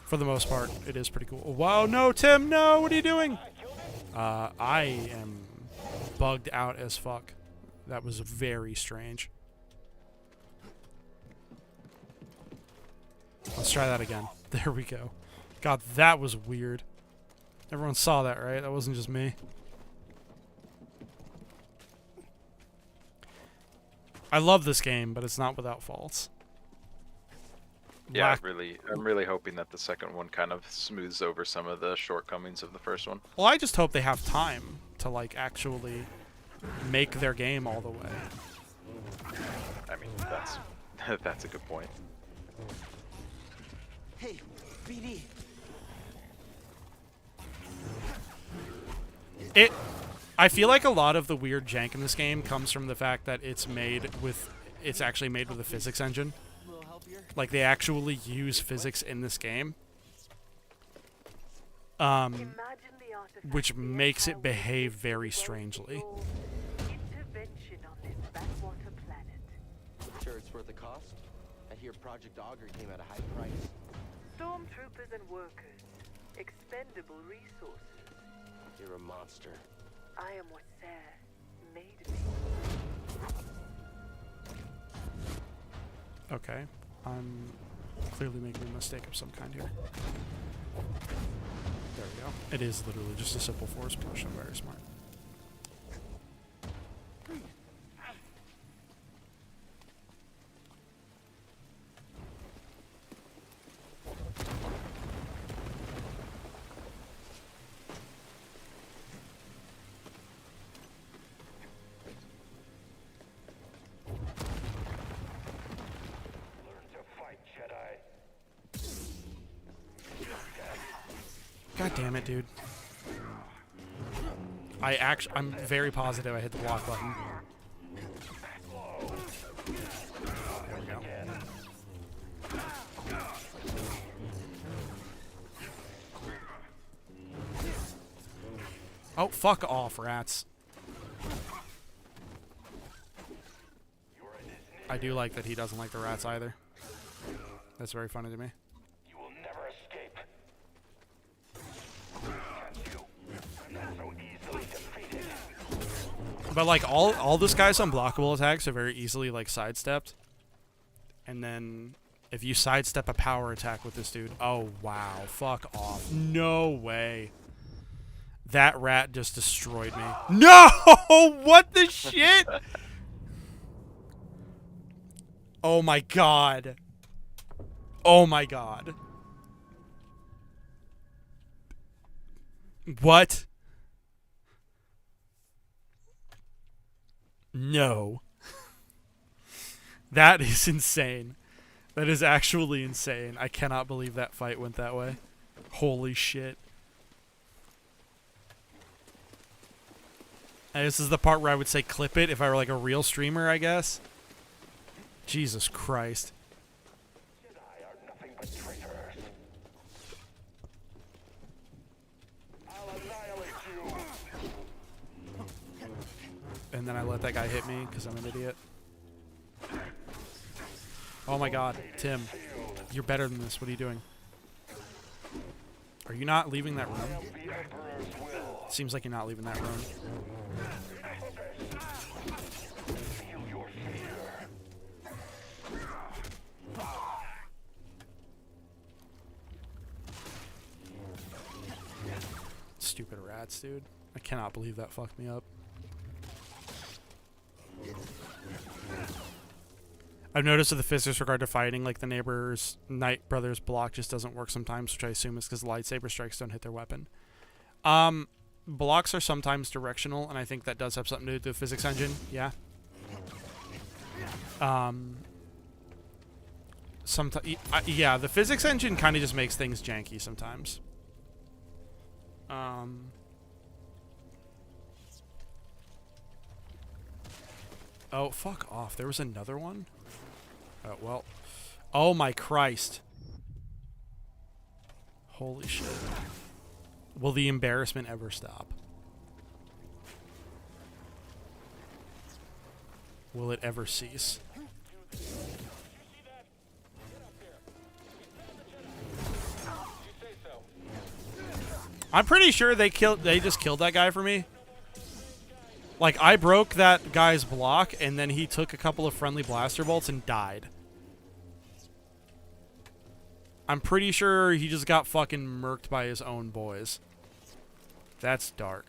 for the most part, it is pretty cool. Wow, no, Tim, no, what are you doing? I am bugged out as fuck. That was very strange. Let's try that again. There we go. God, that was weird. Everyone saw that, right? That wasn't just me. I love this game, but it's not without faults. Yeah, I'm really hoping that the second one kind of smooths over some of the shortcomings of the first one. Well, I just hope they have time to, like, actually make their game all the way. I mean, that's a good point. Hey, BD. I feel like a lot of the weird jank in this game comes from the fact that it's actually made with a physics engine. Like, they actually use physics in this game. Which makes it behave very strangely. Sure it's worth the cost? I hear Project Augur came at a high price. Stormtroopers and workers. Expendable resources. You're a monster. I am what Sarah made me. Okay. I'm clearly making a mistake of some kind here. There we go. It is literally just a simple force push. I'm very smart. God damn it, dude. I'm very positive I hit the block button. There we go. Oh, fuck off, rats. I do like that he doesn't like the rats either. That's very funny to me. You will never escape. Not so easily defeated. But like all this guy's unblockable attacks are very easily like sidestepped. And then if you sidestep a power attack with this dude, oh wow, fuck off. No way. That rat just destroyed me. No! What the shit? Oh my god. Oh my god. What? No. That is insane. That is actually insane. I cannot believe that fight went that way. Holy shit. And this is the part where I would say clip it if I were like a real streamer, I guess. Jesus Christ. Jedi are nothing but traitors. I'll annihilate you. And then I let that guy hit me because I'm an idiot. Oh my god, Tim. You're better than this. What are you doing? Are you not leaving that room? Seems like you're not leaving that room. Feel your fear. Stupid rats, dude. I cannot believe that fucked me up. I've noticed with the physics regard to fighting, like the neighbor's Knight Brothers block just doesn't work sometimes, which I assume is because the lightsaber strikes don't hit their weapon. Blocks are sometimes directional, and I think that does have something to do with the physics engine. Yeah. Yeah, the physics engine kind of just makes things janky sometimes. Oh, fuck off. There was another one? Oh, well. Oh, my Christ. Holy shit. Will the embarrassment ever stop? Will it ever cease? I'm pretty sure they just killed that guy for me. Like, I broke that guy's block, and then he took a couple of friendly blaster bolts and died. I'm pretty sure he just got fucking murked by his own boys. That's dark.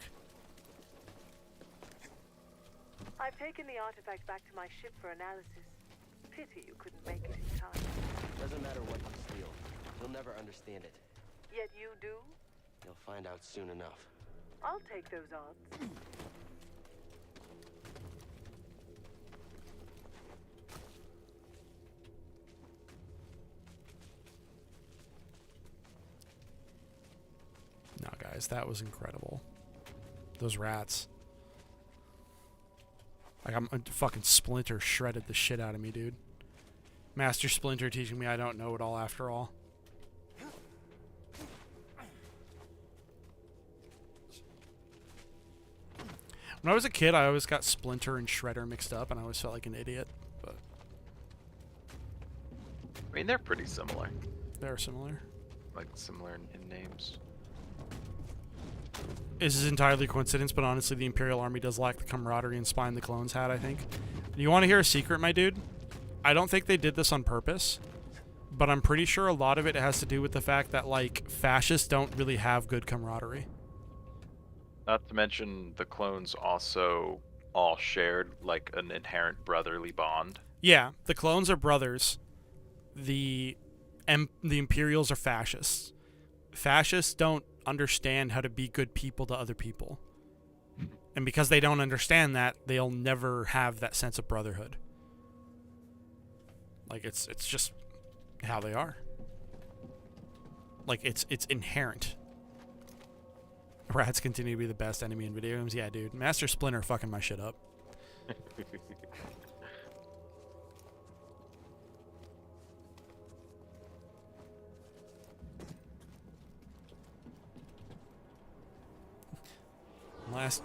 I've taken the artifact back to my ship for analysis. Pity you couldn't make it in time. Doesn't matter what you steal. You'll never understand it. Yet you do? You'll find out soon enough. I'll take those odds. No, guys, that was incredible. Those rats. Like, fucking Splinter shredded the shit out of me, dude. Master Splinter teaching me I don't know it all after all. When I was a kid, I always got Splinter and Shredder mixed up, and I always felt like an idiot. But I mean, they're pretty similar. They're similar. Like, similar in names. This is entirely coincidence, but honestly, the Imperial Army does lack the camaraderie and spine the clones had, I think. You want to hear a secret, my dude? I don't think they did this on purpose, but I'm pretty sure a lot of it has to do with the fact that, like, fascists don't really have good camaraderie. Not to mention the clones also all shared like an inherent brotherly bond. Yeah, the clones are brothers. The Imperials are fascists. Fascists don't understand how to be good people to other people. And because they don't understand that, they'll never have that sense of brotherhood. Like, it's just how they are. Like, it's inherent. Rats continue to be the best enemy in video games. Yeah, dude. Master Splinter fucking my shit up.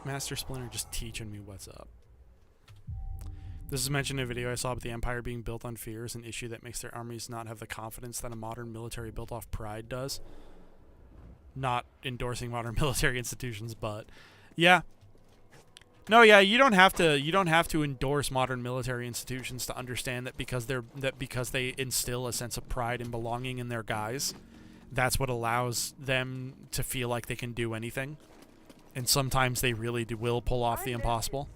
Master Splinter just teaching me what's up. This is mentioned in a video I saw about the Empire being built on fear is an issue that makes their armies not have the confidence that a modern military built off pride does. Not endorsing modern military institutions, but yeah. No, yeah, you don't have to endorse modern military institutions to understand that because they instill a sense of pride and belonging in their guys, that's what allows them to feel like they can do anything. And sometimes they really will pull off the impossible.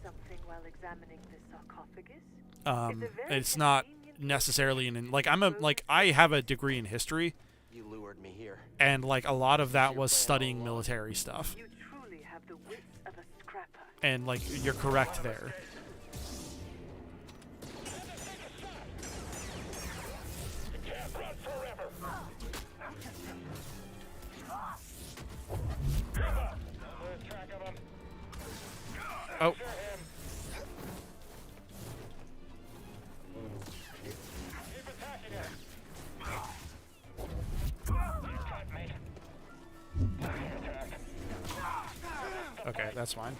It's not necessarily I have a degree in history. You lured me here. And like a lot of that was studying military stuff. You truly have the wits of a scrapper. And like you're correct there. Oh. Okay, that's fine.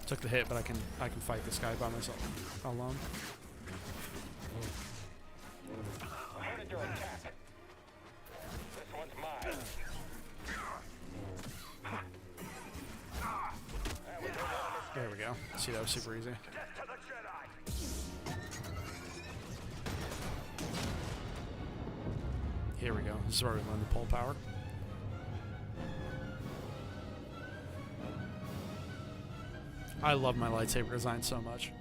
Took the hit, but I can fight this guy by myself alone. There we go. See, that was super easy. Here we go. This is where we learn the pull power. I love my lightsaber design so much.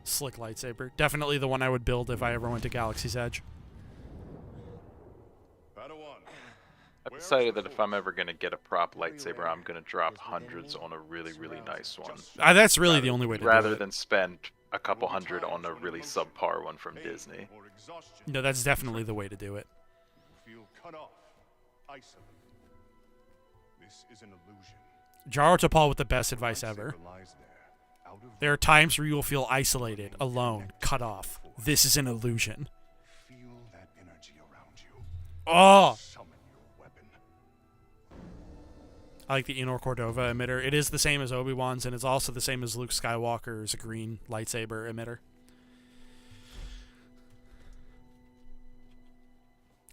Slick lightsaber. Definitely the one I would build if I ever went to Galaxy's Edge. I've decided that if I'm ever going to get a prop lightsaber, I'm going to drop hundreds on a really, really nice one. That's really the only way to do it. Rather than spend a couple hundred on a really subpar one from Disney. No, that's definitely the way to do it. Feel cut off, isolated. This is an illusion. Jaro Tapal with the best advice ever. There are times where you will feel isolated, alone, cut off. This is an illusion. Feel that energy around you. Oh! Summon your weapon. I like the Enor Cordova emitter. It is the same as Obi-Wan's, and it's also the same as Luke Skywalker's green lightsaber emitter.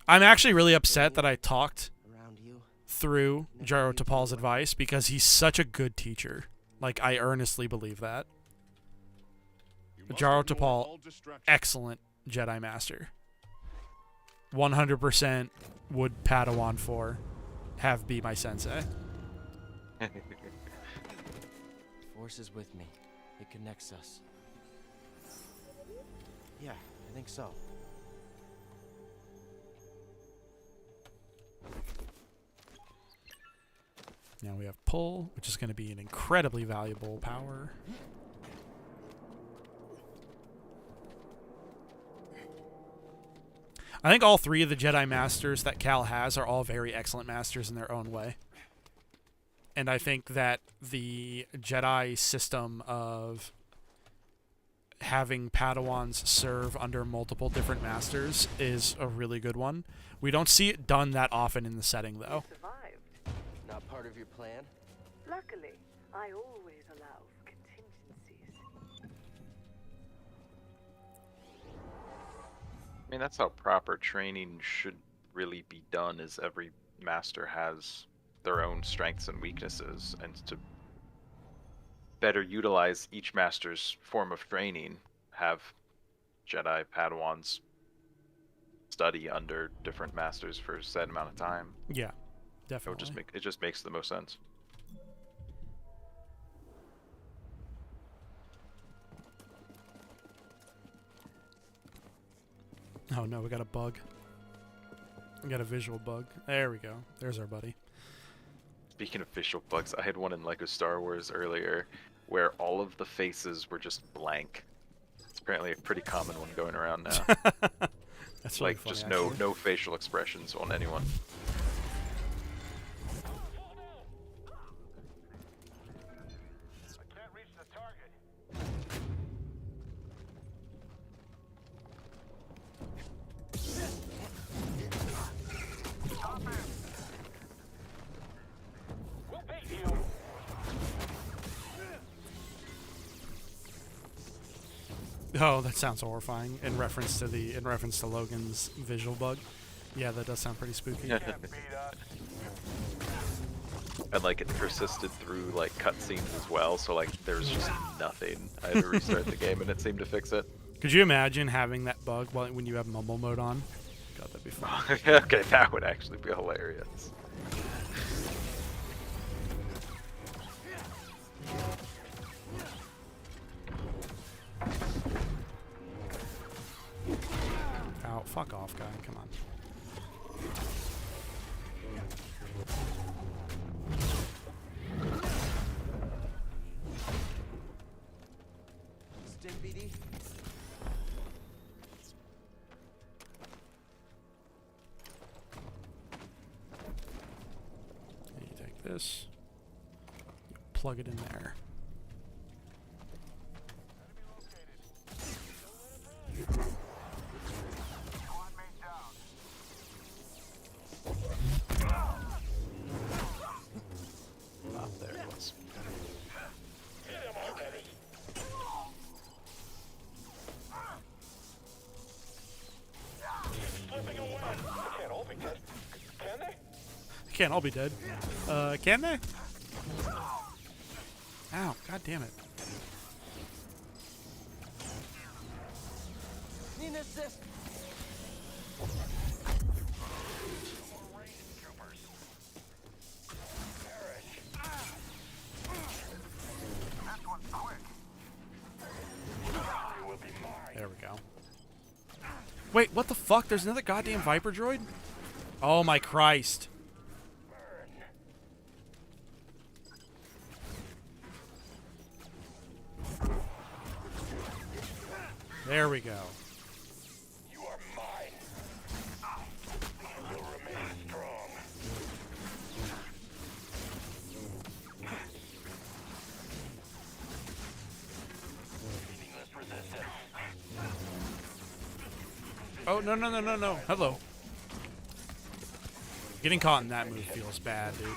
I'm actually really upset that I talked through Jaro Tapal's advice because he's such a good teacher. Like, I earnestly believe that. Jaro Tapal, excellent Jedi Master. 100% would Padawan 4 have be my sensei. Force is with me. It connects us. Yeah, I think so. Now we have pull, which is going to be an incredibly valuable power. I think all three of the Jedi Masters that Cal has are all very excellent masters in their own way. And I think that the Jedi system of having Padawans serve under multiple different masters is a really good one. We don't see it done that often in the setting, though. Not part of your plan? Luckily, I always allow for contingencies. I mean, that's how proper training should really be done, is every master has their own strengths and weaknesses, and to better utilize each master's form of training, have Jedi Padawans study under different masters for a set amount of time. Yeah, So definitely. it just makes the most sense. Oh no, we got a bug. We got a visual bug. There we go. There's our buddy. Speaking of visual bugs, I had one in Lego Star Wars earlier where all of the faces were just blank. It's apparently a pretty common one going around now. That's really like funny, just actually. no facial expressions on anyone. I can't reach the target. Stop him. We'll beat you. Oh, that sounds horrifying. In reference to Logan's visual bug. Yeah, that does sound pretty spooky. Can't beat us. And like it persisted through like cutscenes as well, so like there was just nothing. I had to restart the game and it seemed to fix it. Could you imagine having that bug when you have mumble mode on? God, that'd be fun. Okay, that would actually be hilarious. Ow, fuck off, guy. Come on. Stim BD? And you take this, you plug it in there. Ah, there it was. Hit him already. Slipping away. They can't all be dead. Can they? Can't all be dead. Can they? Ow, god damn it. Need an assist. There we go. Wait, what the fuck? There's another goddamn Viper droid? Oh my Christ. There we go. You are mine. You will remain strong. Meaningless resistance. Oh, no, no, no, no, no. Hello. Getting caught in that move feels bad, dude.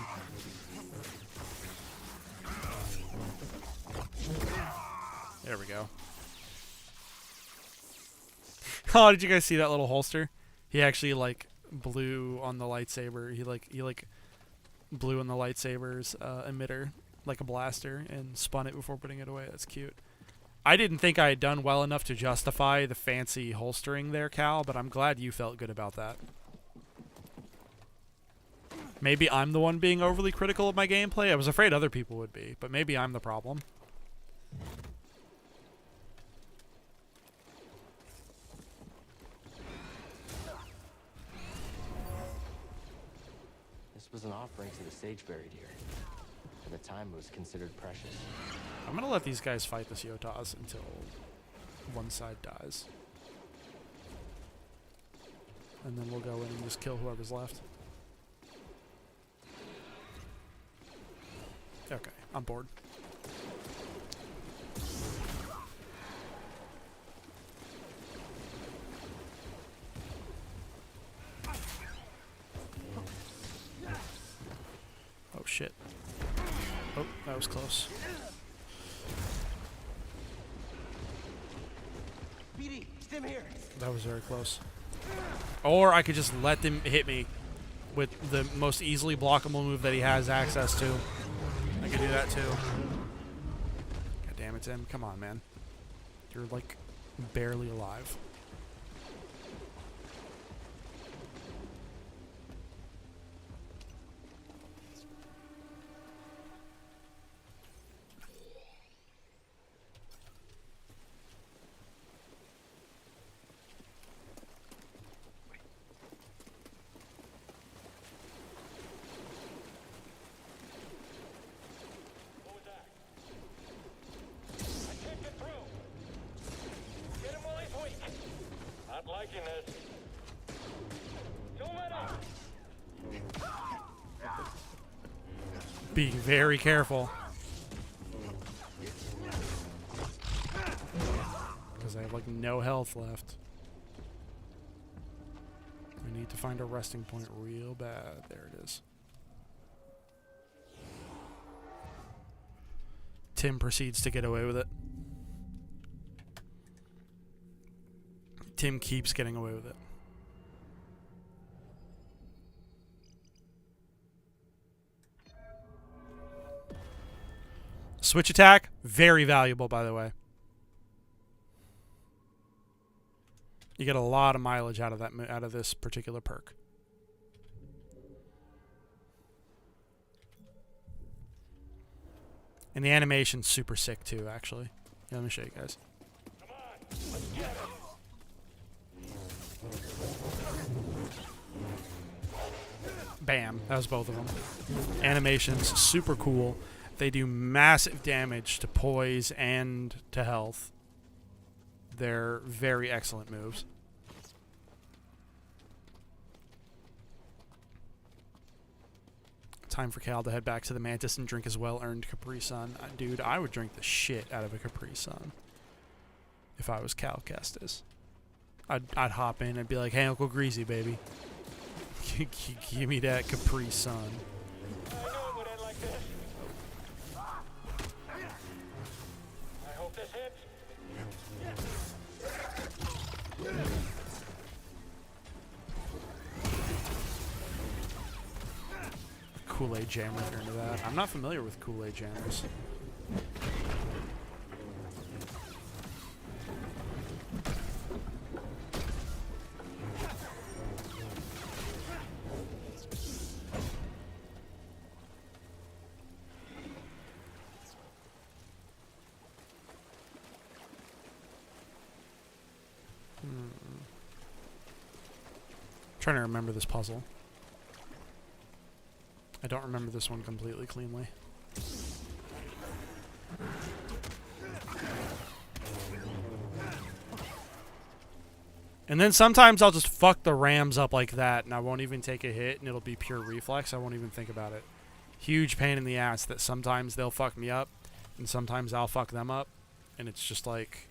There we go. Oh, did you guys see that little holster? He actually, like, blew on the lightsaber. He blew on the lightsaber's emitter like a blaster and spun it before putting it away. That's cute. I didn't think I had done well enough to justify the fancy holstering there, Cal, but I'm glad you felt good about that. Maybe I'm the one being overly critical of my gameplay. I was afraid other people would be, but maybe I'm the problem. This was an offering to the sage buried here. At the time, it was considered precious. I'm gonna let these guys fight this Yotas until one side dies. And then we'll go in and just kill whoever's left. Okay, I'm bored. Oh shit. Oh, that was close. BD, stim here. That was very close. Or I could just let them hit me with the most easily blockable move that he has access to. I could do that too. God damn it, Tim. Come on, man. You're like barely alive. Be very careful. Because I have like no health left. I need to find a resting point real bad. There it is. Tim proceeds to get away with it. Tim keeps getting away with it. Switch attack, very valuable, by the way. You get a lot of mileage out of this particular perk. And the animation's super sick too, actually. Yeah, let me show you guys. Bam, that was both of them. Animation's super cool. They do massive damage to poise and to health. They're very excellent moves. Time for Cal to head back to the Mantis and drink his well-earned Capri Sun. Dude, I would drink the shit out of a Capri Sun if I was Cal Kestis. I'd hop in and be like, hey, Uncle Greasy, baby. Give me that Capri Sun. I hope this hits. Kool-Aid Jammer, if you're into that. I'm not familiar with Kool-Aid Jammers. Trying to remember this puzzle. I don't remember this one completely cleanly. And then sometimes I'll just fuck the rams up like that and I won't even take a hit and it'll be pure reflex. I won't even think about it. Huge pain in the ass that sometimes they'll fuck me up and sometimes I'll fuck them up. And it's just like,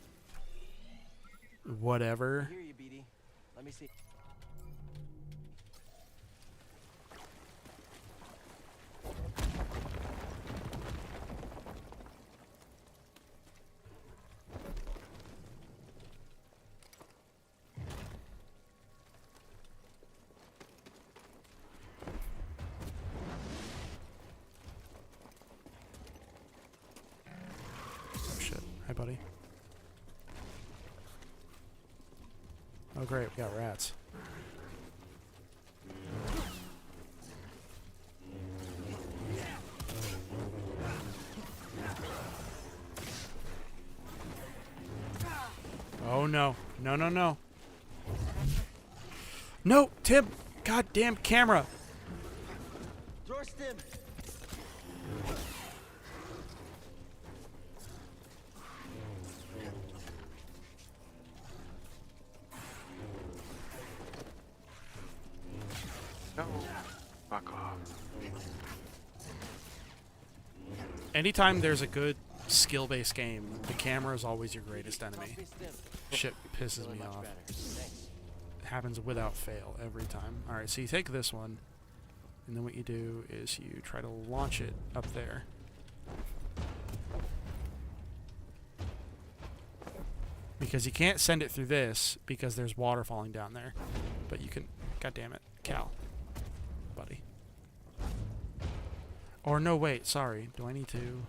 whatever. I hear you, BD. Let me see. Oh shit. Hi, buddy. Oh great, we got rats. Oh no. No, no, no. No, Tim! Goddamn camera! Dorstim! No. Fuck off. Anytime there's a good skill-based game, the camera is always your greatest enemy. Shit pisses me off. It happens without fail every time. Alright, so you take this one, and then what you do is you try to launch it up there. Because you can't send it through this, because there's water falling down there. But you can... God damn it. Cal. Buddy. Or no, wait, sorry. Do I need to...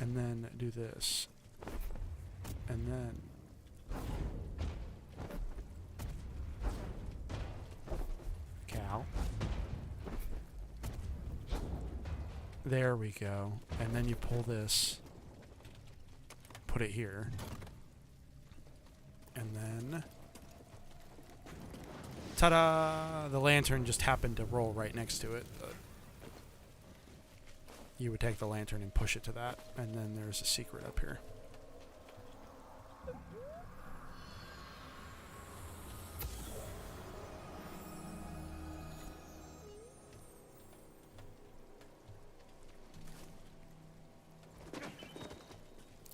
And then do this. And then... Cal. There we go. And then you pull this. Put it here. And then... Ta-da! The lantern just happened to roll right next to it. You would take the lantern and push it to that, and then there's a secret up here.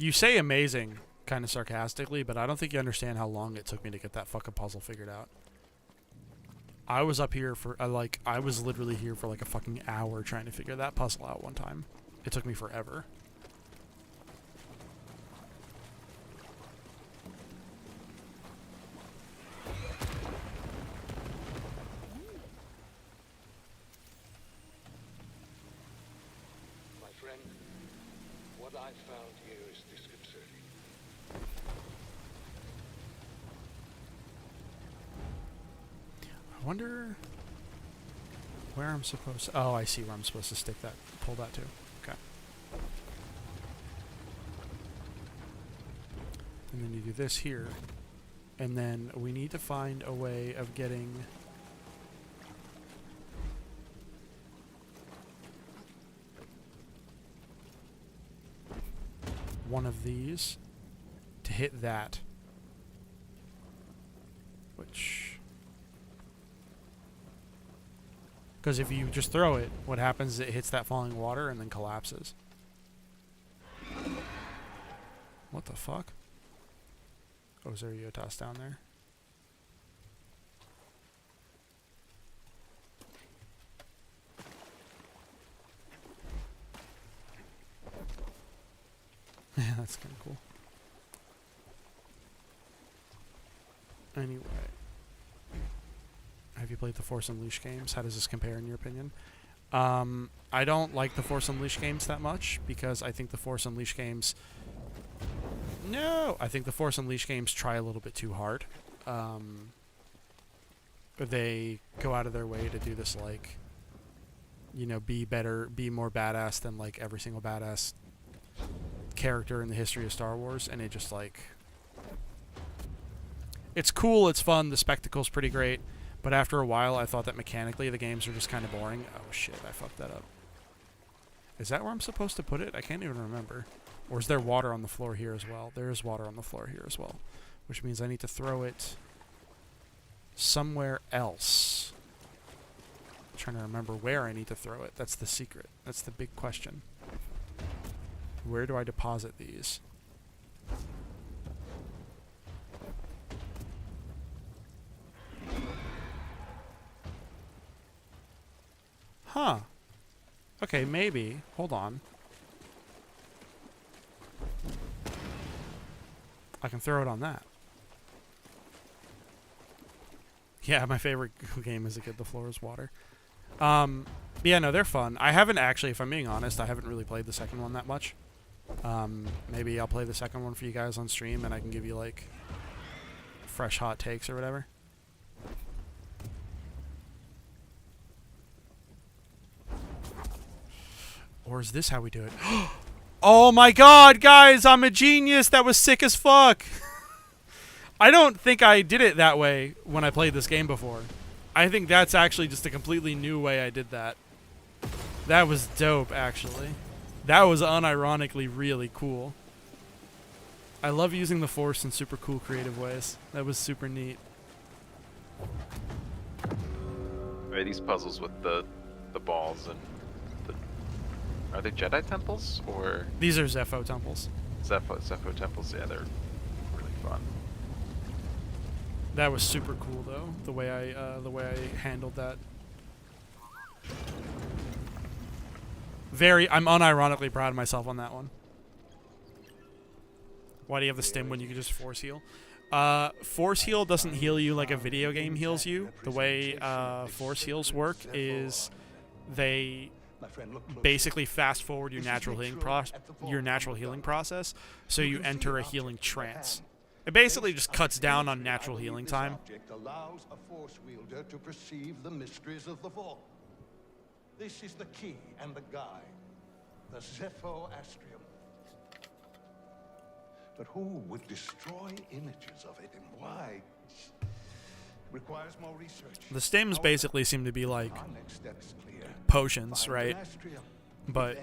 You say amazing kind of sarcastically, but I don't think you understand how long it took me to get that fucking puzzle figured out. I was up here for, I was literally here for like a fucking hour trying to figure that puzzle out one time. It took me forever. My friend, what I found here is disconcerting. I wonder where I'm supposed to... Oh, I see where I'm supposed to stick that, pull that to. Okay. And then you do this here. And then we need to find a way of getting... one of these to hit that. Which... because if you just throw it, what happens is it hits that falling water and then collapses. What the fuck? Oh, is there a Yotas down there? Yeah, that's kind of cool. Anyway. Have you played the Force Unleashed games? How does this compare in your opinion? I don't like the Force Unleashed games that much because I think the Force Unleashed games... No! I think the Force Unleashed games try a little bit too hard. They go out of their way to do this, like, you know, be better, be more badass than, like, every single badass character in the history of Star Wars, and it just, like... It's cool, it's fun, the spectacle's pretty great, but after a while I thought that mechanically the games are just kind of boring. Oh shit, I fucked that up. Is that where I'm supposed to put it? I can't even remember. Or is there water on the floor here as well? There is water on the floor here as well, which means I need to throw it somewhere else. I'm trying to remember where I need to throw it. That's the secret. That's the big question. Where do I deposit these? Huh. Okay, maybe. Hold on. I can throw it on that. Yeah, my favorite game is to get the floor is water. Yeah, no, they're fun. I haven't actually, if I'm being honest, I haven't really played the second one that much. Maybe I'll play the second one for you guys on stream and I can give you, like, fresh hot takes or whatever. Or is this how we do it? Oh my god, guys, I'm a genius! That was sick as fuck! I don't think I did it that way when I played this game before. I think that's actually just a completely new way I did that. That was dope, actually. That was unironically really cool. I love using the Force in super cool creative ways. That was super neat. Right, these puzzles with the balls and the... Are they Jedi temples, or...? These are Zepho temples. Zepho temples, yeah, they're really fun. That was super cool, though, the way I handled that. I'm unironically proud of myself on that one. Why do you have the stim when you can just force heal? Force heal doesn't heal you like a video game heals you. The way force heals work is they basically fast forward your natural healing process, so you enter a healing trance. It basically just cuts down on natural healing time. Allows a force wielder to perceive the mysteries of the vault. This is the key and the guide, the Zepho-Astrium. But who would destroy images of it and why? Requires more research. The stims basically seem to be like potions, right? But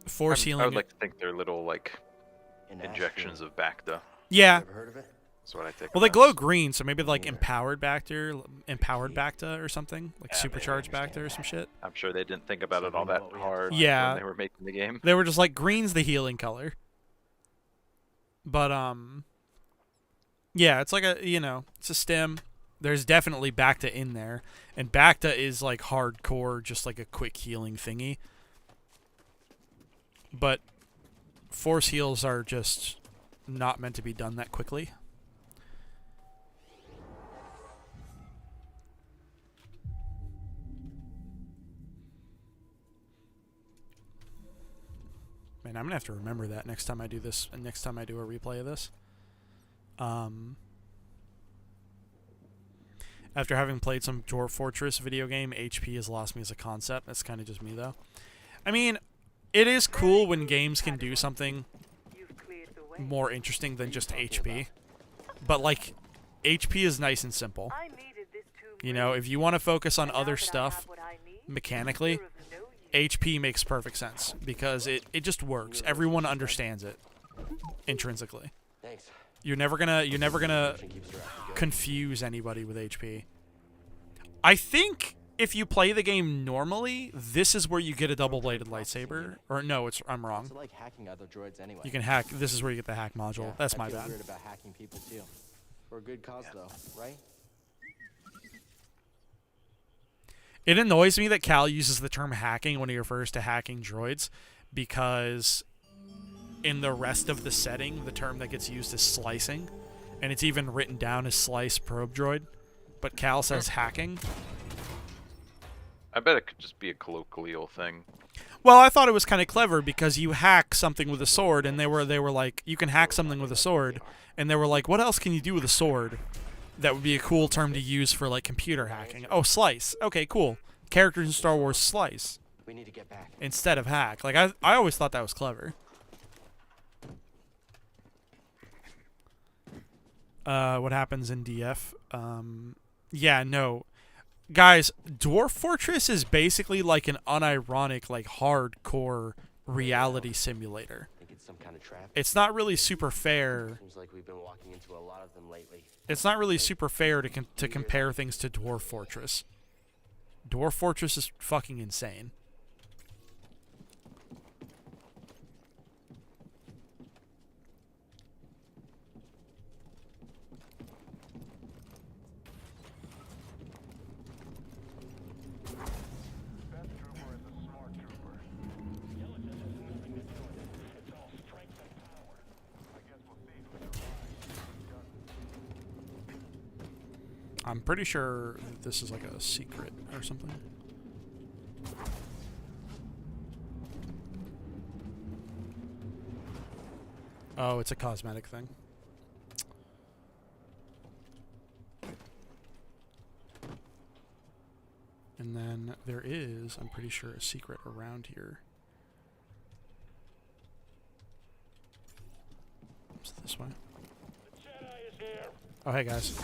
force healing. I would like to think they're little like injections of Bacta. Yeah. Ever heard of it? That's what I take. Well, they glow green, so maybe like empowered Bacta or something, like supercharged Bacta or some shit. I'm sure they didn't think about it all that hard yeah. when they were making the game. They were just like, green's the healing color. But yeah, it's like a, you know, it's a stim. There's definitely Bacta in there, and Bacta is like hardcore, just like a quick healing thingy. But force heals are just not meant to be done that quickly. Man, I'm gonna have to remember that next time I do this, and next time I do a replay of this. After having played some Dwarf Fortress video game, HP has lost me as a concept. That's kind of just me, though. I mean, it is cool when games can do something more interesting than just HP. But, like, HP is nice and simple. You know, if you want to focus on other stuff mechanically, HP makes perfect sense because it just works. Everyone understands it intrinsically. You're never gonna confuse anybody with HP. I think if you play the game normally, this is where you get a double-bladed lightsaber. Or no, I'm wrong. It's like hacking other droids anyway. You can hack. This is where you get the hack module. Yeah, That's my I feel bad. weird about hacking people too. For a good cause though, right? It annoys me that Cal uses the term hacking when he refers to hacking droids, because in the rest of the setting, the term that gets used is slicing, and it's even written down as slice probe droid, but Cal says hacking. I bet it could just be a colloquial thing. Well, I thought it was kind of clever because you hack something with a sword, and they were like, you can hack something with a sword, and they were like, what else can you do with a sword? That would be a cool term to use for like computer hacking. Oh, slice. Okay, cool. Characters in Star Wars slice We need to get back. instead of hack. Like I always thought that was clever. What happens in DF? Yeah, no. Guys, Dwarf Fortress is basically like an unironic, like hardcore reality simulator. Think it's some kind of trap? It's not really super fair. Seems like we've been walking into a lot of them lately. It's not really super fair to compare things to Dwarf Fortress. Dwarf Fortress is fucking insane. I'm pretty sure this is like a secret or something. Oh, it's a cosmetic thing. And then there is, I'm pretty sure, a secret around here. It's this way. Oh, hey guys.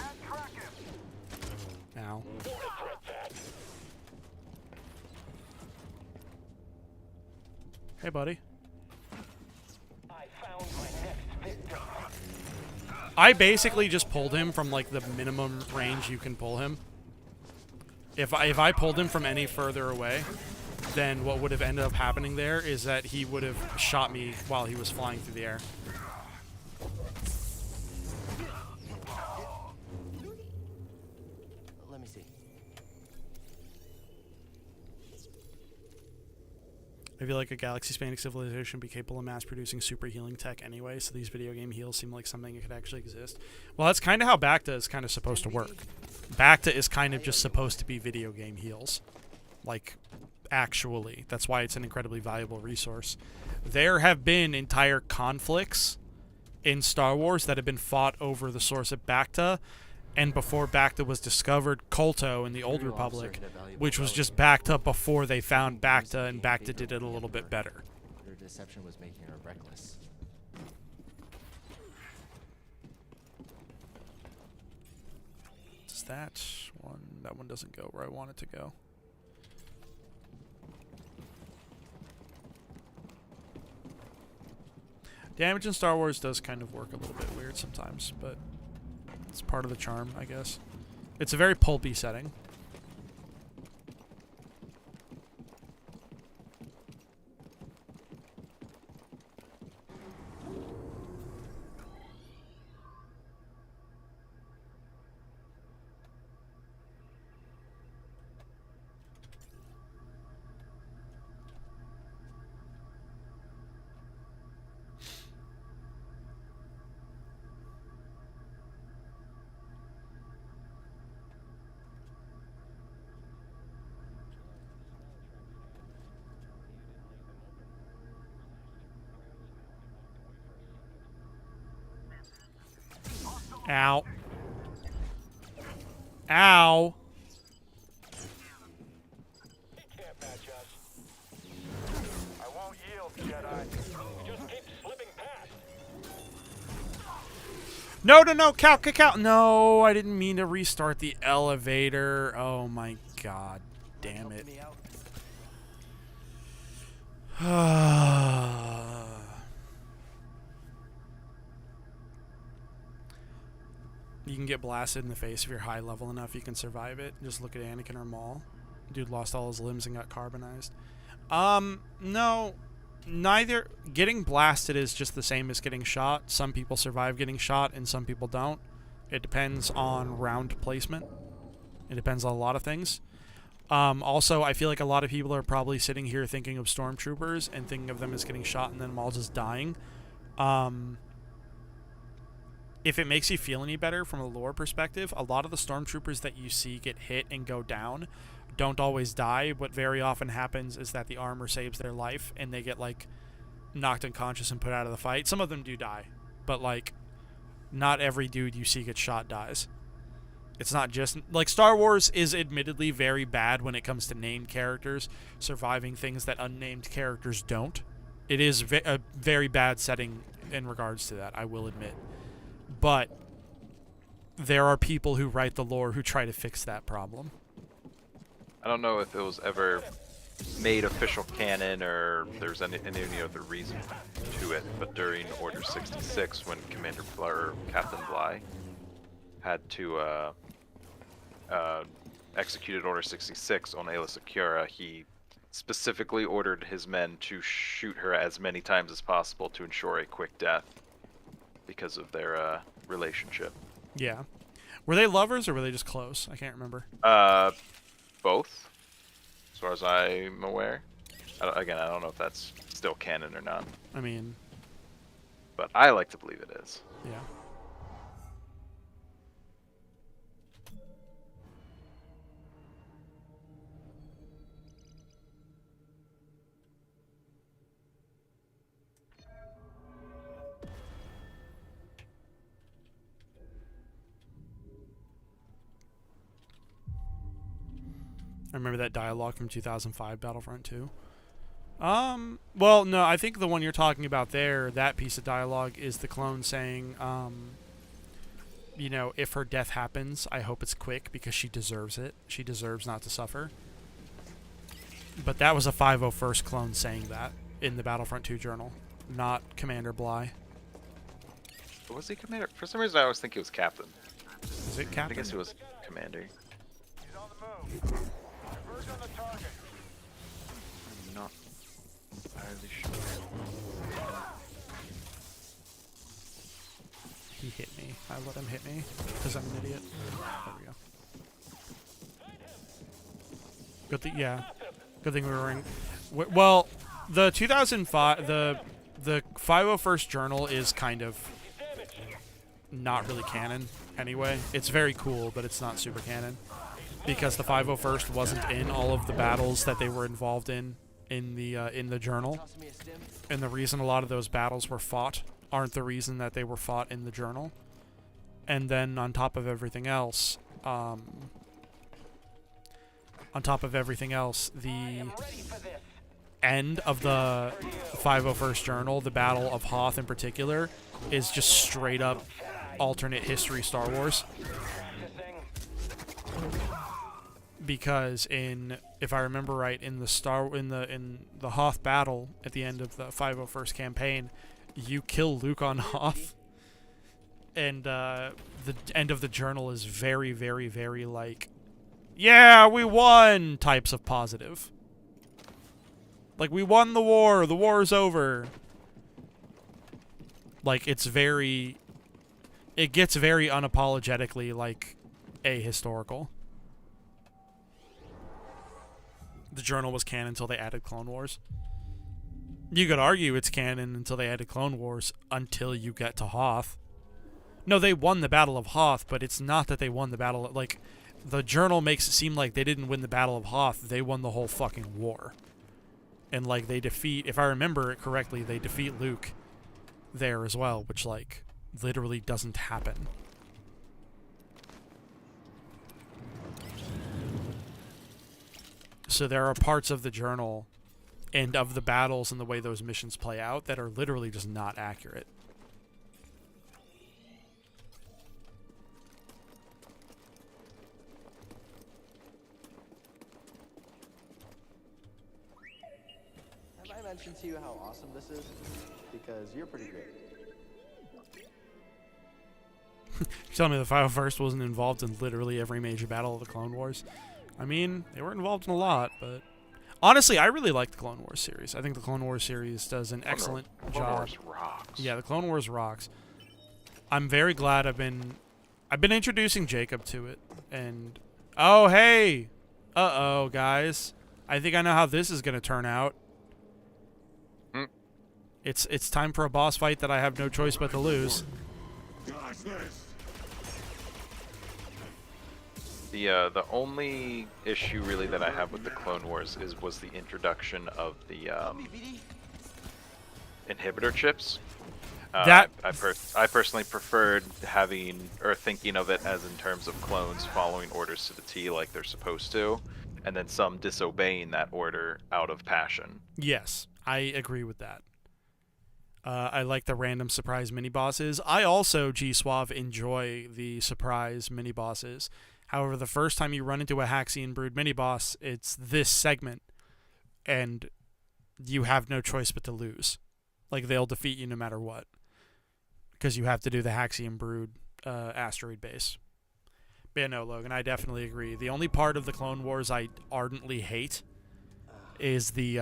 Ow. Hey, buddy. I basically just pulled him from like the minimum range you can pull him. If I pulled him from any further away, then what would have ended up happening there is that he would have shot me while he was flying through the air. Let me see. I feel like a galaxy-spanning civilization would be capable of mass-producing super healing tech anyway, so these video game heals seem like something that could actually exist. Well, that's kind of how Bacta is kind of supposed to work. Bacta is kind of just supposed to be video game heals. Like, actually. That's why it's an incredibly valuable resource. There have been entire conflicts in Star Wars that have been fought over the source of Bacta, and before Bacta was discovered, Kolto in the Old Republic, which was just Bacta before they found Bacta, and Bacta did it a little bit better. Her deception was making her reckless. Does that one? That one doesn't go where I want it to go. Damage in Star Wars does kind of work a little bit weird sometimes, but it's part of the charm, I guess. It's a very pulpy setting. Ow. Ow. Can't match us. I won't yield, Jedi. Just keep slipping past. No, no, no, Cal. No, I didn't mean to restart the elevator. Oh my god. Damn it. You can get blasted in the face if you're high level enough. You can survive it. Just look at Anakin or Maul. Dude lost all his limbs and got carbonized. No. Neither. Getting blasted is just the same as getting shot. Some people survive getting shot and some people don't. It depends on round placement. It depends on a lot of things. Also, I feel like a lot of people are probably sitting here thinking of stormtroopers and thinking of them as getting shot and then Maul just dying. If it makes you feel any better from a lore perspective, a lot of the stormtroopers that you see get hit and go down don't always die. What very often happens is that the armor saves their life and they get, like, knocked unconscious and put out of the fight. Some of them do die, but, like, not every dude you see get shot dies. It's not just... Like, Star Wars is admittedly very bad when it comes to named characters surviving things that unnamed characters don't. It is a very bad setting in regards to that, I will admit. But there are people who write the lore who try to fix that problem. I don't know if it was ever made official canon or there's any other reason to it, but during Order 66, when Commander Bly, or Captain Bly had to executed Order 66 on Aayla Secura, he specifically ordered his men to shoot her as many times as possible to ensure a quick death because of their relationship. Yeah. Were they lovers or were they just close? I can't remember. Both, as far as I'm aware. Again, I don't know if that's still canon or not. I mean... But I like to believe it is. Yeah. I remember that dialogue from 2005 Battlefront 2. Well, no, I think the one you're talking about there, that piece of dialogue is the clone saying, you know, if her death happens, I hope it's quick because she deserves it. She deserves not to suffer. But that was a 501st clone saying that in the Battlefront 2 journal, not Commander Bly. Was he Commander? For some reason, I always think he was Captain. Is it Captain? I guess he was Commander. He's on the move. Converge on the target. I'm not entirely sure. He hit me. I let him hit me because I'm an idiot. There we go. Good thing, yeah. Good thing we were in. Well, the 2005, the 501st journal is kind of not really canon anyway. It's very cool, but it's not super canon because the 501st wasn't in all of the battles that they were involved in the journal, and the reason a lot of those battles were fought aren't the reason that they were fought in the journal. And then on top of everything else, the end of the 501st journal, the Battle of Hoth in particular, is just straight up alternate history Star Wars. Because if I remember right, in the Hoth battle at the end of the 501st campaign, you kill Luke on Hoth, and the end of the journal is very, very, very like, yeah, we won types of positive. Like, we won the war's over. Like, it gets very unapologetically, like, ahistorical. The journal was canon until they added Clone Wars. You could argue it's canon until they added Clone Wars until you get to Hoth. No, they won the Battle of Hoth, but it's not that they won the battle. Like, the journal makes it seem like they didn't win the Battle of Hoth. They won the whole fucking war. And, like, they defeat, if I remember it correctly, they defeat Luke there as well, which, like, literally doesn't happen So there are parts of the journal and of the battles and the way those missions play out that are literally just not accurate. Have I mentioned to you how awesome this is? Because you're pretty great. You're telling me the 501st wasn't involved in literally every major battle of the Clone Wars? I mean, they were involved in a lot, but... Honestly, I really like the Clone Wars series. I think the Clone Wars series does an excellent job. Clone Wars rocks. Yeah, the Clone Wars rocks. I'm very glad I've been introducing Jacob to it, and... Oh, hey! Uh-oh, guys. I think I know how this is going to turn out. It's time for a boss fight that I have no choice but to lose. The only issue really that I have with the Clone Wars was the introduction of the inhibitor chips. I personally preferred having or thinking of it as in terms of clones following orders to the T like they're supposed to, and then some disobeying that order out of passion. Yes, I agree with that. I like the random surprise mini-bosses. I also, G-Suave, enjoy the surprise mini-bosses. However, the first time you run into a Haxian Brood mini-boss, it's this segment, and you have no choice but to lose. Like, they'll defeat you no matter what, because you have to do the Haxian Brood asteroid base. But yeah, no, Logan, I definitely agree. The only part of the Clone Wars I ardently hate is the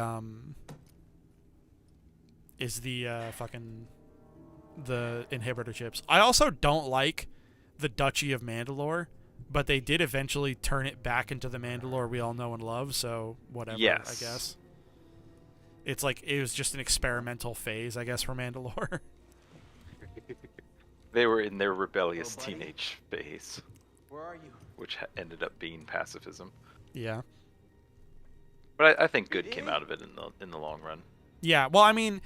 inhibitor chips. I also don't like the Duchy of Mandalore, but they did eventually turn it back into the Mandalore we all know and love, so whatever, yes. I guess. It's like, it was just an experimental phase, I guess, for Mandalore. They were in their rebellious teenage phase. Where are you? Which ended up being pacifism. Yeah. But I think good came out of it in the long run. Yeah, well, I mean,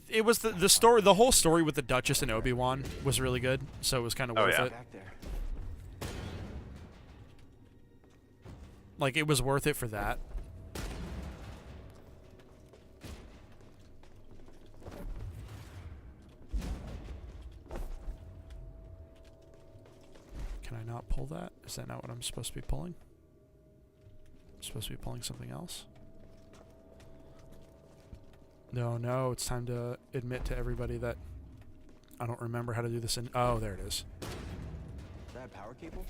it was the story. The whole story with the Duchess and Obi-Wan was really good, so it was kind of worth it. Back there. Like, it was worth it for that. Can I not pull that? Is that not what I'm supposed to be pulling? I'm supposed to be pulling something else? No, it's time to admit to everybody that I don't remember how to do this in... Oh, there it is. Is that a power cable?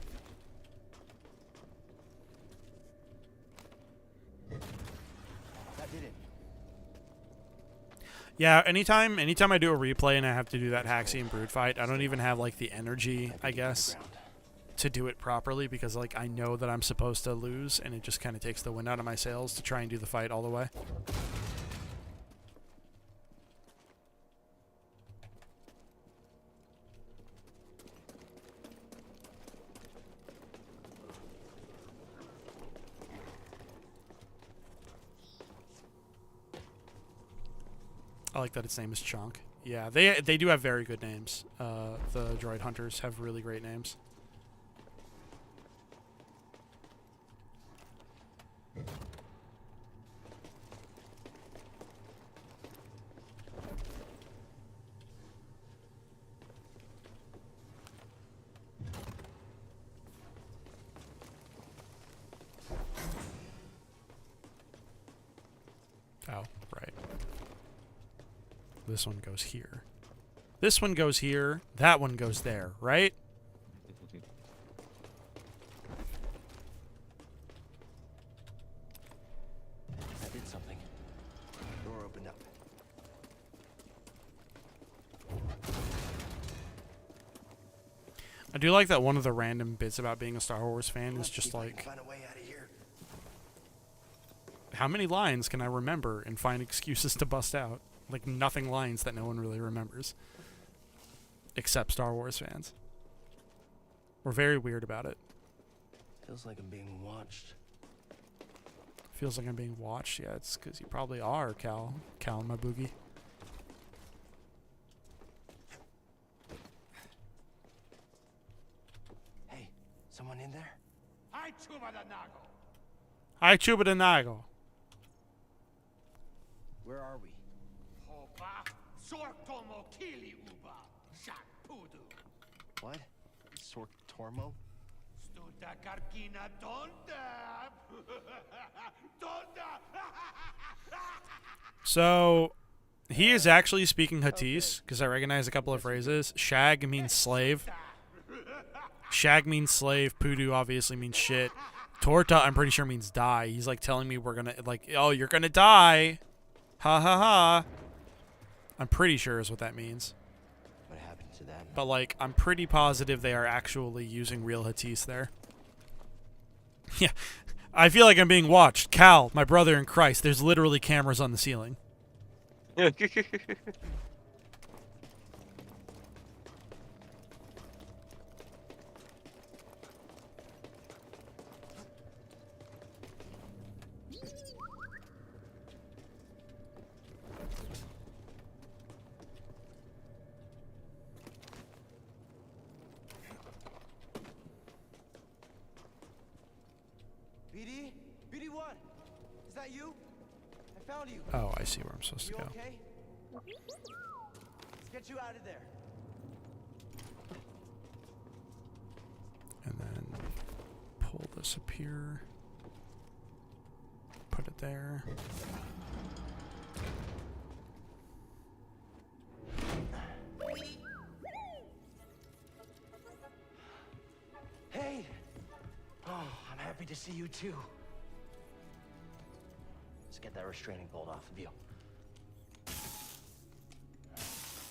That did it. Yeah, anytime I do a replay and I have to do that Haxian Brood fight, I don't even have, like, the energy, I guess, to do it properly, because, like, I know that I'm supposed to lose, and it just kind of takes the wind out of my sails to try and do the fight all the way. I like that its name is Chunk. Yeah, they do have very good names. The droid hunters have really great names. Oh, right. This one goes here. This one goes here. That one goes there, right? I did something. Door opened up. I do like that one of the random bits about being a Star Wars fan is just like, Find a way out of here. how many lines can I remember and find excuses to bust out? Like, nothing lines that no one really remembers. Except Star Wars fans. We're very weird about it. Feels like I'm being watched. Feels like I'm being watched? Yeah, it's because you probably are, Cal, my boogie. Hey, someone in there? Hi, Chubadanago. Where are we? What? Sork Tormo? So, he is actually speaking Huttese, because I recognize a couple of phrases. Shag means slave. Shag means slave. Pudu obviously means shit. Torta, I'm pretty sure means die. He's like telling me we're gonna, like, oh, you're gonna die. Ha ha ha. I'm pretty sure is what that means. What happened to that? But, like, I'm pretty positive they are actually using real Huttese there. Yeah. I feel like I'm being watched. Cal, my brother in Christ, there's literally cameras on the ceiling. BD? BD1? Is that you? I found you. Oh, I see where I'm supposed to You go. okay? Let's get you out of there. And then pull this up here. Put it there. Hey! Oh, I'm happy to see you too. Let's get that restraining bolt off of you.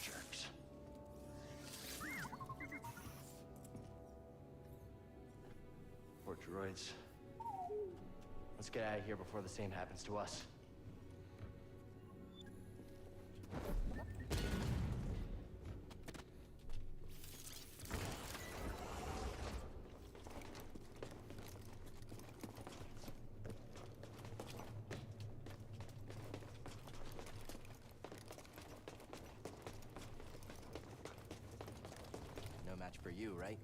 Jerks. Poor droids. Let's get out of here before the same happens to us. No match for you, right?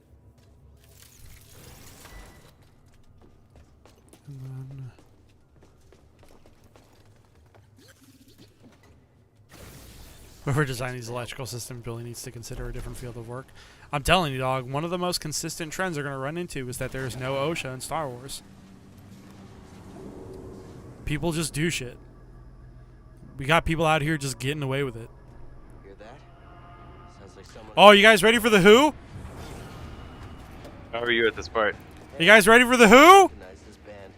And then... whoever designed these electrical systems really needs to consider a different field of work. I'm telling you, dog, one of the most consistent trends they're going to run into is that there's no OSHA in Star Wars. People just do shit. We got people out here just getting away with it. Hear that? Sounds like someone. Oh, you guys ready for the Who? How are you at this part? You guys ready for the Who? Recognize this band.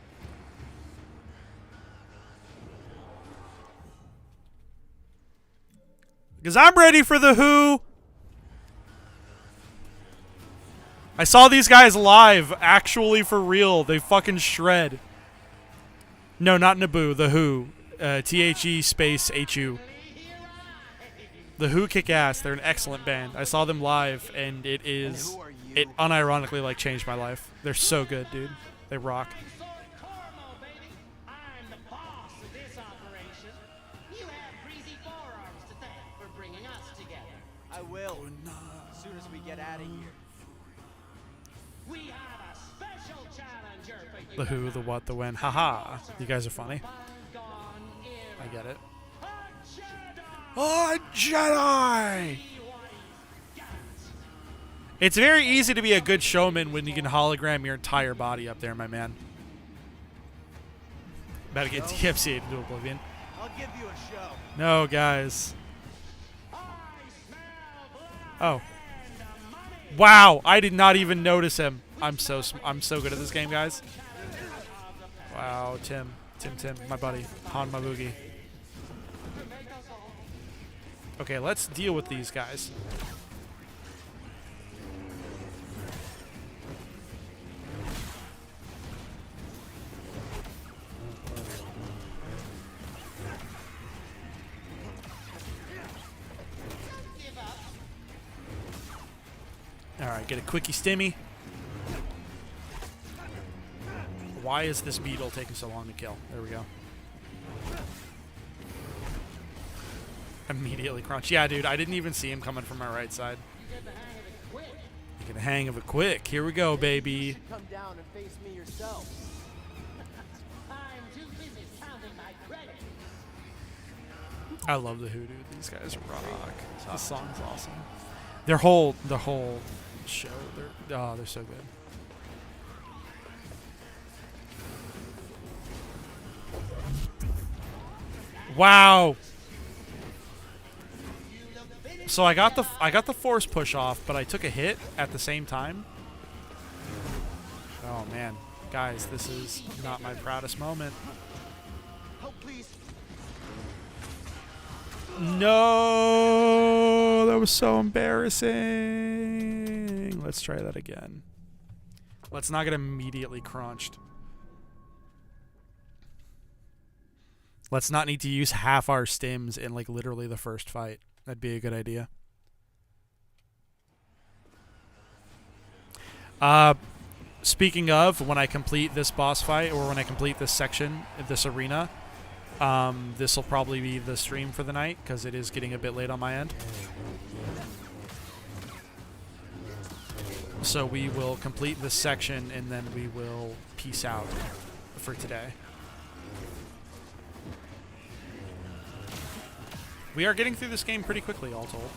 Because I'm ready for the Who. I saw these guys live, actually for real. They fucking shred. No, not Naboo, the Who. THE space HU. The Who kick ass. They're an excellent band. I saw them live, and it unironically like changed my life. They're so good, dude. They rock. I will. As soon as we get out of here. We have a special challenger for you. The Who, the what, the when. Haha. You guys are funny. I get it. A Jedi! It's very easy to be a good showman when you can hologram your entire body up there, my man. About to get DFC'd into oblivion. I'll give you a show. No, guys. Oh. Wow, I did not even notice him. I'm so good at this game, guys. Wow, Tim, my buddy, Han my boogie. Okay, let's deal with these guys. Alright, get a quickie stimmy. Why is this beetle taking so long to kill? There we go. Immediately crunch. Yeah, dude, I didn't even see him coming from my right side. You get the hang of it quick. Here we go, baby. Come down and face me yourself. I love the hoodoo. These guys rock. This song's awesome. The whole show. They're so good. Wow. So I got the force push off, but I took a hit at the same time. Oh man, guys, this is not my proudest moment. Help, please. No, that was so embarrassing. Let's try that again. Let's not get immediately crunched. Let's not need to use half our stims in like literally the first fight. That'd be a good idea. Speaking of, when I complete this boss fight, or when I complete this section, this arena, this will probably be the stream for the night, because it is getting a bit late on my end. So we will complete this section, and then we will peace out for today. We are getting through this game pretty quickly, all told.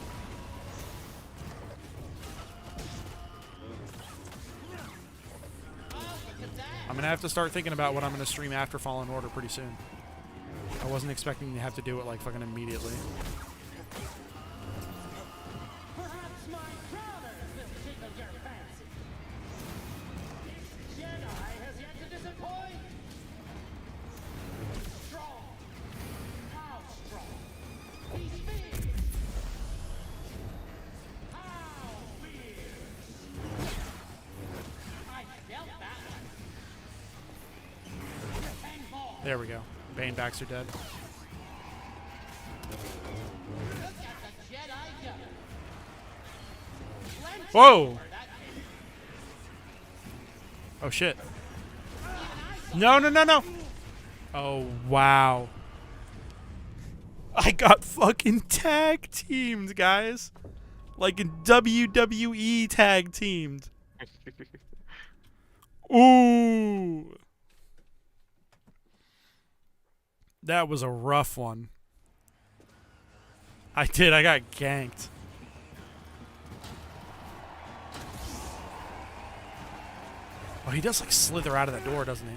I'm going to have to start thinking about what I'm going to stream after Fallen Order pretty soon. I wasn't expecting to have to do it like fucking immediately. Perhaps my brothers will tickle your fancy. This Jedi has yet to disappoint. Strong. How strong? He's big. How fierce. I felt that one. And more. There we go. Bane backs are dead. Whoa! Oh shit. No, no, no, no! Oh, wow. I got fucking tag teamed, guys. Like in WWE tag teamed. Ooh. That was a rough one. I got ganked. Oh, he does like slither out of the door, doesn't he?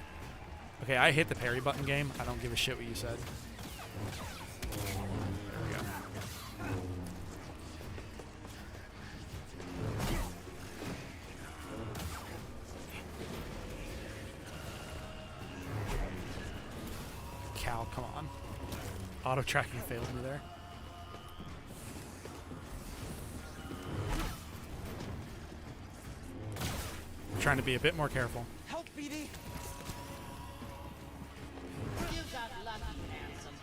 Okay, I hit the parry button game. I don't give a shit what you said. There we go. Cal, come on. Auto tracking failed me there. I'm trying to be a bit more careful. Help, BD. You got lucky, handsome.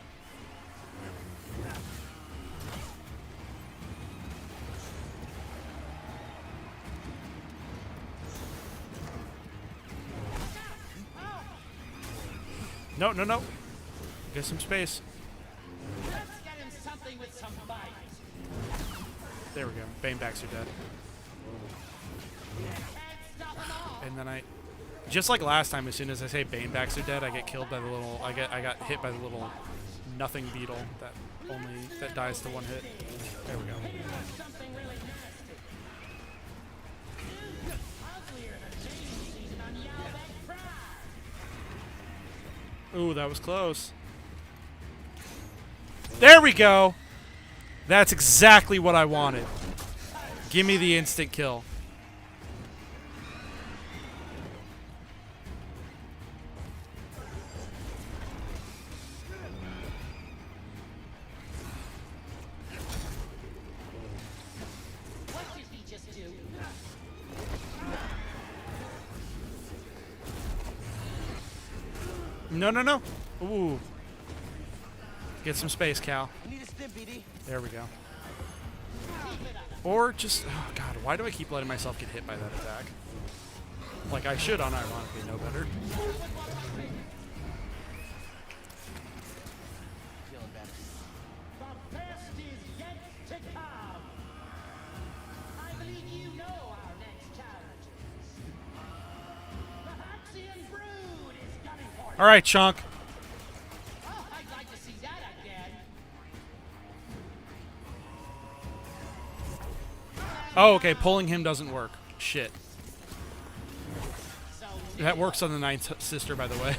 No, no, no. Get some space. Let's get him something with some bite. There we go. Bane backs are dead. And then just like last time, as soon as I say Bane backs are dead, I get killed by the little. I got hit by the little nothing beetle that dies to one hit. There we go. Something really nasty. Uglier than James season on Yalbeck Pride. Ooh, that was close. There we go. That's exactly what I wanted. Give me the instant kill. What did he just do? No, no, no. Ooh. Get some space, Cal. I need a stim, BD. There we go. Or just, oh god, why do I keep letting myself get hit by that attack? Like, I should unironically know better. Feeling better. The best is yet to come. I believe you know our next challengers. The Haxian Brood is gunning for you. Alright, Chunk. Oh, I'd like to see that again. Oh, okay, pulling him doesn't work. Shit. That works on the Ninth Sister, by the way.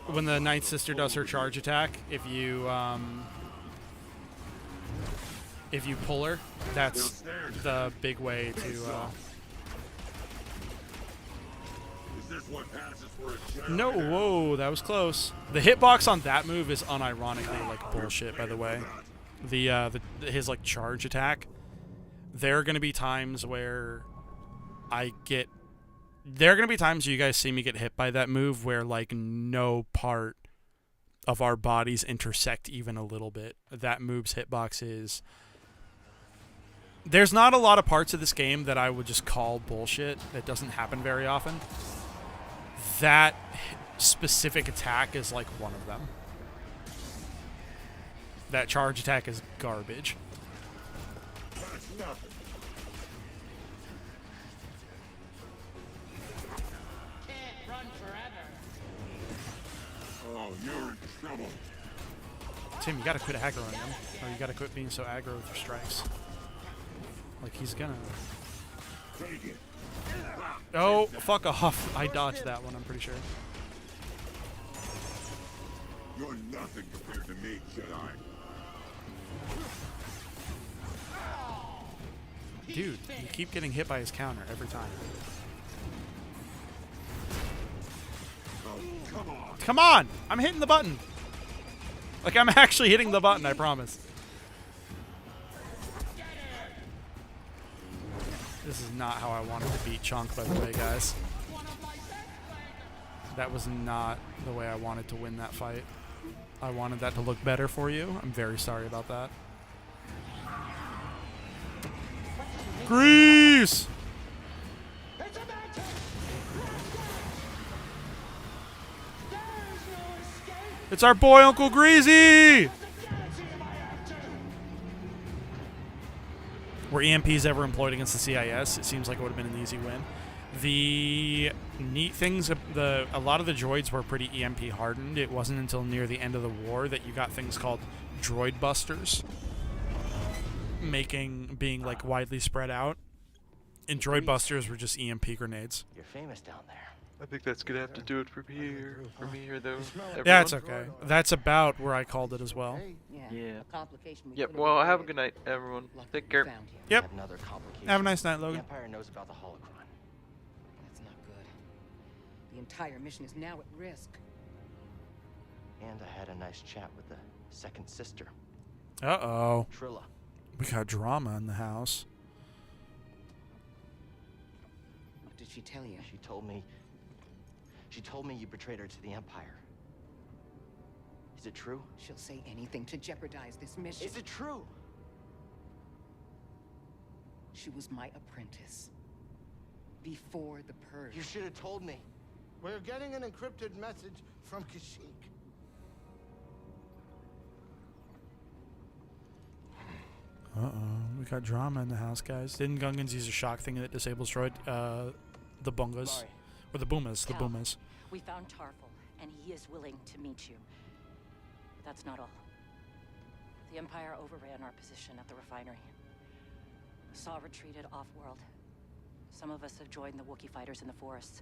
When the Ninth Sister does her charge attack, if you pull her, that's the big way to. Is this what passes for a shadow? No, whoa, that was close. The hitbox on that move is unironically like bullshit. By the way, his like charge attack. There are gonna be times where there are going to be times you guys see me get hit by that move where, like, no part of our bodies intersect even a little bit. That move's hitbox is... There's not a lot of parts of this game that I would just call bullshit. That doesn't happen very often. That specific attack is, like, one of them. That charge attack is garbage. That's nothing. Oh, you're in trouble. Tim, you gotta quit aggroing him. Or you gotta quit being so aggro with your strikes. Like, he's gonna... Take it. Oh, fuck off. I dodged that one, I'm pretty sure. You're nothing compared to me, Jedi. Dude, you keep getting hit by his counter every time. Oh, come on. Come on! I'm hitting the button! Like, I'm actually hitting the button, I promise. This is not how I wanted to beat Chunk, by the way, guys. That was not the way I wanted to win that fight. I wanted that to look better for you. I'm very sorry about that. Grease! It's our boy, Uncle Greasy! Were EMPs ever employed against the CIS? It seems like it would have been an easy win. The neat things, a lot of the droids were pretty EMP hardened. It wasn't until near the end of the war that you got things called droid busters, being like widely spread out. And droid busters were just EMP grenades. You're famous down there. I think that's gonna have to do it from here. For me here, though. Yeah, it's okay. That's about where I called it as well. Yeah. Yep. Well, have a good night, everyone. Take care. Yep. Another complication. Have a nice night, The Logan. Empire knows about the holocron. That's not good. The entire mission is now at risk. And I had a nice chat with the second sister. Uh-oh. Trilla. We got drama in the house. What did she tell you? She told me you betrayed her to the Empire. Is it true? She'll say anything to jeopardize this mission. Is it true? She was my apprentice. Before the Purge. You should have told me. We're getting an encrypted message from Kashyyyk. Uh-oh. We got drama in the house, guys. Didn't Gungans use a shock thing that disables droid? The bungas. Or the boomas. The Cal, boomas. We found Tarful, and he is willing to meet you. But that's not all. The Empire overran our position at the refinery. Saw retreated off-world. Some of us have joined the Wookiee fighters in the forests.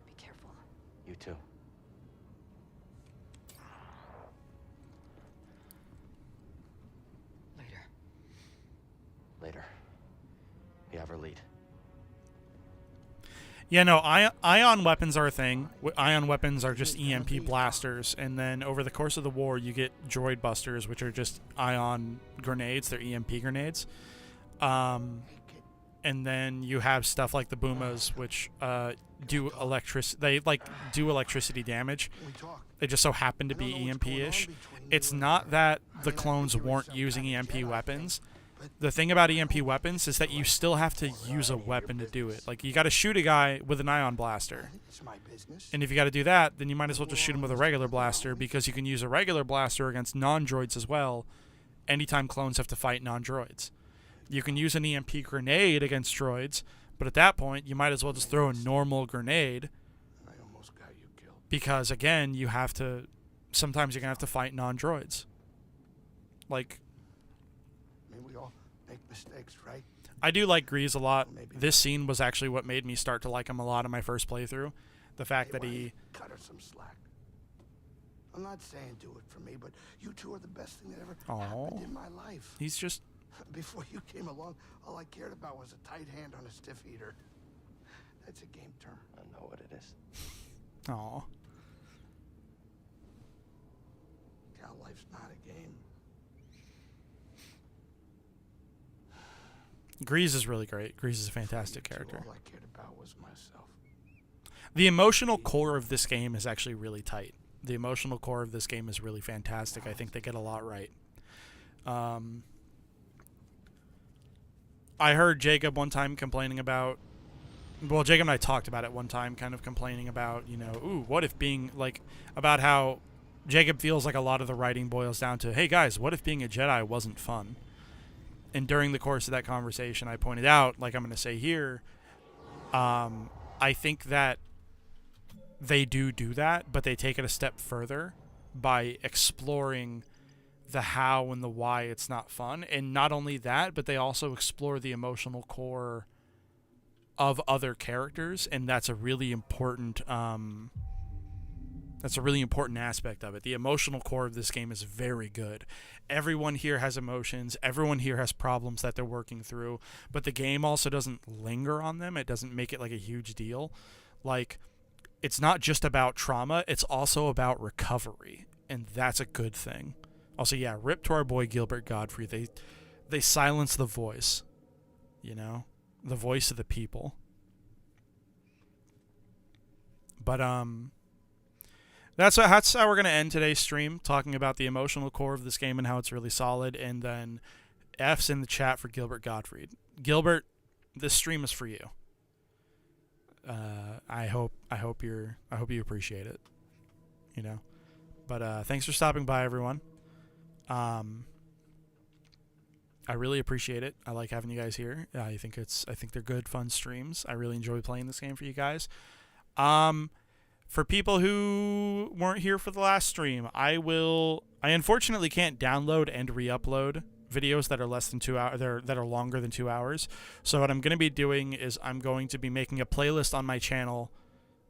Be careful. You too. Later. We have our lead. Yeah, no, ion weapons are a thing. Ion weapons are just EMP blasters, and then over the course of the war, you get droid busters, which are just ion grenades. They're EMP grenades. And then you have stuff like the boomas, which do electricity damage. They just so happen to be EMP-ish. It's not that the clones weren't using EMP weapons. The thing about EMP weapons is that you still have to use a weapon to do it. Like, you got to shoot a guy with an ion blaster. And if you got to do that, then you might as well just shoot him with a regular blaster, because you can use a regular blaster against non-droids as well anytime clones have to fight non-droids. You can use an EMP grenade against droids, but at that point, you might as well just throw a normal grenade. Because, again, sometimes you're going to have to fight non-droids. Like, make mistakes, right? I do like Grease a lot. This scene was actually what made me start to like him a lot in my first playthrough. The fact that he... Cut her some slack. I'm not saying do it for me, but you two are the best thing that ever happened in my life. He's just... Before you came along, all I cared about was a tight hand on a stiff heater. That's a game term. I know what it is. Aw. Gal, life's not a game. Grease is really great. Grease is a fantastic character. All I cared about was myself. The emotional core of this game is actually really tight. The emotional core of this game is really fantastic. I think they get a lot right. I heard Jacob one time complaining about... Well, Jacob and I talked about it one time, kind of complaining about, you know, ooh, what if being, like, about how Jacob feels like a lot of the writing boils down to, hey, guys, what if being a Jedi wasn't fun? And during the course of that conversation, I pointed out, like I'm going to say here, I think that they do that, but they take it a step further by exploring the how and the why it's not fun. And not only that, but they also explore the emotional core of other characters, and that's a really important aspect of it. The emotional core of this game is very good. Everyone here has emotions. Everyone here has problems that they're working through, but the game also doesn't linger on them. It doesn't make it like a huge deal. Like, it's not just about trauma, it's also about recovery, and that's a good thing. Also, yeah, rip to our boy Gilbert Godfrey. They silence the voice, you know, the voice of the people. But that's how we're gonna end today's stream, talking about the emotional core of this game and how it's really solid. And then F's in the chat for Gilbert Gottfried. Gilbert, this stream is for you. I hope you appreciate it, you know. But thanks for stopping by, everyone. I really appreciate it. I like having you guys here. I think they're good, fun streams. I really enjoy playing this game for you guys. For people who weren't here for the last stream, I unfortunately can't download and re-upload videos that are less than 2 hours, that are longer than 2 hours. So what I'm going to be doing is I'm going to be making a playlist on my channel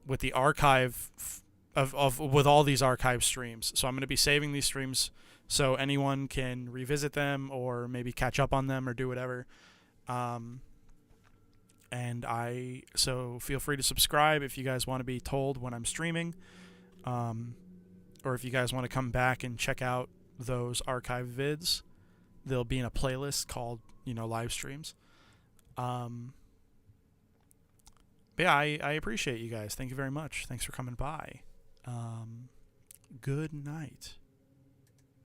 with the archive with all these archive streams. So I'm going to be saving these streams so anyone can revisit them or maybe catch up on them or do whatever. So feel free to subscribe if you guys want to be told when I'm streaming, or if you guys want to come back and check out those archive vids. They'll be in a playlist called, you know, live streams. But yeah, I appreciate you guys. Thank you very much. Thanks for coming by. Good night.